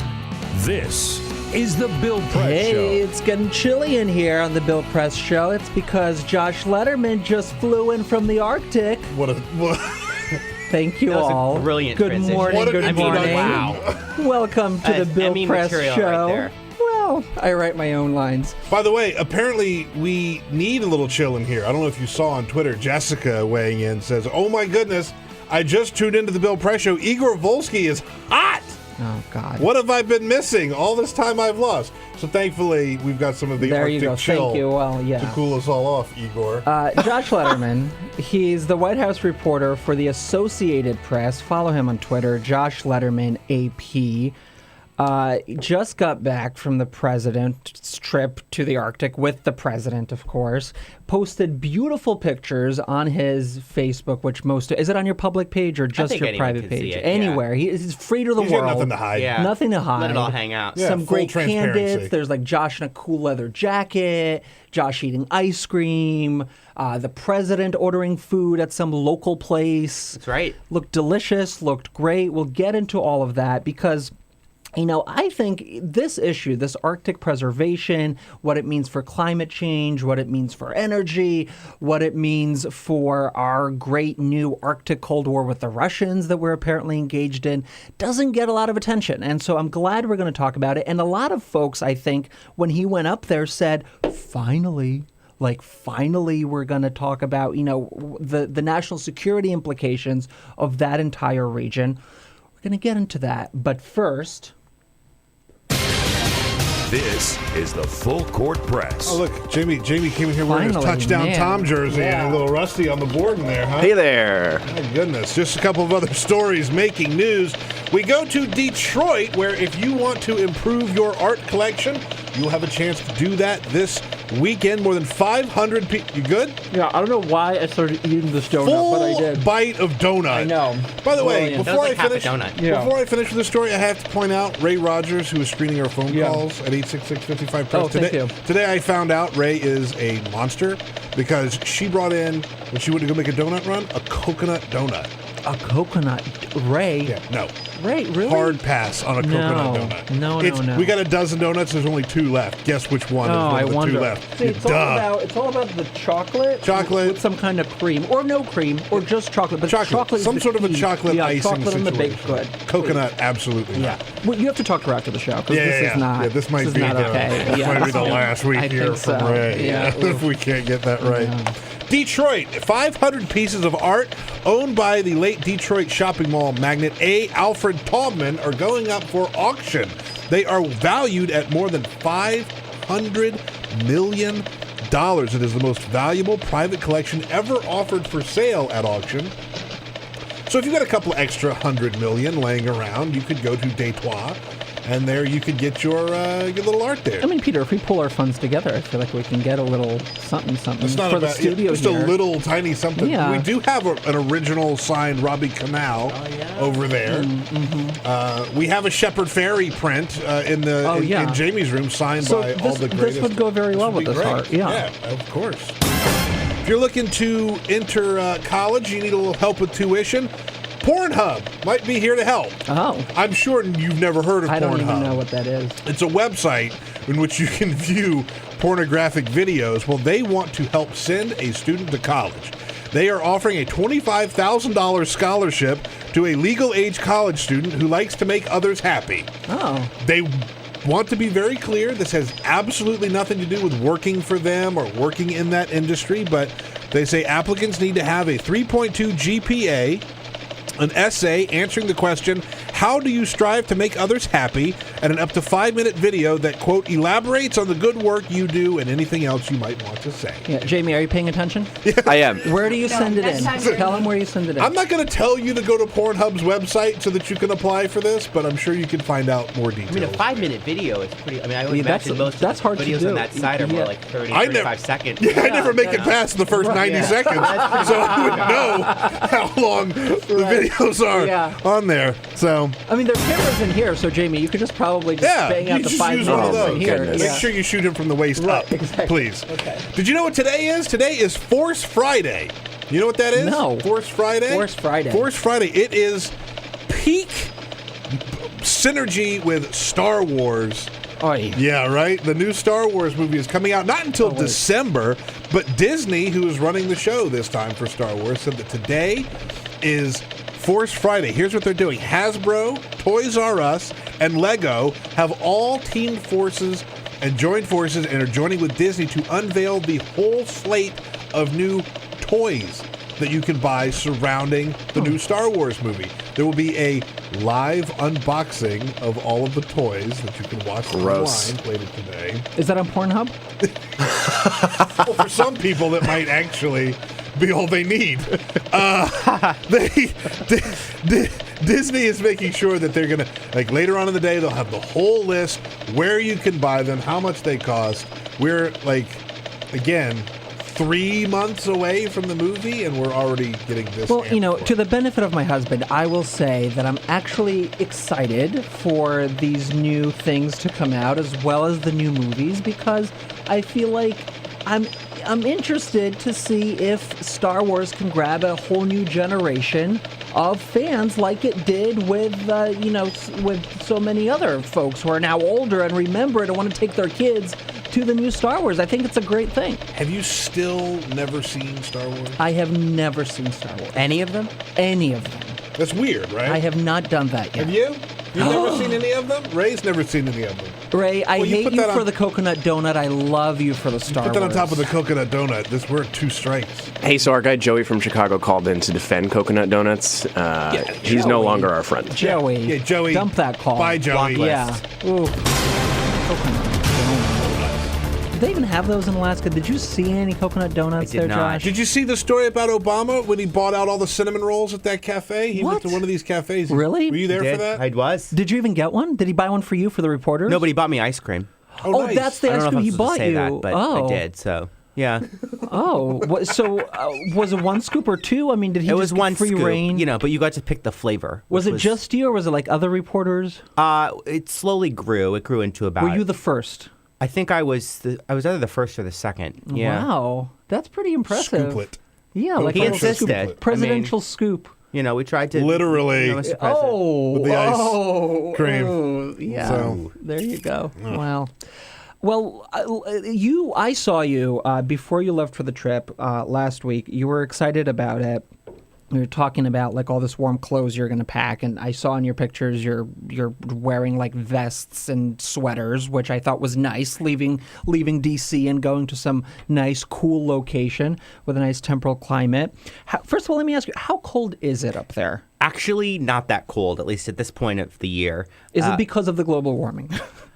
This is the Bill Press Show. Hey, it's getting chilly in here on the Bill Press Show. It's because Josh Lederman just flew in from the Arctic. Thank you That was a all. brilliant Good transition. morning. Good morning. Wow. Welcome to the Bill Emmy Press material Show. right there. Well, I write my own lines. By the way, apparently we need a little chill in here. I don't know if you saw on Twitter, Jessica weighing in says, "Oh my goodness, I just tuned into the Bill Press Show. Igor Volsky is hot. Oh, God. What have I been missing all this time I've lost?" So thankfully, we've got some of the There you Arctic go. chill Thank you. Well, yeah. to cool us all off, Igor. Josh Lederman, he's the White House reporter for the Associated Press. Follow him on Twitter, Josh Lederman AP. Just got back from the president's trip to the Arctic with the president, of course. Posted beautiful pictures on his Facebook, which is it on your public page or just your private page? Anywhere. He's free to the He's got world. nothing to hide. Yeah. Nothing to hide. Let it all hang out. Yeah, Some full great transparency. candidates. There's like Josh in a cool leather jacket, Josh eating ice cream, the president ordering food at some local place. That's right. Looked delicious, looked great. We'll get into all of that because I think this issue, this Arctic preservation, what it means for climate change, what it means for energy, what it means for our great new Arctic Cold War with the Russians that we're apparently engaged in, doesn't get a lot of attention. And so I'm glad we're going to talk about it. And a lot of folks, I think, when he went up there said, finally, we're going to talk about, the national security implications of that entire region. We're going to get into that. But first... This is the Full Court Press. Oh, look, Jamie came in here wearing his Finally, touchdown man. Tom jersey Yeah. and a little rusty on the board in there, huh? Hey there. My goodness. Just a couple of other stories making news. We go to Detroit, where if you want to improve your art collection, you'll have a chance to do that this weekend. More than 500 people. You good? Yeah, I don't know why I started eating this donut, but I did. Bite of donut. I know. By the way, Brilliant. before I half a finish, donut. Yeah. before I finish with the story, I have to point out Ray Rogers, who is screening our phone calls at 866-55-PRESS. Oh, thank you. Today I found out Ray is a monster because she brought in, when she went to go make a donut run, a coconut donut. A coconut, Ray? Yeah, no. Ray, really? Hard pass on a coconut donut. No. We got a dozen donuts. There's only 2 left. Guess which one is one of the 2 left. See, it's all about the chocolate with some kind of cream, or no cream, or just chocolate. But chocolate some is sort the of a key. chocolate icing chocolate situation. on the baked good. Coconut, absolutely Yeah. Well, you have to talk to her after the show, because this is not. Yeah, this might is be not the, okay. this might be the last we I hear think from so. Ray. Yeah. If we can't get that right. Detroit, 500 pieces of art owned by the late Detroit shopping mall magnate A. Alfred Taubman are going up for auction. They are valued at more than $500 million. It is the most valuable private collection ever offered for sale at auction. So if you've got a couple extra $100 million laying around, you could go to Detroit, and there you could get your little art there. I mean, Peter, if we pull our funds together, I feel like we can get a little something It's not for about, the studio just here. a little tiny something. Yeah. We do have an original signed Robbie Canal over there. We have a Shepard Fairey print in Jamie's room signed by all the greatest. This would go very well with this art. Yeah, of course. If you're looking to enter college, you need a little help with tuition, Pornhub might be here to help. Oh. I'm sure you've never heard of Pornhub. I don't even know what that is. It's a website in which you can view pornographic videos. Well, they want to help send a student to college. They are offering a $25,000 scholarship to a legal age college student who likes to make others happy. Oh. They want to be very clear. This has absolutely nothing to do with working for them or working in that industry, but they say applicants need to have a 3.2 GPA, an essay answering the question, how do you strive to make others happy, and an up to 5-minute video that, quote, elaborates on the good work you do and anything else you might want to say. Yeah, Jamie, are you paying attention? I am. Where do you send it in? Tell them where you send it in. I'm not going to tell you to go to Pornhub's website so that you can apply for this, but I'm sure you can find out more details. I mean, a 5-minute video is pretty. I mean, I would imagine most that's of hard the to videos do. on that site are more like 30, I 35 seconds. Yeah, I never make it past the first 90 seconds, so I would know how long the videos are on there. So I mean, there are cameras in here, so Jamie, you could just probably just bang out the 5 use one of minutes those. in here. Make sure you shoot him from the waist up, please. Okay. Did you know what today is? Today is Force Friday. You know what that is? No. Force Friday? Force Friday. Force Friday. It is peak synergy with Star Wars. Yeah, right? The new Star Wars movie is coming out not until December, but Disney, who is running the show this time for Star Wars, said that today is Force Friday. Here's what they're doing. Hasbro, Toys R Us, and Lego have all teamed forces and joined forces and are joining with Disney to unveil the whole slate of new toys that you can buy surrounding the new Star Wars movie. There will be a live unboxing of all of the toys that you can watch online later today. Is that on Pornhub? Well, for some people, that might actually be all they need. Disney is making sure that they're going to, like later on in the day, they'll have the whole list, where you can buy them, how much they cost. We're like, again, 3 months away from the movie, and we're already getting this. Well, you know, to the benefit of my husband, I will say that I'm actually excited for these new things to come out, as well as the new movies, because I feel like I'm interested to see if Star Wars can grab a whole new generation of fans like it did with, with so many other folks who are now older and remember it and want to take their kids to the new Star Wars. I think it's a great thing. Have you still never seen Star Wars? I have never seen Star Wars. Any of them? Any of them. That's weird, right? I have not done that yet. Have you? You've never seen any of them? Ray's never seen any of them. Ray, I hate put you that for on- the coconut donut. I love you for the Star Wars. Put that on top of the coconut donut. We're at 2 strikes. Hey, so our guy Joey from Chicago called in to defend coconut donuts. He's no Joey. longer our friend. Joey. Yeah, Joey. Dump that call. Bye, Joey. Yeah. Ooh. Coconut donut. Do they even have those in Alaska? Did you see any coconut donuts there, Josh? Did you see the story about Obama when he bought out all the cinnamon rolls at that cafe? He went to one of these cafes. Really? Were you there for that? I was. Did you even get one? Did he buy one for you for the reporters? Nobody bought me ice cream. Oh, that's the I don't ice know cream if he I'm supposed bought to say you. that, but I did. So yeah. Was it one scoop or two? I mean, did he It just was get one free scoop, reign? but you got to pick the flavor. Was it just you, or was it like other reporters? It slowly grew. It grew into about. Were you the first? I think I was. I was either the first or the second. Yeah. Wow, that's pretty impressive. Scooplet. Yeah, like he a insisted. Presidential scoop. We tried to literally. Mr. President. With the ice cream. Yeah. So. There you go. Wow. Well, I saw you before you left for the trip last week. You were excited about it. You were talking about like all this warm clothes you're going to pack, and I saw in your pictures you're wearing like vests and sweaters, which I thought was nice. Leaving DC and going to some nice, cool location with a nice temporal climate. First of all, let me ask you, how cold is it up there? Actually, not that cold, at least at this point of the year. Is it because of the global warming?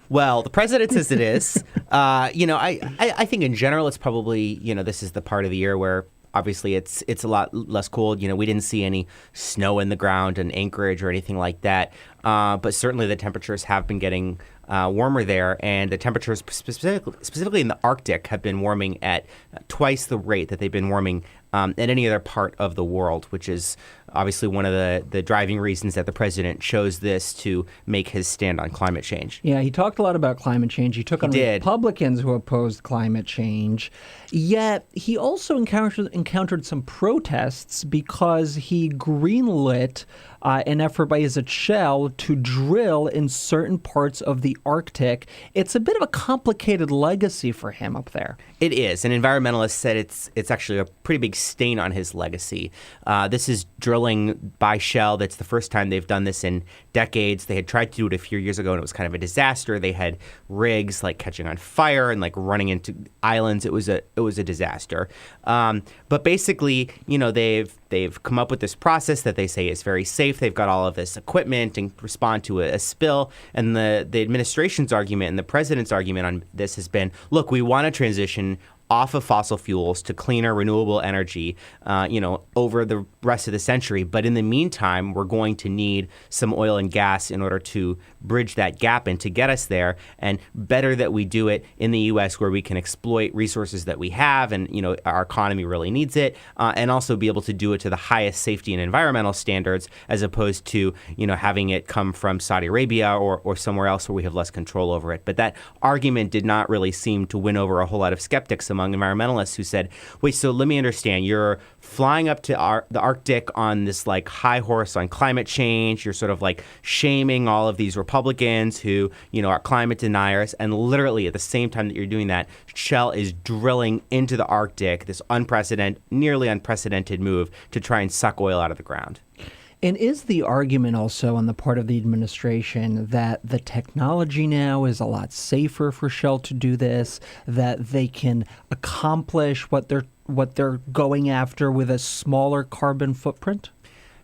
Well, the president says it is. I think in general it's probably, this is the part of the year where obviously it's a lot less cold. We didn't see any snow in the ground in Anchorage or anything like that. But certainly the temperatures have been getting warmer there, and the temperatures specifically in the Arctic have been warming at twice the rate that they've been warming at any other part of the world, which is obviously one of the driving reasons that the president chose this to make his stand on climate change. Yeah, he talked a lot about climate change. He took on Republicans who opposed climate change. Yet he also encountered some protests because he greenlit an effort by Shell to drill in certain parts of the Arctic. It's a bit of a complicated legacy for him up there. It is. And environmentalists said it's actually a pretty big stain on his legacy. This is drilling by Shell. That's the first time they've done this in decades. They had tried to do it a few years ago, and it was kind of a disaster. They had rigs like catching on fire and like running into islands. It was a disaster. But basically, they've come up with this process that they say is very safe. They've got all of this equipment and respond to a spill. And the administration's argument and the president's argument on this has been, look, we want to transition off of fossil fuels to cleaner, renewable energy, over the rest of the century. But in the meantime, we're going to need some oil and gas in order to bridge that gap and to get us there. And better that we do it in the U.S. where we can exploit resources that we have and, our economy really needs it, and also be able to do it to the highest safety and environmental standards as opposed to, having it come from Saudi Arabia or somewhere else where we have less control over it. But that argument did not really seem to win over a whole lot of skeptics among environmentalists who said, wait, so let me understand, you're flying up to the Arctic on this like high horse on climate change. You're sort of like shaming all of these Republicans who, are climate deniers. And literally at the same time that you're doing that, Shell is drilling into the Arctic, this nearly unprecedented move to try and suck oil out of the ground. And is the argument also on the part of the administration that the technology now is a lot safer for Shell to do this, that they can accomplish what they're going after with a smaller carbon footprint?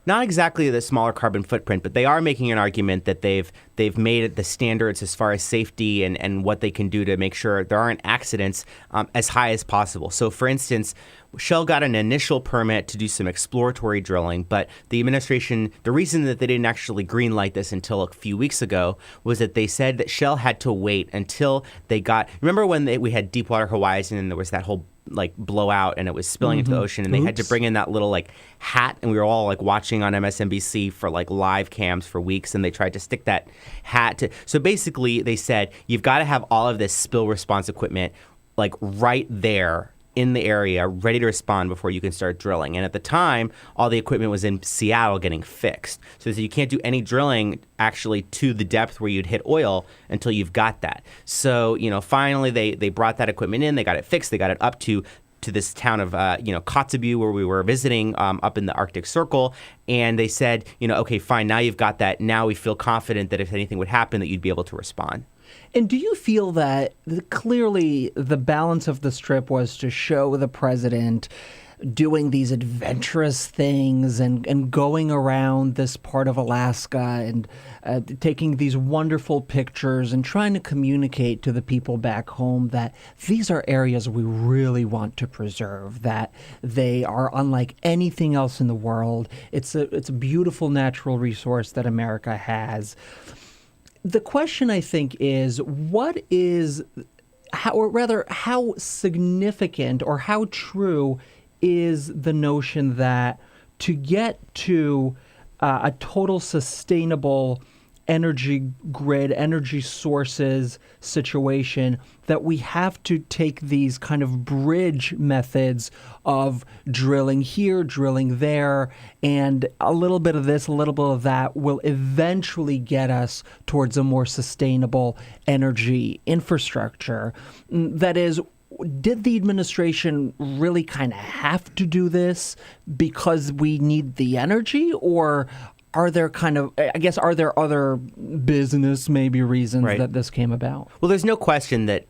Not exactly the smaller carbon footprint, but they are making an argument that they've made it the standards as far as safety and what they can do to make sure there aren't accidents as high as possible. So, for instance, Shell got an initial permit to do some exploratory drilling, but the administration, the reason that they didn't actually greenlight this until a few weeks ago was that they said that Shell had to wait until they got, remember when we had Deepwater Horizon and there was that whole like blowout and it was spilling into the ocean and they had to bring in that little like hat and we were all like watching on MSNBC for like live cams for weeks and they tried to stick that hat to, so basically they said you've got to have all of this spill response equipment like right there in the area ready to respond before you can start drilling. And at the time, all the equipment was in Seattle getting fixed. So you can't do any drilling actually to the depth where you'd hit oil until you've got that. So, finally they brought that equipment in, they got it fixed, they got it up to this town of, Kotzebue where we were visiting up in the Arctic Circle. And they said, okay, fine, now you've got that. Now we feel confident that if anything would happen that you'd be able to respond. And do you feel that clearly the balance of this trip was to show the president doing these adventurous things and going around this part of Alaska and taking these wonderful pictures and trying to communicate to the people back home that these are areas we really want to preserve, that they are unlike anything else in the world. It's a beautiful natural resource that America has. the question, I think, is how significant or how true is the notion that to get to a total sustainable energy grid, energy sources situation, that we have to take these kind of bridge methods of drilling here, drilling there, and a little bit of this, a little bit of that will eventually get us towards a more sustainable energy infrastructure. That is, did the administration really kind of have to do this because we need the energy, or are there are there other business maybe reasons that this came about? Well, there's no question that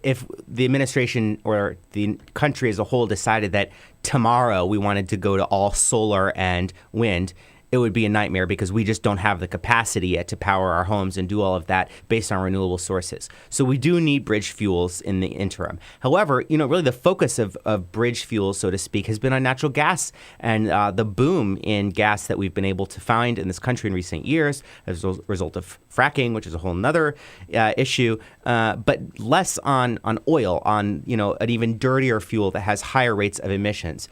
if the administration or the country as a whole decided that tomorrow we wanted to go to all solar and wind, it would be a nightmare because we just don't have the capacity yet to power our homes and do all of that based on renewable sources. So we do need bridge fuels in the interim. However, really the focus of bridge fuels, so to speak, has been on natural gas and the boom in gas that we've been able to find in this country in recent years as a result of fracking, which is a whole nother issue, but less on oil, on an even dirtier fuel that has higher rates of emissions.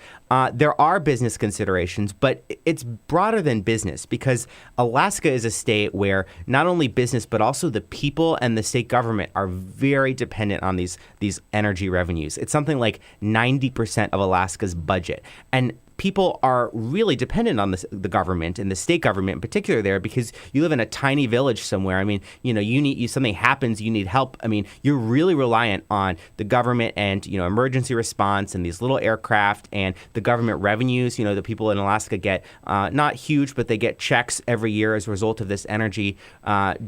There are business considerations, but it's broader than business because Alaska is a state where not only business but also the people and the state government are very dependent on these energy revenues. It's something like 90% of Alaska's budget. And people are really dependent on the government and the state government in particular there because you live in a tiny village somewhere. I mean, something happens, you need help. I mean, you're really reliant on the government and, emergency response and these little aircraft and the government revenues. The people in Alaska get not huge, but they get checks every year as a result of this energy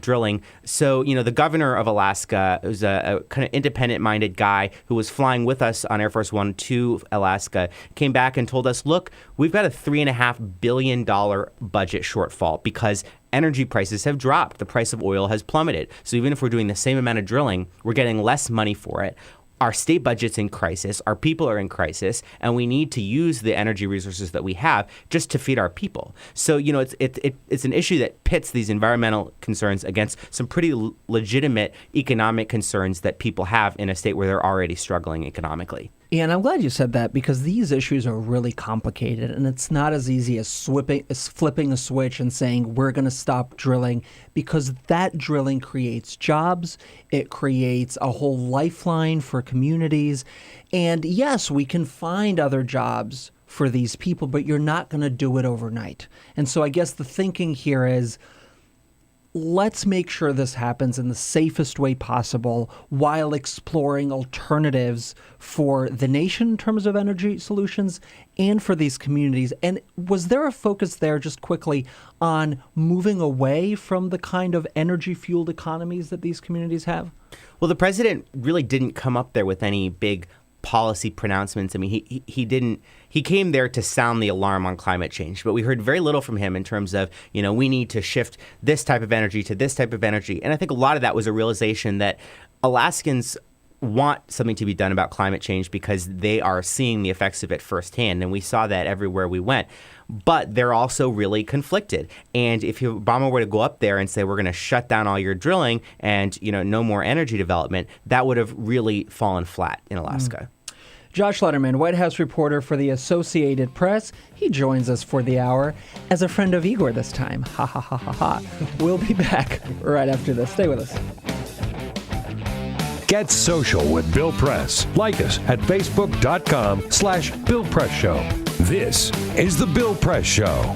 drilling. So, the governor of Alaska was a kind of independent-minded guy who was flying with us on Air Force One to Alaska, came back and told us, look, we've got a $3.5 billion budget shortfall because energy prices have dropped. The price of oil has plummeted. So even if we're doing the same amount of drilling, we're getting less money for it. Our state budget's in crisis, our people are in crisis, and we need to use the energy resources that we have just to feed our people. So, it's an issue that pits these environmental concerns against some pretty legitimate economic concerns that people have in a state where they're already struggling economically. And I'm glad you said that because these issues are really complicated and it's not as easy as flipping a switch and saying we're going to stop drilling, because that drilling creates jobs, it creates a whole lifeline for communities. And yes, we can find other jobs for these people, but you're not going to do it overnight. And so I guess the thinking here is, let's make sure this happens in the safest way possible while exploring alternatives for the nation in terms of energy solutions and for these communities. And was there a focus there, just quickly, on moving away from the kind of energy-fueled economies that these communities have? Well, the president really didn't come up there with any big policy pronouncements. I mean, he came there to sound the alarm on climate change, but we heard very little from him in terms of, we need to shift this type of energy to this type of energy. And I think a lot of that was a realization that Alaskans want something to be done about climate change because they are seeing the effects of it firsthand. And we saw that everywhere we went. But they're also really conflicted. And if Obama were to go up there and say, we're going to shut down all your drilling and, no more energy development, that would have really fallen flat in Alaska. Josh Lederman, White House reporter for the Associated Press. He joins us for the hour as a friend of Igor this time. Ha, ha, ha, ha, ha. We'll be back right after this. Stay with us. Get social with Bill Press. Like us at Facebook.com/Bill Press Show. This is The Bill Press Show.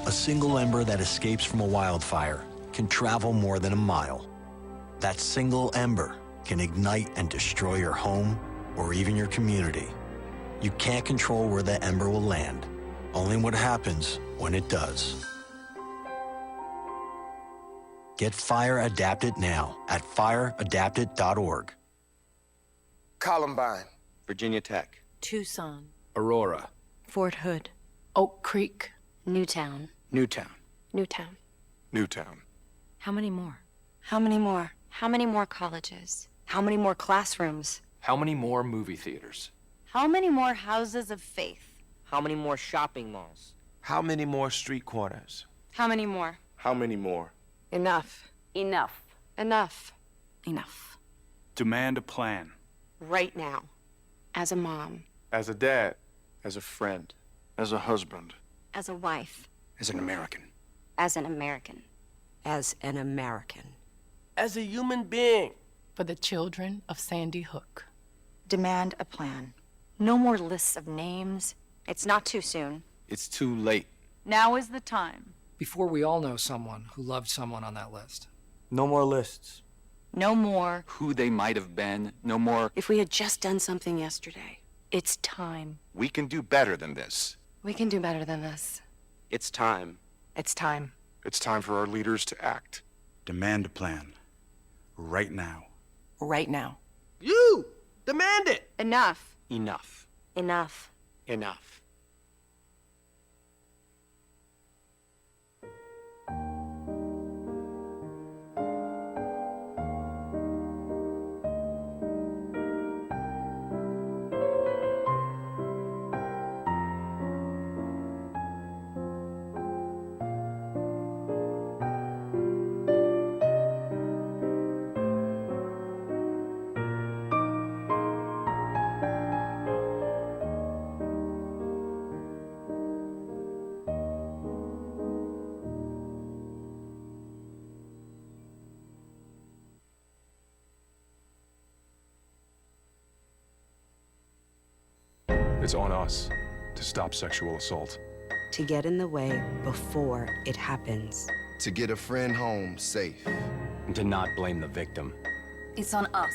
A single ember that escapes from a wildfire can travel more than a mile. That single ember can ignite and destroy your home or even your community. You can't control where that ember will land, only what happens when it does. Get Fire Adapted now at fireadapted.org. Columbine. Virginia Tech. Tucson. Aurora. Fort Hood. Oak Creek. Newtown. Newtown. Newtown. Newtown. How many more? How many more? How many more colleges? How many more classrooms? How many more movie theaters? How many more houses of faith? How many more shopping malls? How many more street corners? How many more? How many more? Enough. Enough. Enough. Enough. Demand a plan. Right now. As a mom. As a dad. As a friend. As a husband. As a wife. As an American. As an American. As an American. As a human being. For the children of Sandy Hook. Demand a plan. No more lists of names. It's not too soon. It's too late. Now is the time. Before we all know someone who loved someone on that list. No more lists. No more. Who they might have been. No more. If we had just done something yesterday. It's time. We can do better than this. We can do better than this. It's time. It's time. It's time for our leaders to act. Demand a plan. Right now. Right now. You! Demand it! Enough. Enough. Enough. Enough. It's on us to stop sexual assault. To get in the way before it happens. To get a friend home safe. And to not blame the victim. It's on us.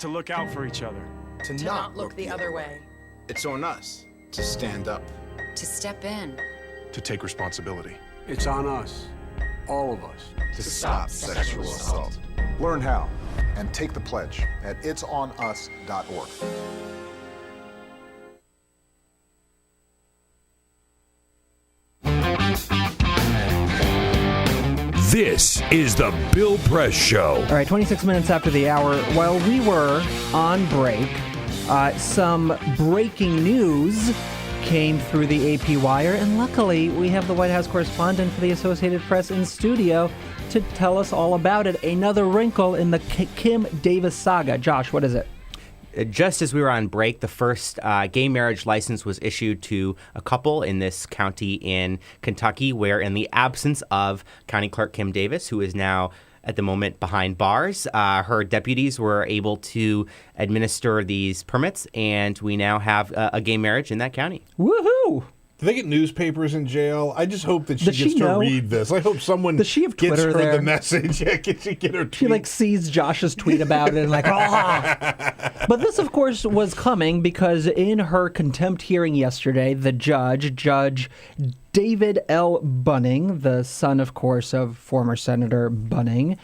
To look out for each other. To not look the other way. It's on us to stand up. To step in. To take responsibility. It's on us, all of us, to stop sexual assault. Learn how and take the pledge at itsonus.org. This is the Bill Press Show. All right, 26 minutes after the hour. While we were on break, some breaking news came through the AP wire, and luckily we have the White House correspondent for the Associated Press in studio to tell us all about it. Another wrinkle in the Kim Davis saga. Josh, what is it? Just as we were on break, the first gay marriage license was issued to a couple in this county in Kentucky, where in the absence of County Clerk Kim Davis, who is now at the moment behind bars, her deputies were able to administer these permits, and we now have a gay marriage in that county. Woohoo! Do they get newspapers in jail? I just hope that she gets to read this. I hope someone Does she have gets Twitter her there? the message. Yeah, can she get her tweet? She sees Josh's tweet about it and But this, of course, was coming because in her contempt hearing yesterday, the Judge David L. Bunning, the son, of course, of former Senator Bunning,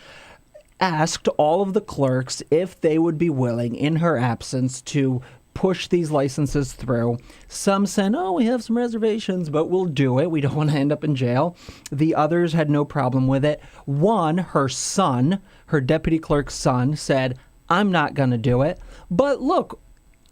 asked all of the clerks if they would be willing, in her absence, to push these licenses through. Some said, we have some reservations, but we'll do it. We don't want to end up in jail. The others had no problem with it. One, her son, her deputy clerk's son, said, I'm not going to do it. But look,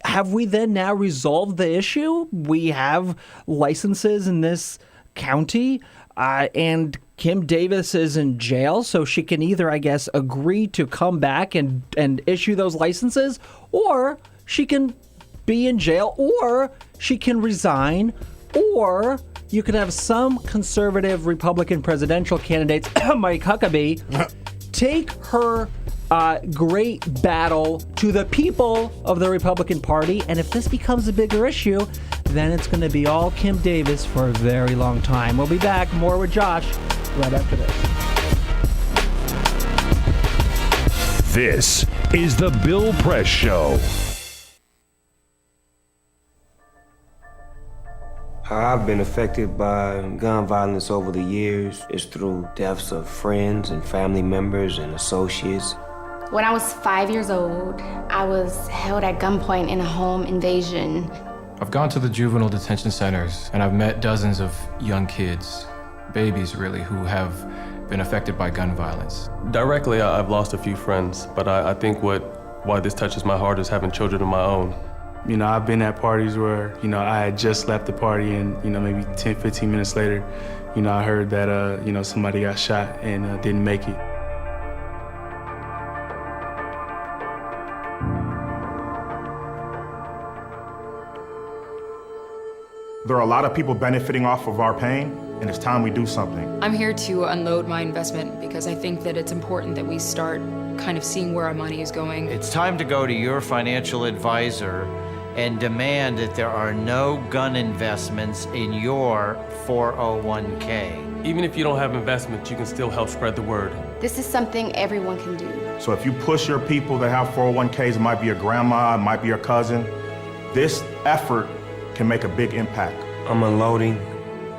have we then now resolved the issue? We have licenses in this county, and Kim Davis is in jail, so she can either, I guess, agree to come back and issue those licenses, or she can be in jail, or she can resign, or you can have some conservative Republican presidential candidates, Mike Huckabee, take her great battle to the people of the Republican Party. And if this becomes a bigger issue, then it's going to be all Kim Davis for a very long time. We'll be back more with Josh right after this. This is the Bill Press Show. How I've been affected by gun violence over the years is through deaths of friends and family members and associates. When I was 5 years old, I was held at gunpoint in a home invasion. I've gone to the juvenile detention centers and I've met dozens of young kids, babies really, who have been affected by gun violence. Directly, I've lost a few friends, but I think why this touches my heart is having children of my own. You know, I've been at parties where, you know, I had just left the party and, you know, maybe 10, 15 minutes later, you know, I heard that, you know, somebody got shot and didn't make it. There are a lot of people benefiting off of our pain, and it's time we do something. I'm here to unload my investment because I think that it's important that we start kind of seeing where our money is going. It's time to go to your financial advisor and demand that there are no gun investments in your 401k. Even if you don't have investments, you can still help spread the word. This is something everyone can do. So if you push your people that have 401ks, it might be your grandma, it might be your cousin, this effort can make a big impact. I'm unloading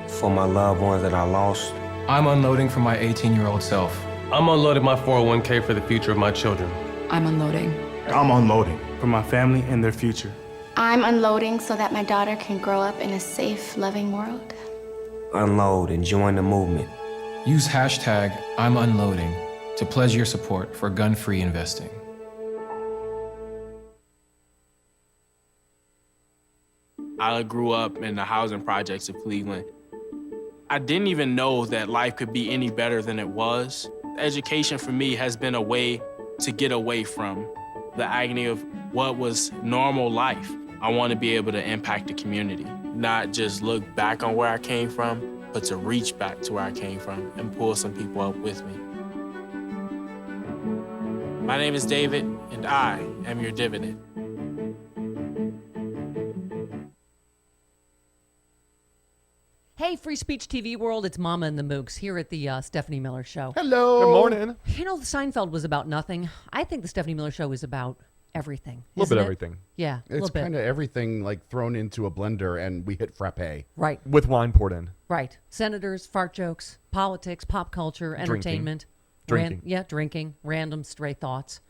for my loved ones that I lost. I'm unloading for my 18-year-old self. I'm unloading my 401k for the future of my children. I'm unloading. I'm unloading for my family and their future. I'm unloading so that my daughter can grow up in a safe, loving world. Unload and join the movement. Use hashtag I'm unloading to pledge your support for gun-free investing. I grew up in the housing projects of Cleveland. I didn't even know that life could be any better than it was. Education for me has been a way to get away from the agony of what was normal life. I want to be able to impact the community, not just look back on where I came from, but to reach back to where I came from and pull some people up with me. My name is David, and I am your dividend. Hey, Free Speech TV world, it's Mama and the Mooks here at the Stephanie Miller Show. Hello. Good morning. You know, the Seinfeld was about nothing. I think the Stephanie Miller Show is about everything. A little bit everything. Yeah, a little It's bit. kind of everything like thrown into a blender and we hit frappe. Right. With wine poured in. Right. Senators, fart jokes, politics, pop culture, entertainment. Drinking. Drinking, random stray thoughts.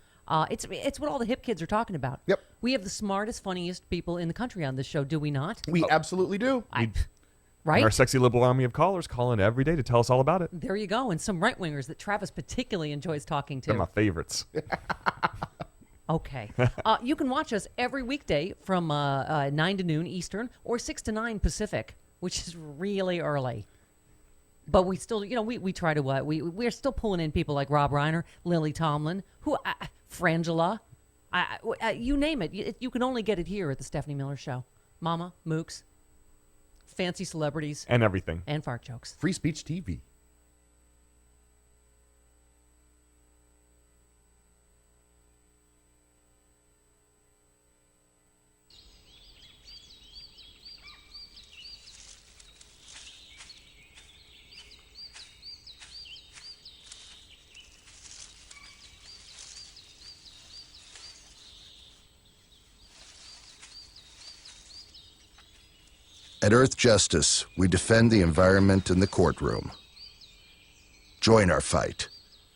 It's what all the hip kids are talking about. Yep. We have the smartest, funniest people in the country on this show, do we not? We absolutely do. Right? And our sexy liberal army of callers calling every day to tell us all about it. There you go. And some right-wingers that Travis particularly enjoys talking to. They're my favorites. Okay. You can watch us every weekday from 9 to noon Eastern or 6 to 9 Pacific, which is really early. But we still, we try to, we're still pulling in people like Rob Reiner, Lily Tomlin, Frangela, you name it. You can only get it here at the Stephanie Miller Show. Mama, Mooks, fancy celebrities. And everything. And fart jokes. Free Speech TV. At Earth Justice, we defend the environment in the courtroom. Join our fight.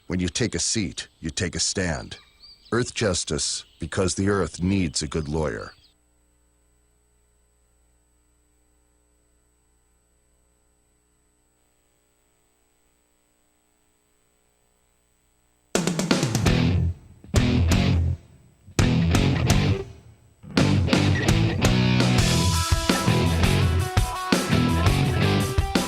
When you take a seat, you take a stand. Earth Justice, because the Earth needs a good lawyer.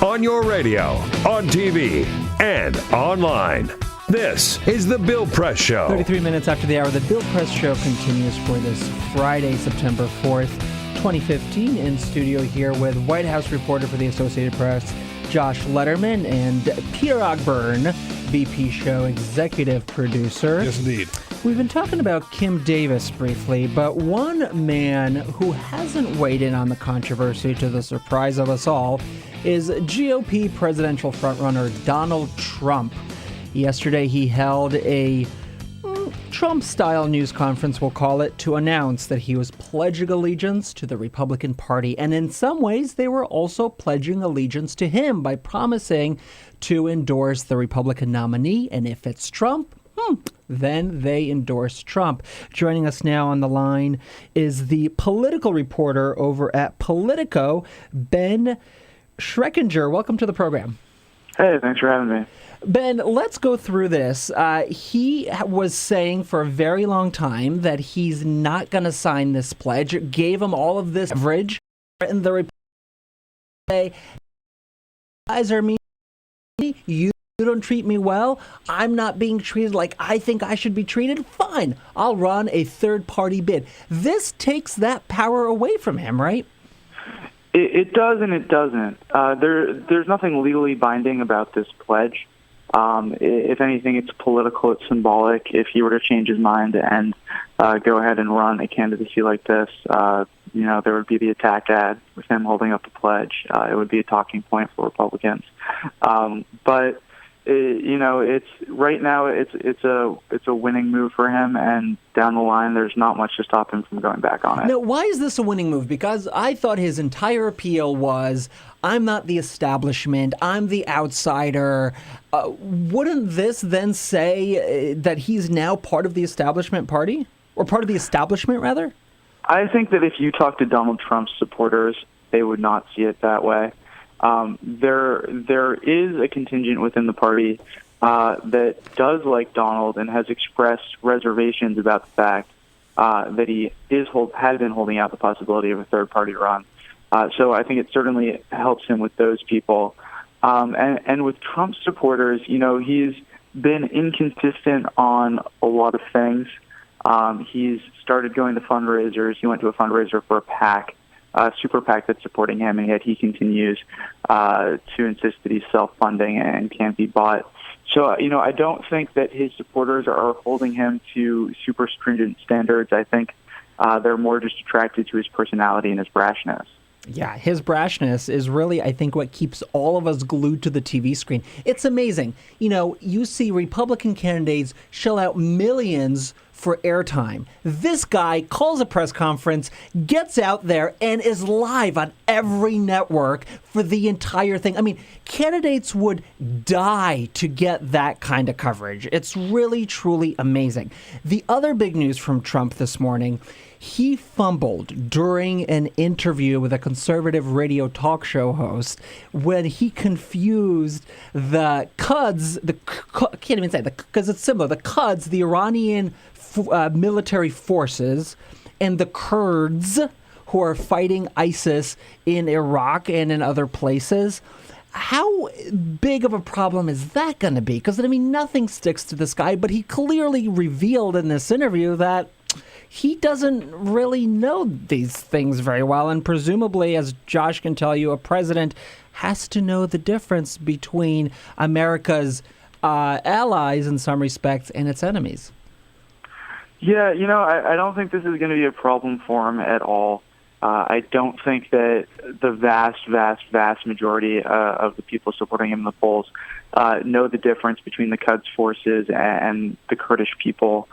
On your radio, on TV, and online. This is the Bill Press Show. 33 minutes after the hour, the Bill Press Show continues for this Friday, September 4th, 2015. In studio here with White House reporter for the Associated Press, Josh Lederman, and Peter Ogburn, BP Show executive producer. Yes, indeed. We've been talking about Kim Davis briefly, but one man who hasn't weighed in on the controversy, to the surprise of us all, is GOP presidential frontrunner Donald Trump. Yesterday, he held a Trump-style news conference, we'll call it, to announce that he was pledging allegiance to the Republican Party. And in some ways, they were also pledging allegiance to him by promising to endorse the Republican nominee. And if it's Trump, then they endorse Trump. Joining us now on the line is the political reporter over at Politico, Ben Schreckinger. Welcome to the program. Hey, thanks for having me. Ben, let's go through this. He was saying for a very long time that he's not going to sign this pledge, gave him all of this leverage, and the Republicans say, guys are mean, you don't treat me well, I'm not being treated like I think I should be treated, fine, I'll run a third-party bid. This takes that power away from him, right? It does and it doesn't. There's nothing legally binding about this pledge. If anything, it's political, it's symbolic. If he were to change his mind and go ahead and run a candidacy like this, there would be the attack ad with him holding up the pledge. It would be a talking point for Republicans. But it's right now it's a winning move for him, and down the line there's not much to stop him from going back on it. Now, why is this a winning move? Because I thought his entire appeal was, I'm not the establishment, I'm the outsider. Wouldn't this then say that he's now part of the establishment party? Or part of the establishment, rather? I think that if you talk to Donald Trump's supporters, they would not see it that way. There is a contingent within the party that does like Donald and has expressed reservations about the fact that he has been holding out the possibility of a third-party run. So I think it certainly helps him with those people. And with Trump's supporters, he's been inconsistent on a lot of things. He's started going to fundraisers. He went to a fundraiser for a PAC. Super PAC that's supporting him, and yet he continues to insist that he's self-funding and can't be bought. So, I don't think that his supporters are holding him to super stringent standards. I think they're more just attracted to his personality and his brashness. Yeah, his brashness is really, I think, what keeps all of us glued to the TV screen. It's amazing. You see Republican candidates shell out millions for airtime. This guy calls a press conference, gets out there, and is live on every network for the entire thing. I mean, candidates would die to get that kind of coverage. It's really, truly amazing. The other big news from Trump this morning, he fumbled during an interview with a conservative radio talk show host when he confused the Quds, can't even say because it's similar, the Quds, the Iranian military forces, and the Kurds who are fighting ISIS in Iraq and in other places. How big of a problem is that going to be? Because, nothing sticks to this guy, but he clearly revealed in this interview that he doesn't really know these things very well. And presumably, as Josh can tell you, a president has to know the difference between America's allies in some respects and its enemies. Yeah, I don't think this is going to be a problem for him at all. I don't think that the vast majority of the people supporting him in the polls know the difference between the Quds forces and the Kurdish people.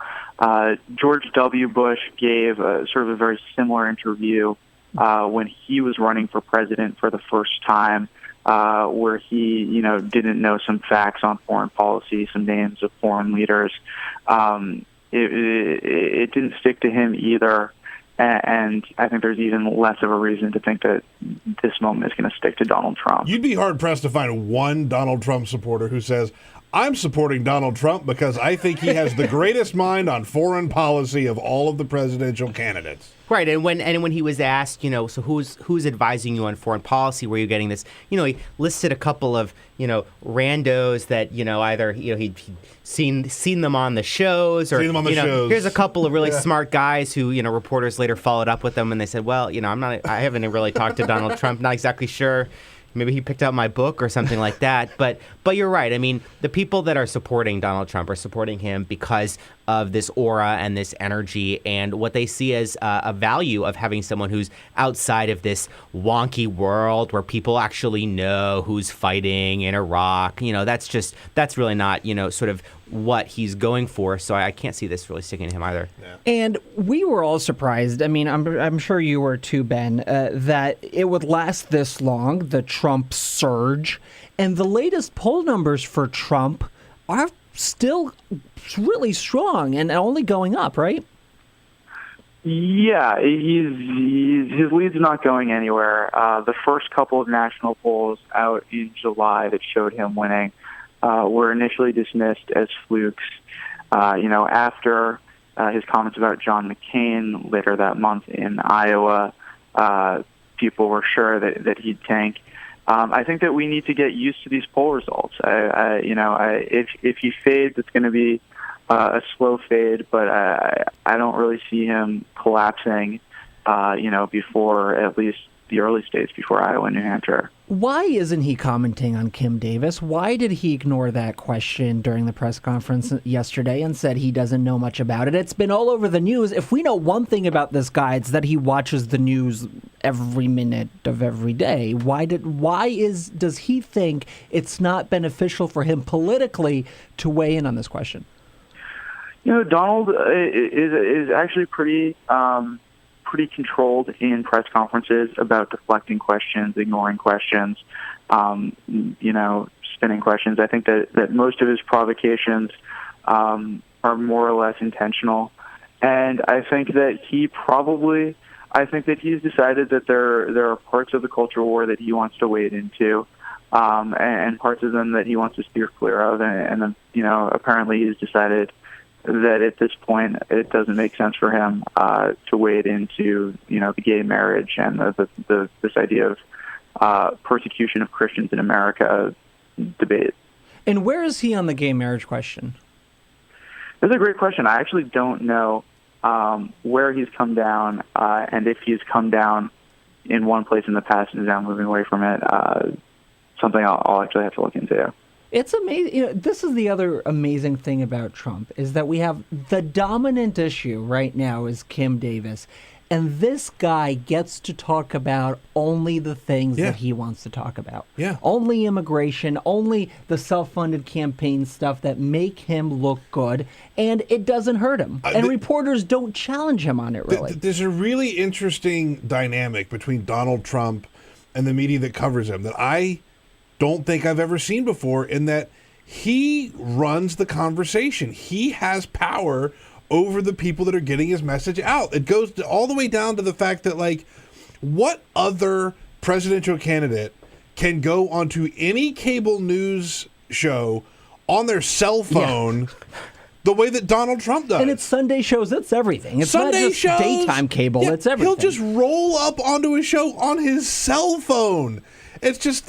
George W. Bush gave sort of a very similar interview when he was running for president for the first time, where he, didn't know some facts on foreign policy, some names of foreign leaders. It didn't stick to him either. And I think there's even less of a reason to think that this moment is going to stick to Donald Trump. You'd be hard-pressed to find one Donald Trump supporter who says, I'm supporting Donald Trump because I think he has the greatest mind on foreign policy of all of the presidential candidates. Right, and when he was asked, so who's advising you on foreign policy? Where are you getting this? He listed a couple of randos that either he'd seen them on the shows, or here's a couple of really smart guys who reporters later followed up with them and they said, well, I haven't really talked to Donald Trump, not exactly sure. Maybe he picked out my book or something like that. But you're right. I mean, the people that are supporting Donald Trump are supporting him because of this aura and this energy, and what they see as a value of having someone who's outside of this wonky world where people actually know who's fighting in Iraq. That's really not, sort of what he's going for. So I can't see this really sticking to him either. Yeah. And we were all surprised. I mean, I'm sure you were too, Ben, that it would last this long, the Trump surge. And the latest poll numbers for Trump are still really strong and only going up, right? Yeah, his lead's not going anywhere. The first couple of national polls out in July that showed him winning were initially dismissed as flukes. After his comments about John McCain later that month in Iowa, people were sure that he'd tank. I think that we need to get used to these poll results. If he fades, it's going to be a slow fade, but I don't really see him collapsing, before at least the early states, before Iowa and New Hampshire. Why isn't he commenting on Kim Davis? Why did he ignore that question during the press conference yesterday and said he doesn't know much about it? It's been all over the news. If we know one thing about this guy, it's that he watches the news every minute of every day. Does he think it's not beneficial for him politically to weigh in on this question? Donald is actually pretty controlled in press conferences about deflecting questions, ignoring questions, spinning questions. I think that most of his provocations are more or less intentional. And I think that he's decided that there are parts of the culture war that he wants to wade into, and parts of them that he wants to steer clear of. And then, apparently he's decided that at this point it doesn't make sense for him to wade into the gay marriage and this idea of persecution of Christians in America debate. And where is he on the gay marriage question? That's a great question. I actually don't know where he's come down, and if he's come down in one place in the past and is now moving away from it. Something I'll actually have to look into. It's amazing. This is the other amazing thing about Trump, is that we have the dominant issue right now is Kim Davis. And this guy gets to talk about only the things that he wants to talk about. Yeah. Only immigration, only the self-funded campaign stuff that make him look good. And it doesn't hurt him. And reporters don't challenge him on it, really. There's a really interesting dynamic between Donald Trump and the media that covers him that I don't think I've ever seen before, in that he runs the conversation. He has power over the people that are getting his message out. It goes all the way down to the fact that, what other presidential candidate can go onto any cable news show on their cell phone the way that Donald Trump does? And it's Sunday shows. It's everything. It's Sunday not just shows, daytime cable. It's everything. He'll just roll up onto a show on his cell phone. It's just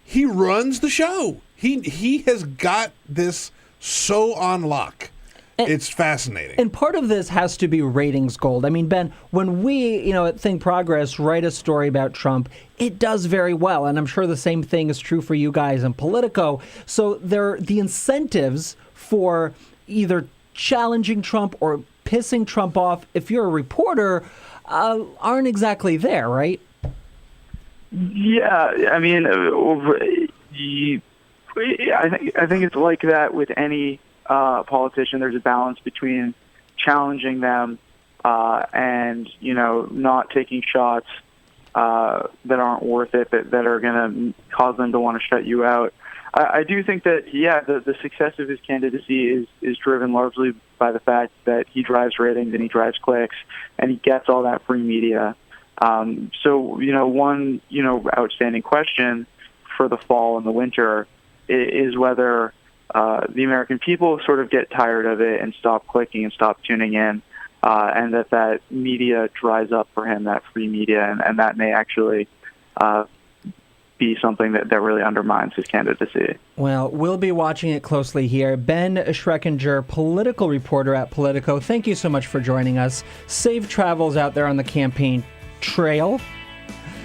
he runs the show. He has got this so on lock. It's fascinating. And part of this has to be ratings gold. I mean, Ben, when we, at Think Progress, write a story about Trump, it does very well. And I'm sure the same thing is true for you guys in Politico. So the incentives for either challenging Trump or pissing Trump off, if you're a reporter, aren't exactly there, right? Yeah, I mean, I think it's like that with any politician. There's a balance between challenging them and not taking shots that aren't worth it, that are going to cause them to want to shut you out. I do think that the success of his candidacy is driven largely by the fact that he drives ratings and he drives clicks and he gets all that free media. One outstanding question for the fall and the winter is whether the American people sort of get tired of it and stop clicking and stop tuning in, and that media dries up for him, that free media, and that may actually be something that really undermines his candidacy. Well, we'll be watching it closely here. Ben Schreckinger, political reporter at Politico, thank you so much for joining us. Safe travels out there on the campaign trail.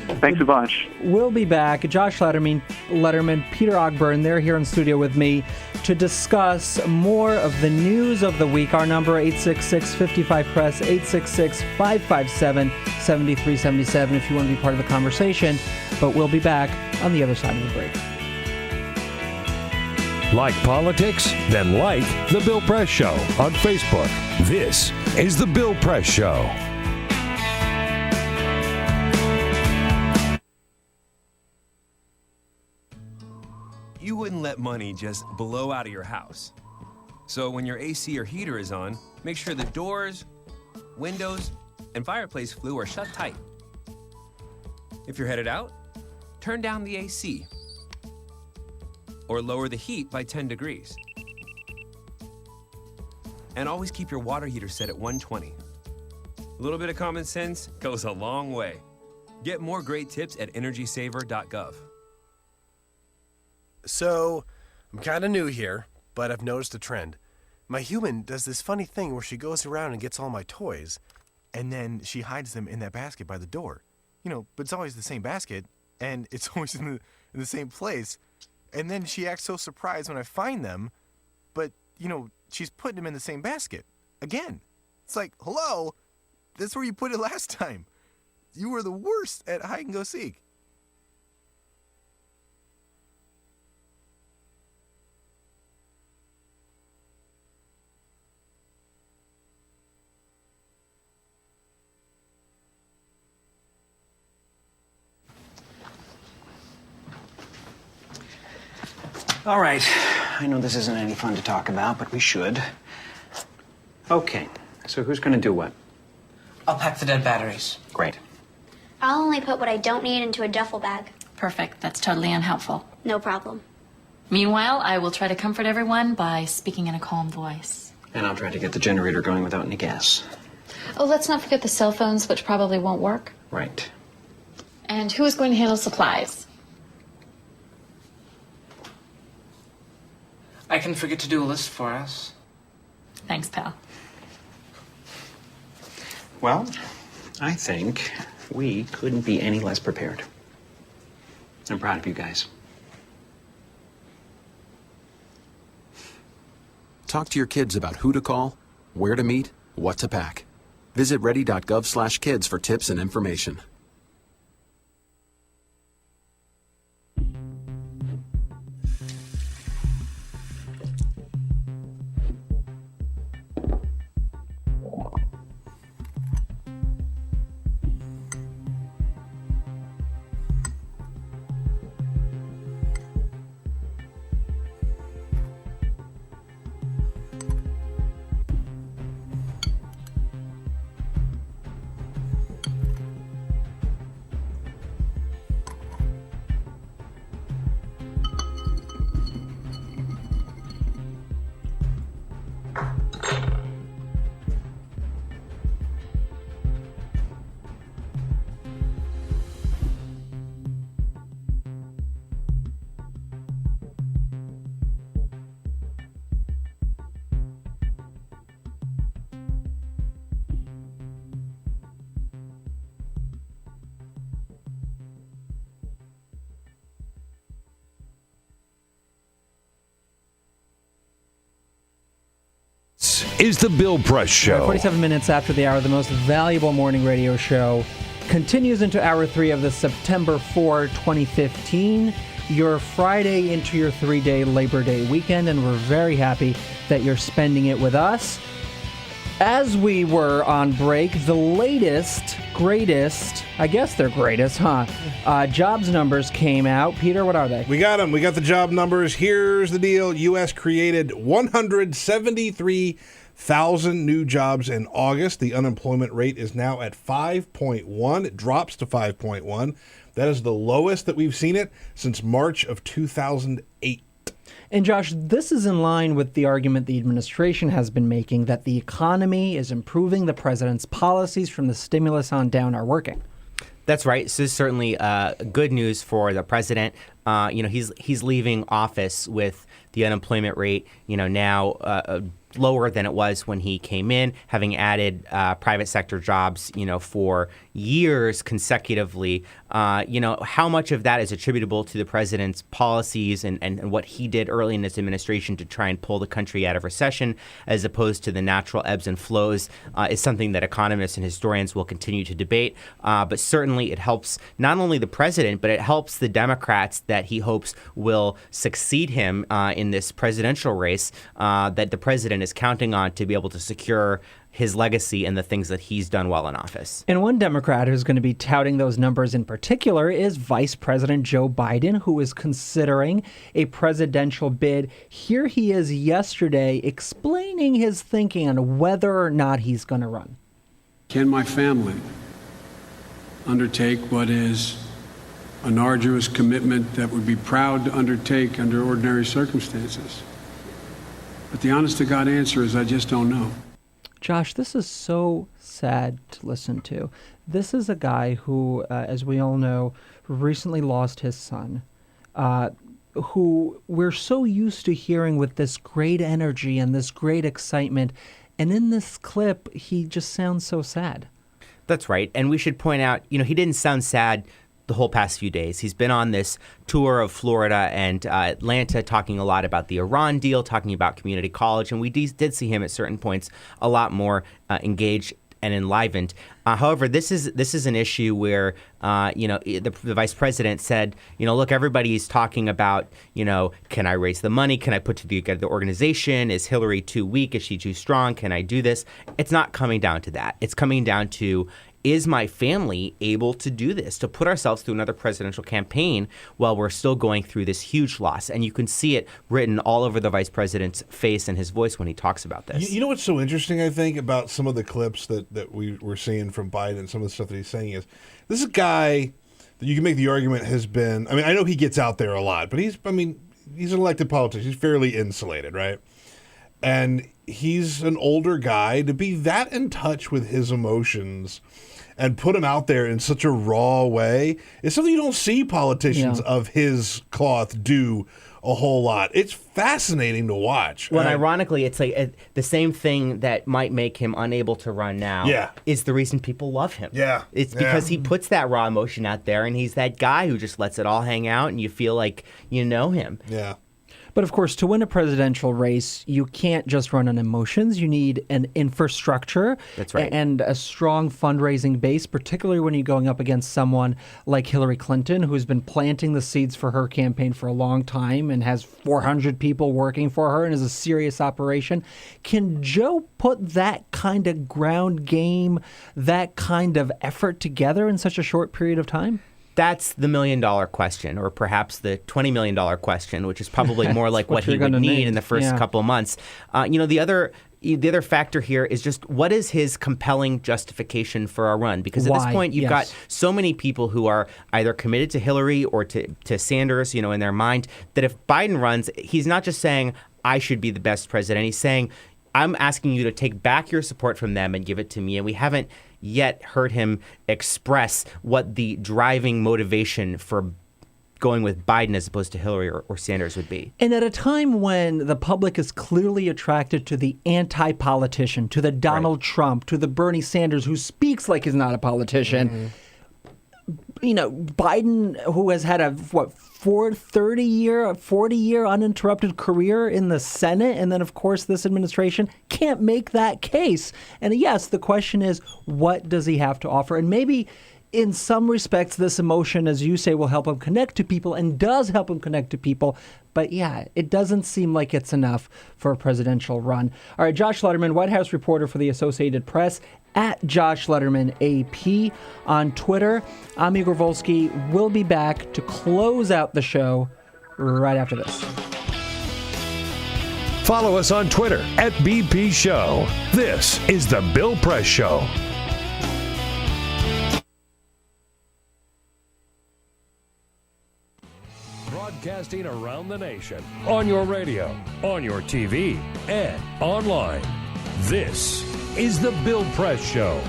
Thanks a bunch. We'll be back. Josh Lederman, Peter Ogburn, they're here in studio with me to discuss more of the news of the week. Our number, 866-55-PRESS, 866-557-7377 if you want to be part of the conversation. But we'll be back on the other side of the break. Like politics? Then like The Bill Press Show on Facebook. This is The Bill Press Show. You wouldn't let money just blow out of your house. So when your AC or heater is on, make sure the doors, windows, and fireplace flue are shut tight. If you're headed out, turn down the AC or lower the heat by 10 degrees. And always keep your water heater set at 120. A little bit of common sense goes a long way. Get more great tips at energysaver.gov. So, I'm kind of new here, but I've noticed a trend. My human does this funny thing where she goes around and gets all my toys, and then she hides them in that basket by the door. But it's always the same basket, and it's always in the same place. And then she acts so surprised when I find them, but, she's putting them in the same basket. Again. It's like, hello? That's where you put it last time. You were the worst at hide and go seek. All right. I know this isn't any fun to talk about, but we should. Okay. So who's going to do what? I'll pack the dead batteries. Great. I'll only put what I don't need into a duffel bag. Perfect. That's totally unhelpful. No problem. Meanwhile, I will try to comfort everyone by speaking in a calm voice. And I'll try to get the generator going without any gas. Oh, let's not forget the cell phones, which probably won't work. Right. And who is going to handle supplies? I can forget to do a list for us. Thanks, pal. Well, I think we couldn't be any less prepared. I'm proud of you guys. Talk to your kids about who to call, where to meet, what to pack. Visit ready.gov/kids for tips and information. Is the Bill Press Show. 47 minutes after the hour, the most valuable morning radio show continues into hour 3 of the September 4, 2015, your Friday into your 3-day Labor Day weekend, and we're very happy that you're spending it with us. As we were on break, the latest, greatest, I guess they're greatest, jobs numbers came out. Peter, what are they? We got them. We got the job numbers. Here's the deal. U.S. created 173,000 new jobs in August. The unemployment rate is now at 5.1. It drops to 5.1. That is the lowest that we've seen it since March of 2008. And Josh, this is in line with the argument the administration has been making that the economy is improving, the president's policies from the stimulus on down are working. That's right. This is certainly good news for the president. He's leaving office with the unemployment rate, now lower than it was when he came in, having added private sector jobs, for years consecutively. How much of that is attributable to the president's policies and what he did early in his administration to try and pull the country out of recession, as opposed to the natural ebbs and flows, is something that economists and historians will continue to debate. But certainly it helps not only the president, but it helps the Democrats that he hopes will succeed him in this presidential race, that the president is counting on to be able to secure his legacy and the things that he's done well in office. And one Democrat who's going to be touting those numbers in particular is Vice President Joe Biden, who is considering a presidential bid. Here he is yesterday explaining his thinking on whether or not he's going to run. Can my family undertake what is an arduous commitment that would be proud to undertake under ordinary circumstances? But the honest-to-God answer is I just don't know. Josh, this is so sad to listen to. This is a guy who, as we all know, recently lost his son, who we're so used to hearing with this great energy and this great excitement. And in this clip, he just sounds so sad. That's right. And we should point out, he didn't sound sad the whole past few days. He's been on this tour of Florida and Atlanta talking a lot about the Iran deal, talking about community college, and we did see him at certain points a lot more engaged and enlivened. However, this is an issue where the vice president said, look, everybody's talking about, can I raise the money? Can I put together the organization? Is Hillary too weak? Is she too strong? Can I do this? It's not coming down to that. It's coming down to, is my family able to do this, to put ourselves through another presidential campaign while we're still going through this huge loss? And you can see it written all over the vice president's face and his voice when he talks about this. You know what's so interesting, I think, about some of the clips that we were seeing from Biden, some of the stuff that he's saying is, this is a guy that you can make the argument has been, I know he gets out there a lot, but he's an elected politician. He's fairly insulated, right? And he's an older guy. To be that in touch with his emotions and put him out there in such a raw way is something you don't see politicians of his cloth do a whole lot. It's fascinating to watch. Well, ironically, it's like the same thing that might make him unable to run now is the reason people love him. Yeah. It's because he puts that raw emotion out there, and he's that guy who just lets it all hang out, and you feel like you know him. Yeah. But of course, to win a presidential race, you can't just run on emotions. You need an infrastructure. That's right. And a strong fundraising base, particularly when you're going up against someone like Hillary Clinton, who's been planting the seeds for her campaign for a long time and has 400 people working for her and is a serious operation. Can Joe put that kind of ground game, that kind of effort together in such a short period of time? That's the $1 million question, or perhaps the $20 million question, which is probably more like what he would need in the first couple of months. The other factor here is just, what is his compelling justification for a run? Because at this point, you've got so many people who are either committed to Hillary or to Sanders, in their mind, that if Biden runs, he's not just saying, I should be the best president. He's saying, I'm asking you to take back your support from them and give it to me. And we haven't yet heard him express what the driving motivation for going with Biden as opposed to Hillary or Sanders would be. And at a time when the public is clearly attracted to the anti-politician, to the Donald Trump, to the Bernie Sanders, who speaks like he's not a politician, Biden, who has had a 40-year uninterrupted career in the Senate, and then of course this administration, can't make that case. And yes, the question is, what does he have to offer? And maybe in some respects, this emotion, as you say, will help him connect to people and does help him connect to people. But yeah, it doesn't seem like it's enough for a presidential run. All right, Josh Lederman, White House reporter for the Associated Press, at Josh Lederman AP on Twitter. I'm Igor Volsky. We'll be back to close out the show right after this. Follow us on Twitter at BP Show. This is The Bill Press Show. Broadcasting around the nation, on your radio, on your TV, and online. This is The Bill Press Show.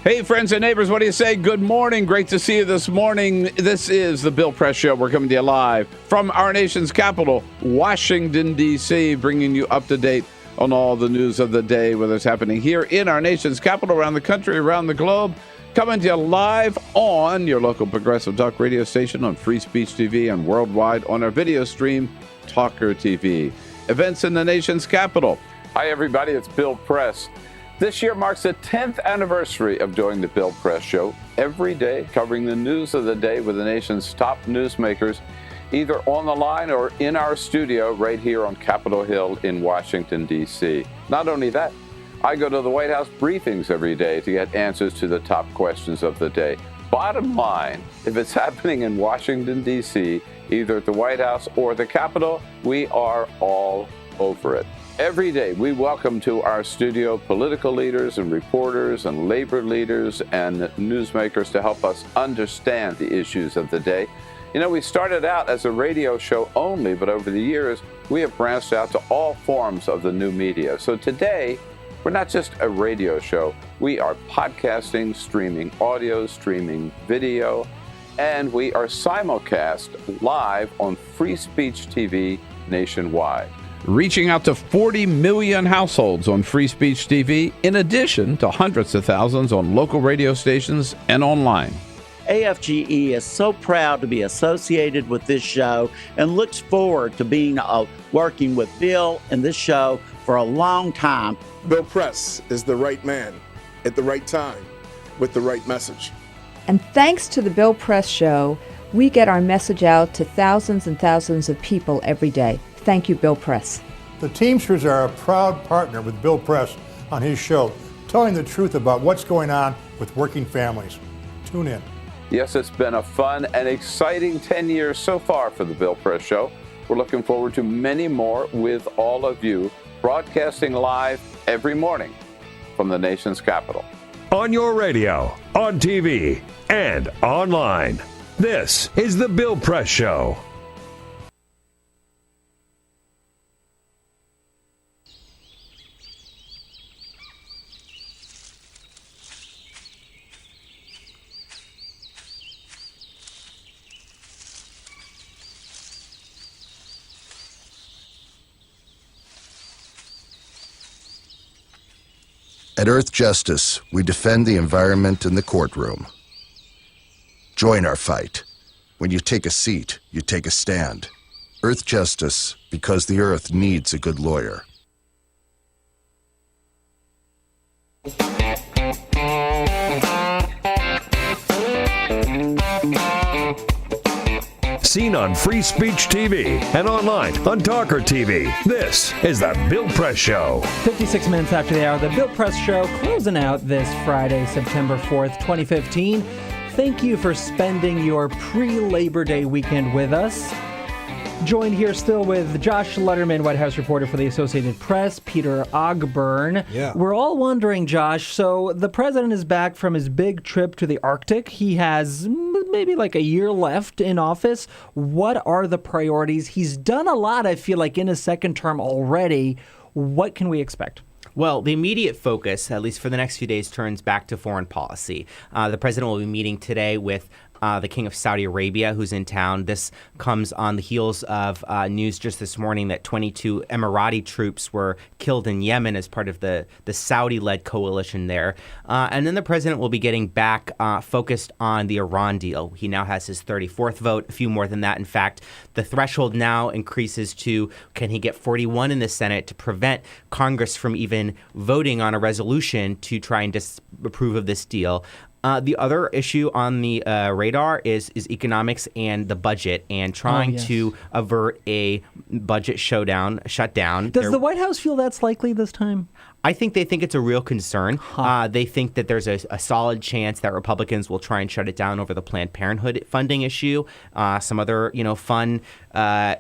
Hey, friends and neighbors, what do you say? Good morning. Great to see you this morning. This is The Bill Press Show. We're coming to you live from our nation's capital, Washington, D.C., bringing you up to date on all the news of the day, whether it's happening here in our nation's capital, around the country, around the globe. Coming to you live on your local progressive talk radio station, on Free Speech TV, and worldwide on our video stream, TawkrTV. Events in the nation's capital. Hi, everybody. It's Bill Press. This year marks the 10th anniversary of doing the Bill Press Show, every day covering the news of the day with the nation's top newsmakers, either on the line or in our studio right here on Capitol Hill in Washington, D.C. Not only that, I go to the White House briefings every day to get answers to the top questions of the day. Bottom line, if it's happening in Washington, D.C., either at the White House or the Capitol, we are all over it. Every day, we welcome to our studio political leaders and reporters and labor leaders and newsmakers to help us understand the issues of the day. You know, we started out as a radio show only, but over the years, we have branched out to all forms of the new media. So today, we're not just a radio show. We are podcasting, streaming audio, streaming video, and we are simulcast live on Free Speech TV nationwide. Reaching out to 40 million households on Free Speech TV, in addition to hundreds of thousands on local radio stations and online. AFGE is so proud to be associated with this show and looks forward to being working with Bill and this show for a long time. Bill Press is the right man at the right time with the right message. And thanks to the Bill Press Show, we get our message out to thousands and thousands of people every day. Thank you, Bill Press. The Teamsters are a proud partner with Bill Press on his show, telling the truth about what's going on with working families. Tune in. Yes, it's been a fun and exciting 10 years so far for the Bill Press Show. We're looking forward to many more with all of you, broadcasting live every morning from the nation's capital. On your radio, on TV, and online. This is the Bill Press Show. At Earth Justice, we defend the environment in the courtroom. Join our fight. When you take a seat, you take a stand. Earth Justice, because the Earth needs a good lawyer. Seen on Free Speech TV and online on TawkrTV. This is the Bill Press Show. 56 minutes after the hour, the Bill Press Show closing out this Friday, September 4th, 2015. Thank you for spending your pre-Labor Day weekend with us. Joined here still with Josh Lederman, White House reporter for the Associated Press, Peter Ogburn. Yeah. We're all wondering, Josh, so the president is back from his big trip to the Arctic. He has maybe like a year left in office. What are the priorities? He's done a lot, I feel like, in his second term already. What can we expect? Well, the immediate focus, at least for the next few days, turns back to foreign policy. The president will be meeting today with the King of Saudi Arabia, who's in town. This comes on the heels of news just this morning that 22 Emirati troops were killed in Yemen as part of the Saudi-led coalition there. And then the president will be getting back focused on the Iran deal. He now has his 34th vote, a few more than that. In fact, the threshold now increases to, can he get 41 in the Senate to prevent Congress from even voting on a resolution to try and disapprove of this deal. The other issue on the radar is economics and the budget and trying to avert a budget shutdown. Does the White House feel that's likely this time? I think they think it's a real concern. They think that there's a solid chance that Republicans will try and shut it down over the Planned Parenthood funding issue, some other fun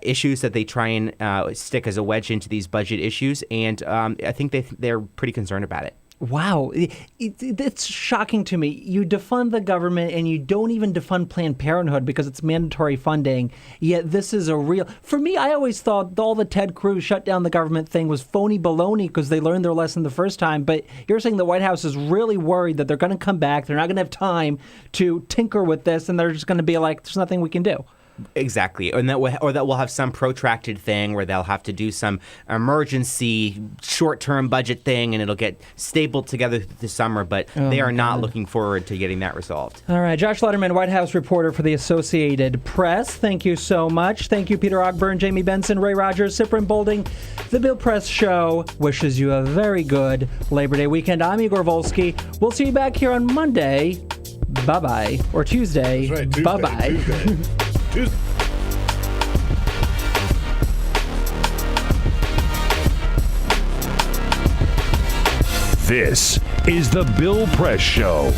issues that they try and stick as a wedge into these budget issues, and I think they're pretty concerned about it. Wow. It's shocking to me. You defund the government and you don't even defund Planned Parenthood because it's mandatory funding, yet this is a real... For me, I always thought all the Ted Cruz shut down the government thing was phony baloney because they learned their lesson the first time, but you're saying the White House is really worried that they're going to come back, they're not going to have time to tinker with this, and they're just going to be like, there's nothing we can do. Exactly, and that we'll have some protracted thing where they'll have to do some emergency short-term budget thing, and it'll get stapled together this summer. But they are not looking forward to getting that resolved. All right, Josh Lederman, White House reporter for the Associated Press. Thank you so much. Thank you, Peter Ogburn, Jamie Benson, Ray Rogers, Cyprian Bolding. The Bill Press Show wishes you a very good Labor Day weekend. I'm Igor Volsky. We'll see you back here on Monday. Bye-bye. Or Tuesday. That's right, Tuesday. Bye-bye. Tuesday. This is the Bill Press Show.